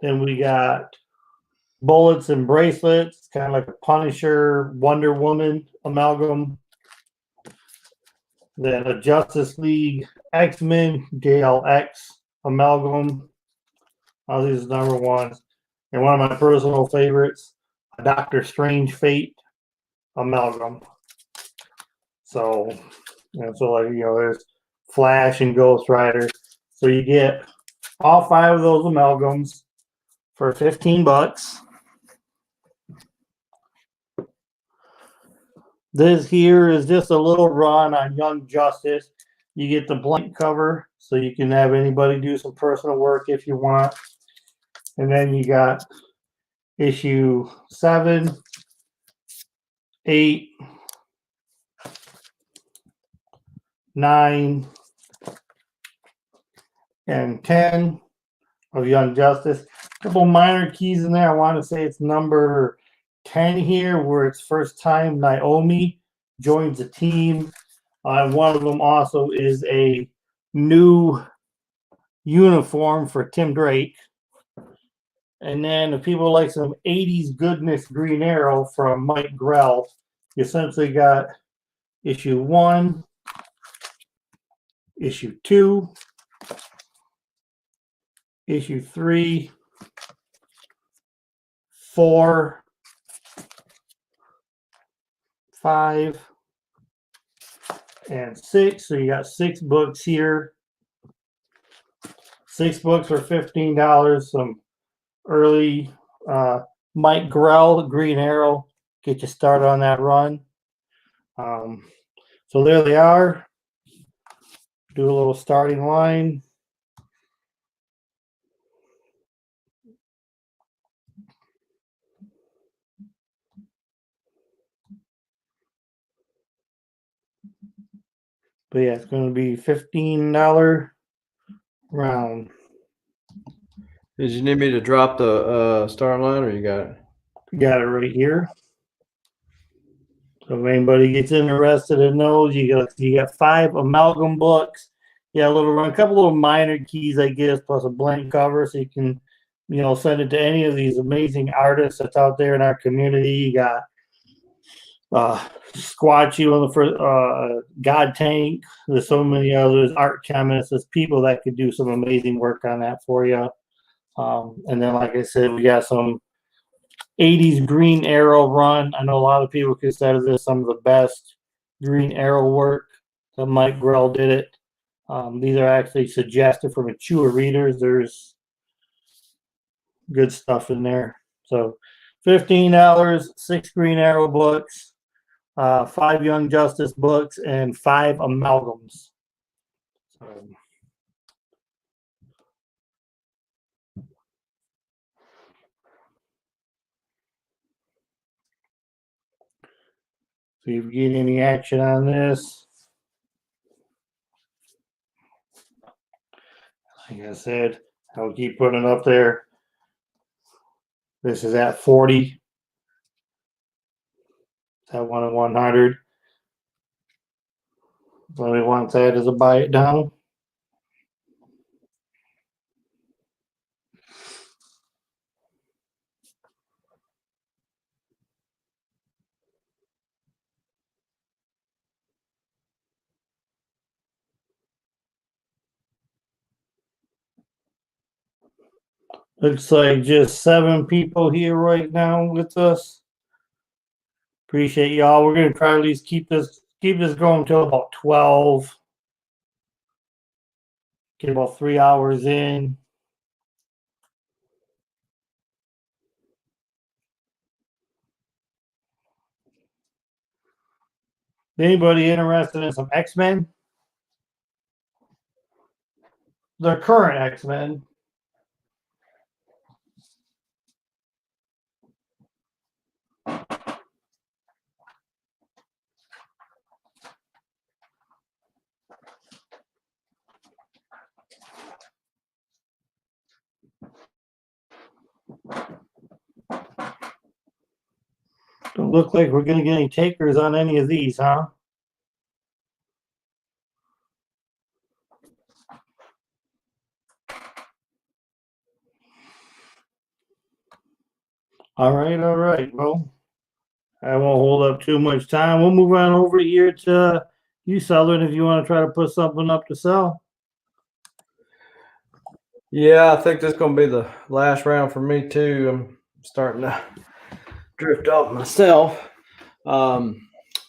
Then we got Bullets and Bracelets, kind of like a Punisher, Wonder Woman amalgam. Then a Justice League X-Men JLX amalgam. All these number ones. And one of my personal favorites, a Doctor Strange Fate amalgam. So, there's Flash and Ghost Rider. So you get all 5 of those amalgams for $15. This here is just a little run on Young Justice. You get the blank cover, so you can have anybody do some personal work if you want. And then you got issue 7, 8, 9, and 10 of Young Justice. A couple minor keys in there. I want to say it's number 10 here, where it's first time Naomi joins the team. One of them also is a new uniform for Tim Drake. And then if people like some 80s goodness, Green Arrow from Mike Grell, you essentially got issue 1, issue 2, issue 3, 4, 5, and 6. So you got 6 books here. 6 books for $15. Some early Mike Grell Green Arrow, get you started on that run. So there they are. Do a little starting line. But yeah, it's going to be $15 round. Did you need me to drop the start line, or you got it? Got it right here. So if anybody gets interested in those, you got 5 amalgam books. Yeah, a couple little minor keys, I guess, plus a blank cover, so you can, send it to any of these amazing artists that's out there in our community. You got Squatchy on the first, God Tank. There's so many others, art chemists. There's people that could do some amazing work on that for you. And then, like I said, we got some 80s Green Arrow run. I know a lot of people consider this some of the best Green Arrow work that Mike Grell did it. These are actually suggested for mature readers. There's good stuff in there. So $15, 6 Green Arrow books, 5 Young Justice books, and 5 amalgams. So if you get any action on this, like I said, I'll keep putting it up there. This is at 40. That 1 in 100. Somebody wants that as a buy it down. Looks like just 7 people here right now with us. Appreciate y'all. We're gonna try to at least keep this going until about 12. Get about 3 hours in. Anybody interested in some X-Men? The current X-Men. Don't look like we're going to get any takers on any of these, huh? All right. Well, I won't hold up too much time. We'll move on over here to you, Southern, if you want to try to put something up to sell. Yeah, I think this is going to be the last round for me too. I'm starting to drift off myself.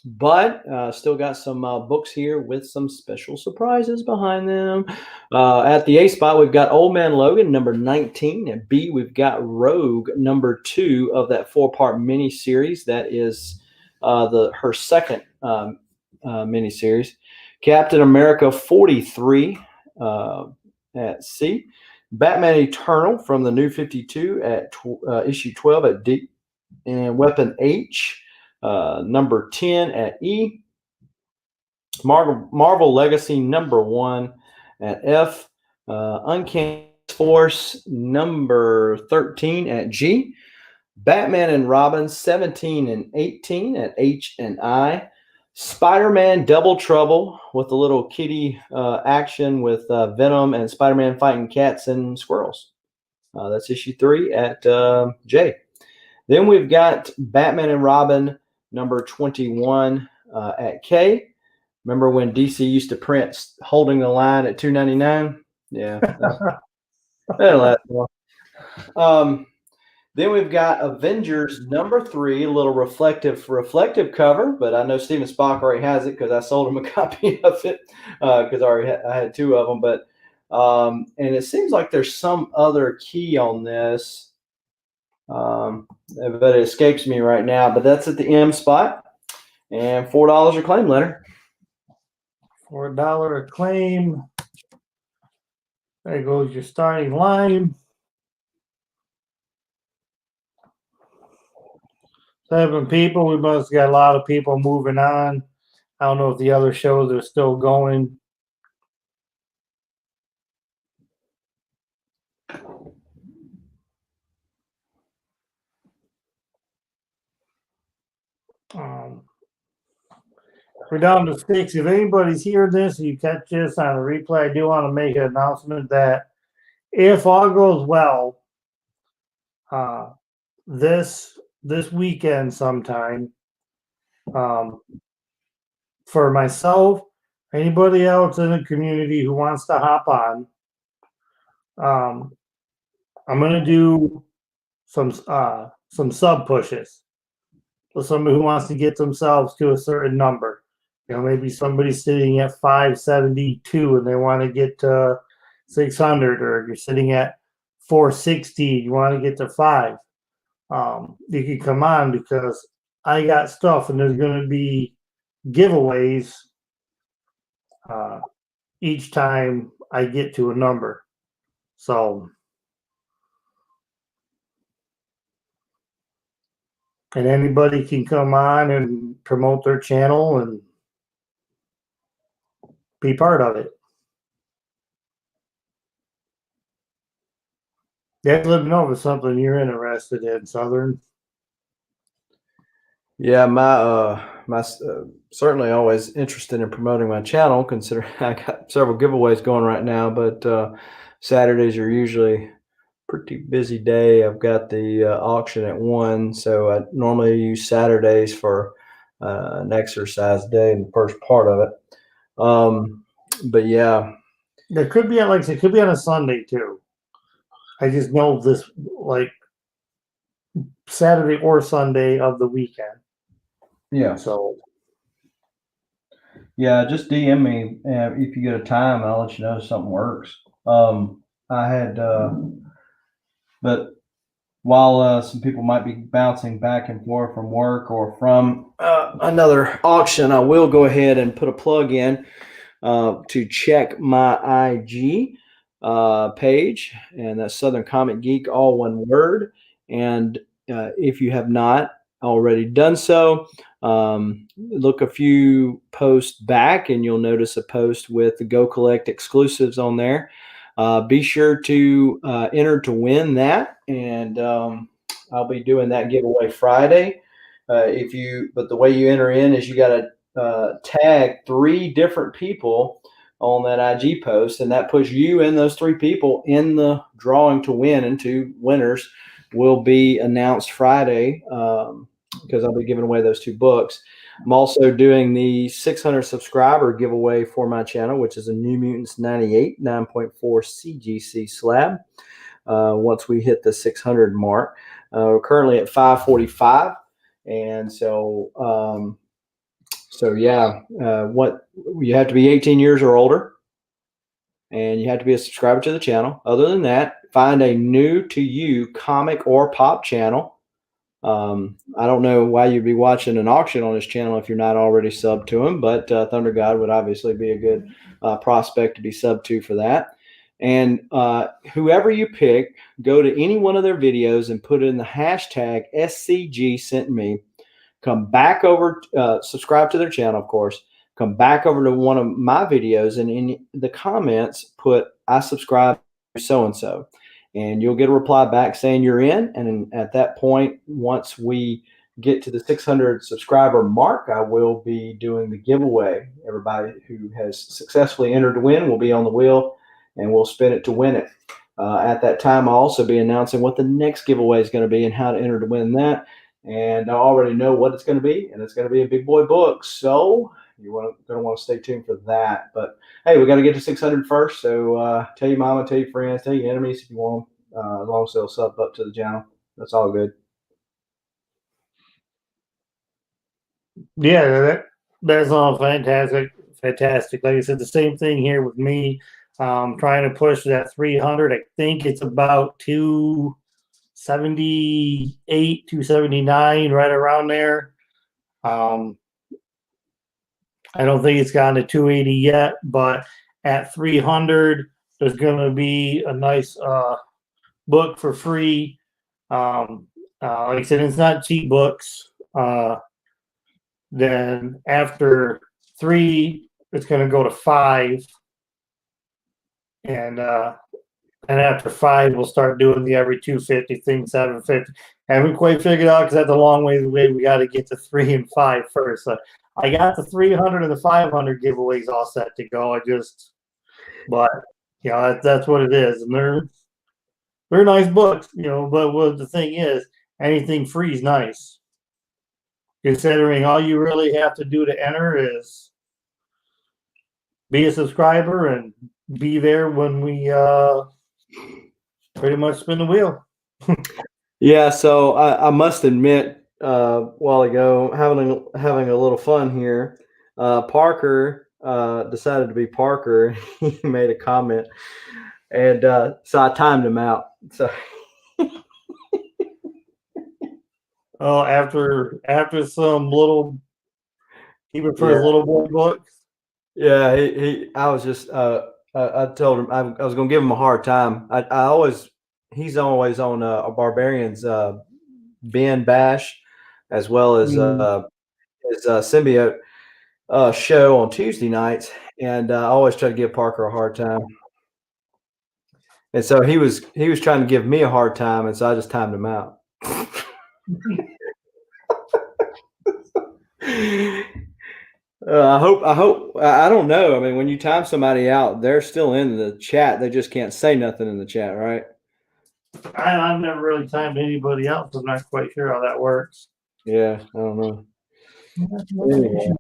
But still got some books here with some special surprises behind them. At the A spot, we've got Old Man Logan, number 19. At B, we've got Rogue, number 2 of that 4-part mini-series. That is her second mini-series. Captain America 43 at C. Batman Eternal from the New 52 at issue 12 at D. And Weapon H, number 10 at E. Marvel Legacy number 1 at F. Uncanny Force number 13 at G. Batman and Robin 17 and 18 at H and I. Spider-Man Double Trouble with a little kitty action with Venom and Spider-Man fighting cats and squirrels. That's issue 3 at J. Then we've got Batman and Robin number 21 at K. Remember when DC used to print Holding the Line at $2.99? Yeah. That'll last long. Then we've got Avengers number 3, a little reflective cover, but I know Steven Spock already has it because I sold him a copy of it because I had 2 of them. But and it seems like there's some other key on this, but it escapes me right now. But that's at the M spot, and $4 a claim letter. $4 a claim. There goes your starting line. 7 people. We must got a lot of people moving on. I don't know if the other shows are still going. We're down to 6. If anybody's hearing this, you catch this on a replay, I do want to make an announcement that if all goes well, this weekend sometime, for myself, anybody else in the community who wants to hop on, I'm gonna do some sub pushes. So somebody who wants to get themselves to a certain number, maybe somebody's sitting at 572 and they want to get to 600, or if you're sitting at 460, you want to get to 5. You can come on because I got stuff, and there's going to be giveaways each time I get to a number. So, and anybody can come on and promote their channel and be part of it. Yeah, let me know if it's something you're interested in, Southern. Yeah, my certainly always interested in promoting my channel, considering I got several giveaways going right now. But Saturdays are usually a pretty busy day. I've got the auction at 1, so I normally use Saturdays for an exercise day in the first part of it. But yeah, It could be it could be on a Sunday too. I just know this Saturday or Sunday of the weekend. Yeah. So yeah, just DM me if you get a time. I'll let you know if something works. I had, but while some people might be bouncing back and forth from work or from another auction, I will go ahead and put a plug in to check my IG page, and that's Southern Comic Geek, all one word. And if you have not already done so, look a few posts back and you'll notice a post with the Go Collect exclusives on there. Be sure to enter to win that, and I'll be doing that giveaway Friday. But the way you enter in is you got to tag 3 different people on that IG post, and that puts you and those 3 people in the drawing to win. And 2 winners will be announced Friday, because I'll be giving away those 2 books. I'm also doing the 600 subscriber giveaway for my channel, which is a New Mutants 98 9.4 CGC slab. Once we hit the 600 mark, we're currently at 545, and so what you have to be 18 years or older, and you have to be a subscriber to the channel. Other than that, find a new to you comic or pop channel. I don't know why you'd be watching an auction on this channel if you're not already subbed to him, but Thunder God would obviously be a good prospect to be subbed to for that. And whoever you pick, go to any one of their videos and put in the hashtag SCG sent me. Come back over, subscribe to their channel, of course. Come back over to one of my videos, and in the comments, put I subscribe to so-and-so. And you'll get a reply back saying you're in. And at that point, once we get to the 600 subscriber mark, I will be doing the giveaway. Everybody who has successfully entered to win will be on the wheel, and we'll spin it to win it. At that time, I'll also be announcing what the next giveaway is going to be and how to enter to win that. And I already know what it's going to be, and it's going to be a big boy book. So you're going to want to stay tuned for that. But hey, we got to get to 600 first. So tell your mama, tell your friends, tell your enemies if you want them, as long as they'll sub up to the channel. That's all good. Yeah, that's all fantastic. Fantastic. Like I said, the same thing here with me. Trying to push that 300. I think it's about 278, 279, right around there. I don't think it's gotten to 280 yet, but at 300, there's going to be a nice book for free. Like I said, it's not cheap books. Then after 3, it's going to go to 5. And after 5, we'll start doing the every 250 thing, 750. Haven't quite figured out because that's a long way away. We got to get to 3 and 5 first. So I got the 300 and the 500 giveaways all set to go. But that's what it is, and they're nice books, But what the thing is, anything free is nice, considering all you really have to do to enter is be a subscriber and be there when we pretty much spin the wheel. Yeah, so I must admit, a while ago, having a little fun here. Parker decided to be Parker. He made a comment, and so I timed him out. So Oh, after some little, he prefers little boy books. yeah, I was just I told him I was going to give him a hard time. He's always on a Barbarians B.I.N bash, as well as his symbiote show on Tuesday nights, and I always try to give Parker a hard time. And so he was trying to give me a hard time, and so I just timed him out. I don't know. I mean, when you time somebody out, they're still in the chat. They just can't say nothing in the chat, right? I've never really timed anybody else. I'm not quite sure how that works. Yeah, I don't know. Anyway.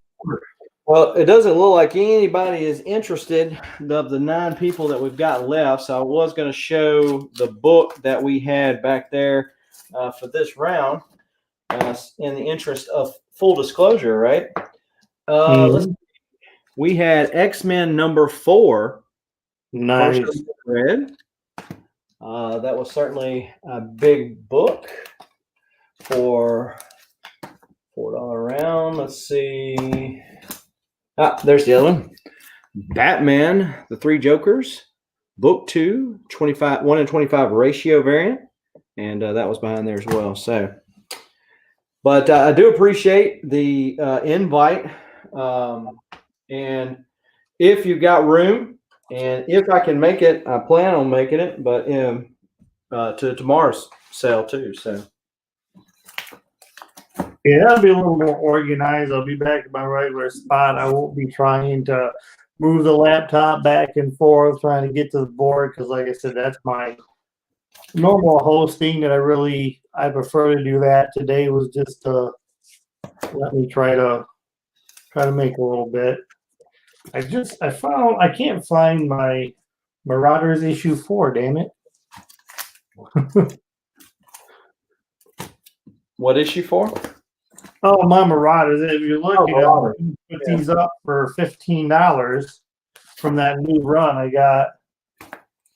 Well, it doesn't look like anybody is interested of the 9 people that we've got left. So I was going to show the book that we had back there for this round in the interest of full disclosure, right? We had X-Men number 4. Nice. Red. That was certainly a big book for $4 round. Let's see. There's the other one. Batman, The Three Jokers, Book 2, 25, 1 in 25 ratio variant. And that was behind there as well. So, but I do appreciate the invite. And if you've got room, and if I can make it, I plan on making it, but to tomorrow's sale too. So, Yeah, that'll be a little more organized. I'll be back in my regular spot. I won't be trying to move the laptop back and forth, trying to get to the board, because like I said, that's my normal hosting that I prefer to do that. Today was just to let me try to make a little bit. I can't find my Marauders issue 4, damn it. what issue for? Oh, my Marauders. If you're looking, Marauders. I put these up for $15 from that new run. I got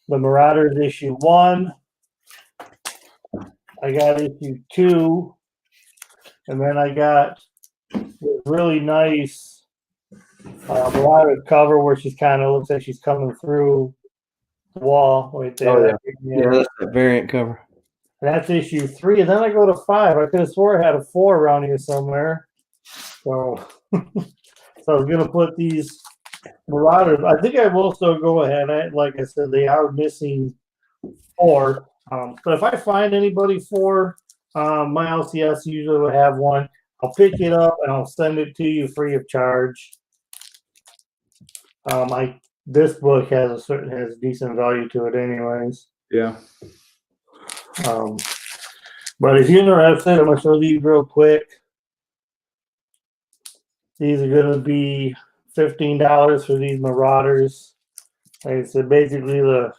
the Marauders issue 1. I got issue 2. And then I got this really nice Marauders cover where she's kind of looks like she's coming through the wall right there. Oh, yeah, that's that variant cover. That's issue 3, and then I go to 5. I could have swore I had a 4 around here somewhere. So, so I was gonna put these Marauders. I think I will still go ahead. Like I said, they are missing 4. But if I find anybody for my LCS, usually will have one. I'll pick it up and I'll send it to you free of charge. This book has decent value to it, anyways. Yeah. But if you're interested, I'm gonna show these real quick. These are gonna be $15 for these Marauders. Like I said, basically the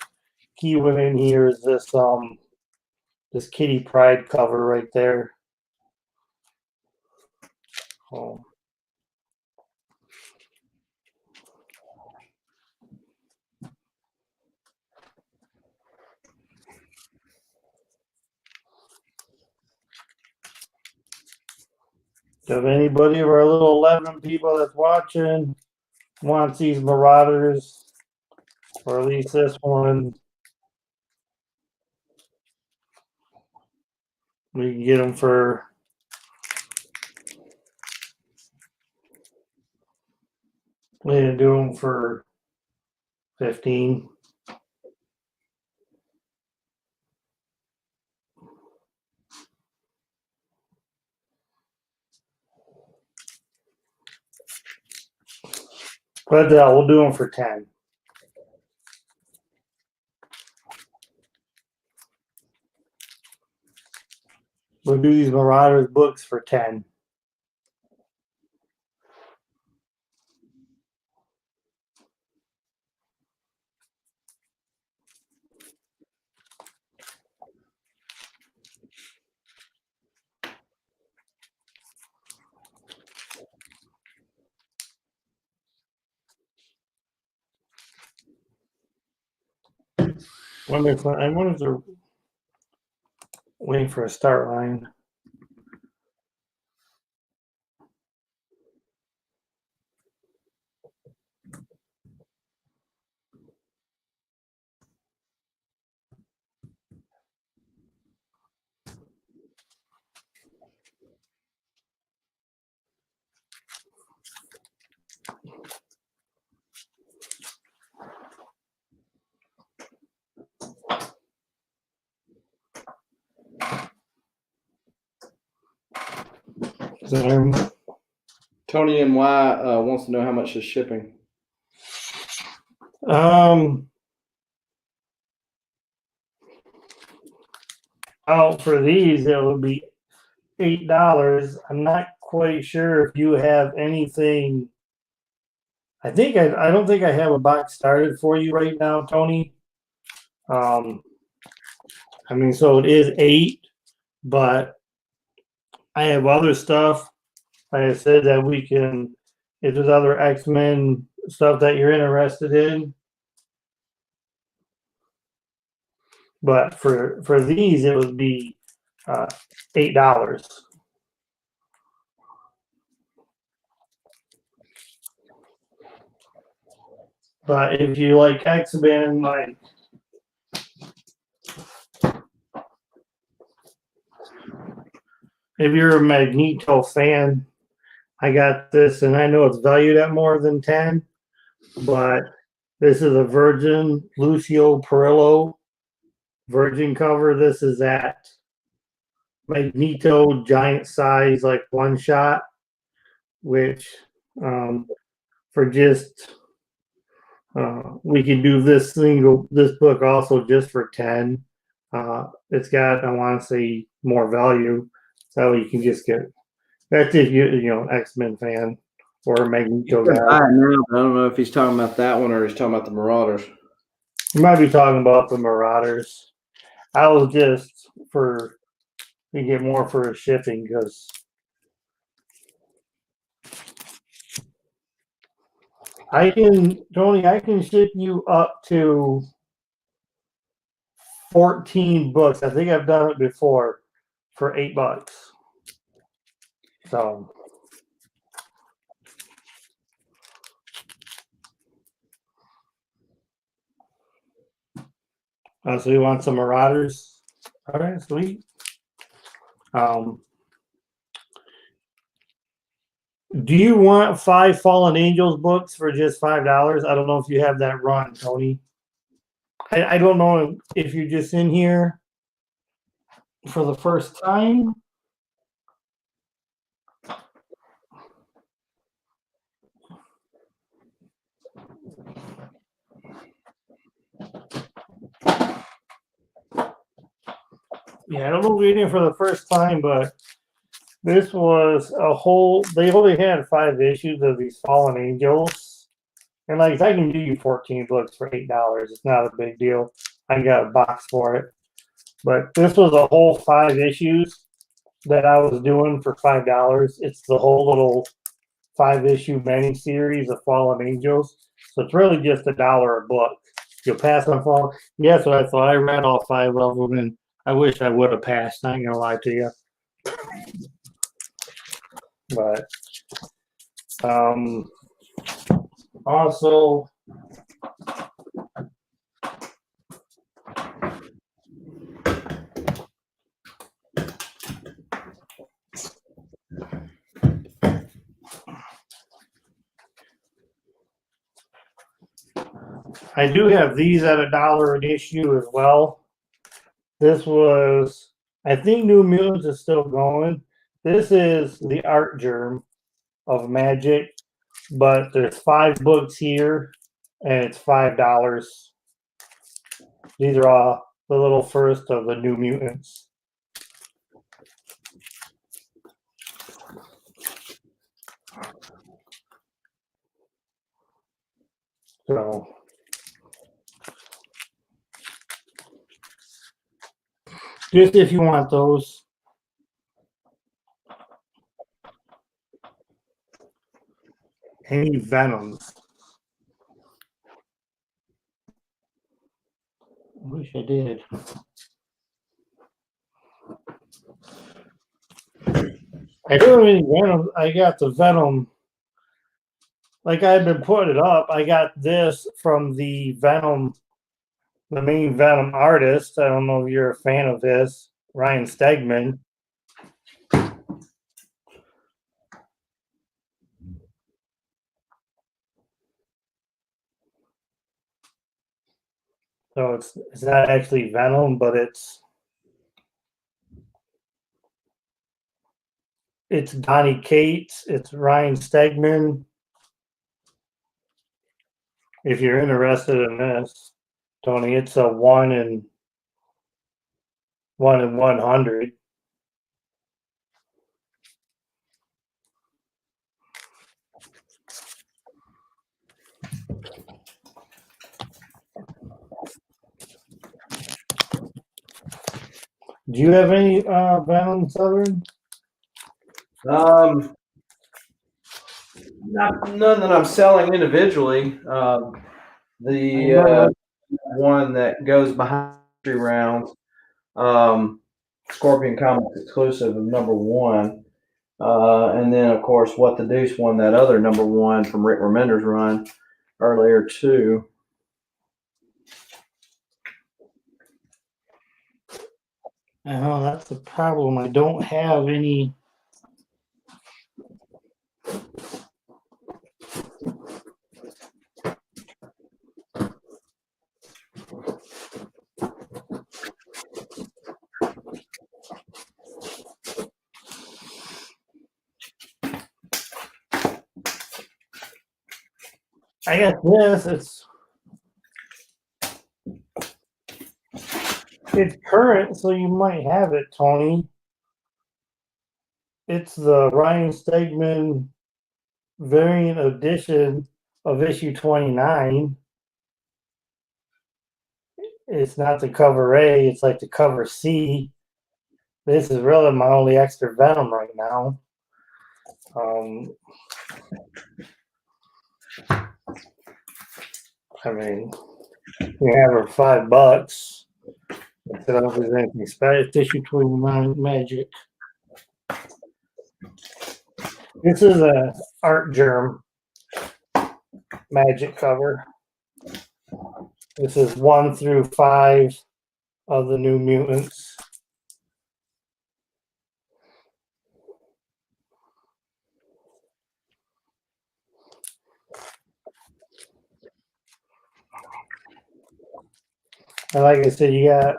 key one in here is this Kitty Pryde cover right there. If anybody of our little 11 people that's watching wants these Marauders, or at least this one, we can get them for for 15. But we'll do them for 10. We'll do these Marauders books for 10. I wonder if they're waiting for a start line. Tony NY wants to know how much is shipping. For these, it would be $8. I'm not quite sure if you have anything. I don't think I have a box started for you right now, Tony. So it is 8, but I have other stuff. Like I said, that we can, if there's other X-Men stuff that you're interested in. But for these, it would be $8. But if you like X-Men, like if you're a Magneto fan, I got this, and I know it's valued at more than 10, but this is a Virgin Lucio Perillo Virgin cover. This is at Magneto giant size, like one shot, which for just we can do this book also just for 10. It's got, I want to say, more value, so you can just get. That's if you know X-Men fan or a Magneto guy. I don't know if he's talking about that one or he's talking about the Marauders. You might be talking about the Marauders. I was just for you get more for shipping because I can ship you up to 14 books. I think I've done it before for $8. So so you want some Marauders? All right, sweet. Do you want 5 Fallen Angels books for just $5? I don't know if you have that run, Tony. I don't know if you're just in here for the first time. Yeah, I don't know if you're in here for the first time, but this was a whole. They only had 5 issues of these Fallen Angels, and like I can do you 14 books for $8. It's not a big deal. I got a box for it, but this was a whole 5 issues that I was doing for $5. It's the whole little 5-issue mini series of Fallen Angels, so it's really just $1 a book. You'll pass on Fallen. Yeah, that's what I thought. I read all 5 of them, and I wish I would have passed. I ain't gonna lie to you. But also I do have these at $1 an issue as well. This was, I think New Mutants is still going. This is the art germ of Magic, but there's 5 books here, and it's $5. These are all the little first of the New Mutants. So just if you want those. Any Venoms. I wish I did. I don't have any Venom. I got the Venom. Like I've been putting it up. I got this from the Venom, the main Venom artist. I don't know if you're a fan of his, Ryan Stegman. So it's not actually Venom, but it's Donnie Cates, it's Ryan Stegman. If you're interested in this, Tony, it's a 1 in 100. Do you have any Venom Southern? None that I'm selling individually. The one that goes behind mystery rounds. Scorpion Comics exclusive of number 1. And then, of course, What the Deuce won that other number 1 from Rick Remender's run earlier, too. Oh, that's the problem. I don't have any. I got this. It's current, so you might have it, Tony. It's the Ryan Stegman variant edition of issue 29. It's not the cover A, it's like the cover C. This is really my only extra Venom right now. I mean, you have her $5. I don't know if there's anything special. It's issue 29 Magic. This is a Art Germ Magic cover. This is 1 through 5 of the New Mutants. And like I said, you got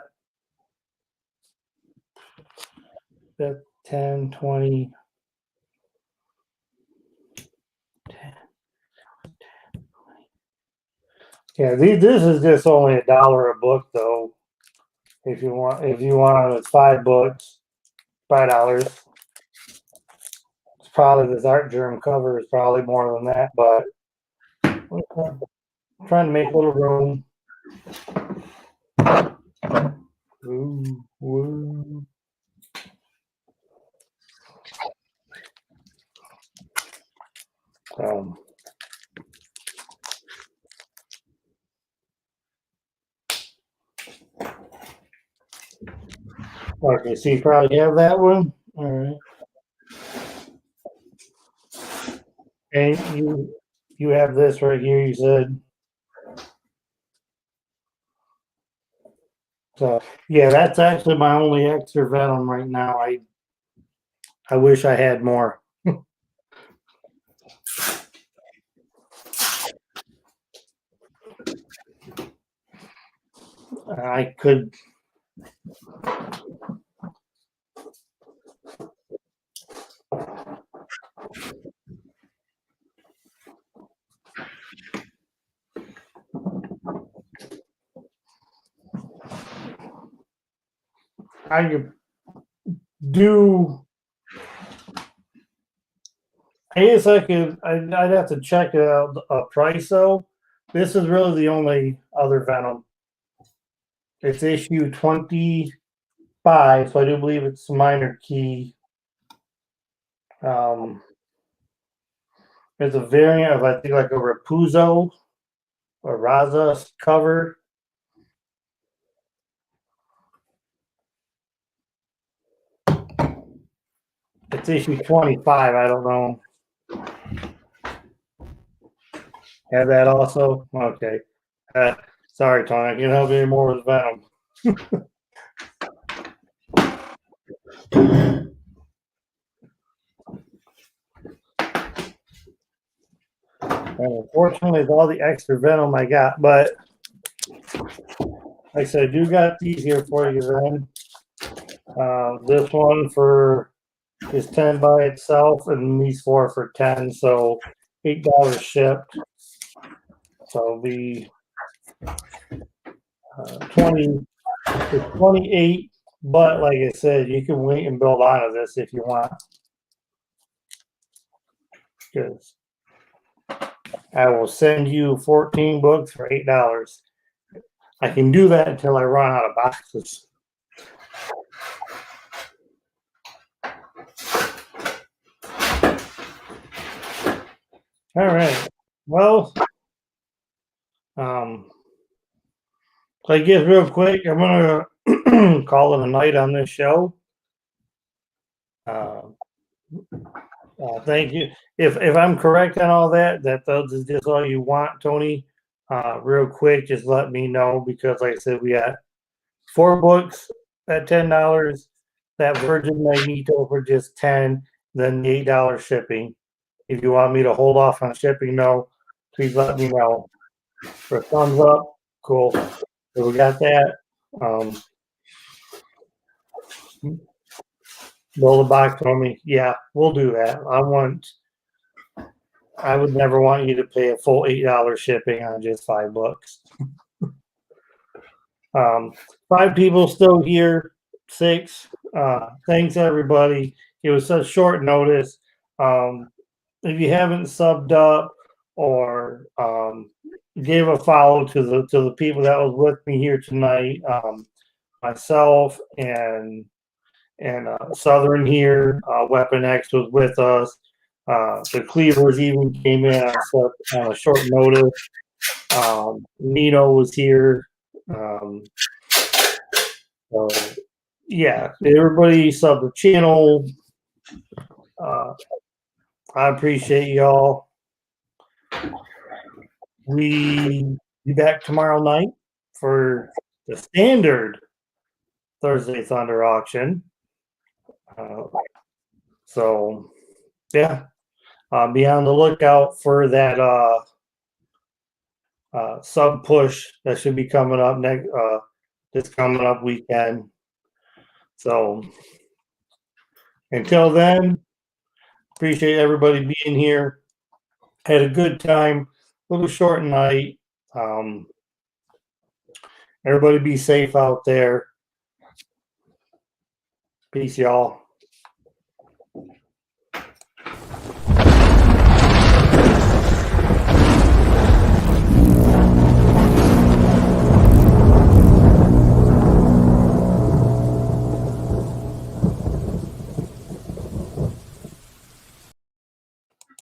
the 10, 20. 10. Yeah, this is just only $1 a book, though. If you want, it's 5 books, $5. It's probably this Art Germ cover is probably more than that, but I'm trying to make a little room. Ooh, woo. Okay, so you probably have that one. All right. And you have this right here, you said. So yeah, that's actually my only extra Venom right now. I wish I had more. I could. I could do. I guess I could. I'd have to check it out a price though. This is really the only other Venom. It's issue 25, so I do believe it's minor key. There's a variant of I think like a Rapuzo or Raza cover. It's issue 25. I don't know. Have that also? Okay. Sorry, Tony. I can't help you anymore with Venom. And unfortunately, it's all the extra Venom I got. But like I said, I do got these here for you then. This one is 10 by itself, and these 4 for 10, so $8 shipped. So the 28, but like I said, you can wait and build onto this if you want. Because I will send you 14 books for $8. I can do that until I run out of boxes. All right. Well, So I guess real quick, I'm gonna call it a night on this show. Thank you. If I'm correct on all that those is just all you want, Tony. Real quick, just let me know because, like I said, we got 4 books at $10. That Virgin Magneto for just 10. Then the $8 shipping. If you want me to hold off on shipping, no, please let me know. For a thumbs up, cool. So we got that. Build a box for me. Yeah, we'll do that. I would never want you to pay a full $8 shipping on just $5. 5 people still here. 6. Thanks everybody. It was such short notice. If you haven't subbed up or gave a follow to the people that was with me here tonight, myself and Southern here, Weapon X was with us. The Cleavers even came in on a short notice. Nino was here. So yeah, everybody sub the channel. I appreciate y'all. We be back tomorrow night for the standard Thursday Thunder auction. So yeah, be on the lookout for that sub push that should be coming up next this coming up weekend. So until then, appreciate everybody being here. Had a good time. A little short night. Everybody be safe out there. Peace, y'all.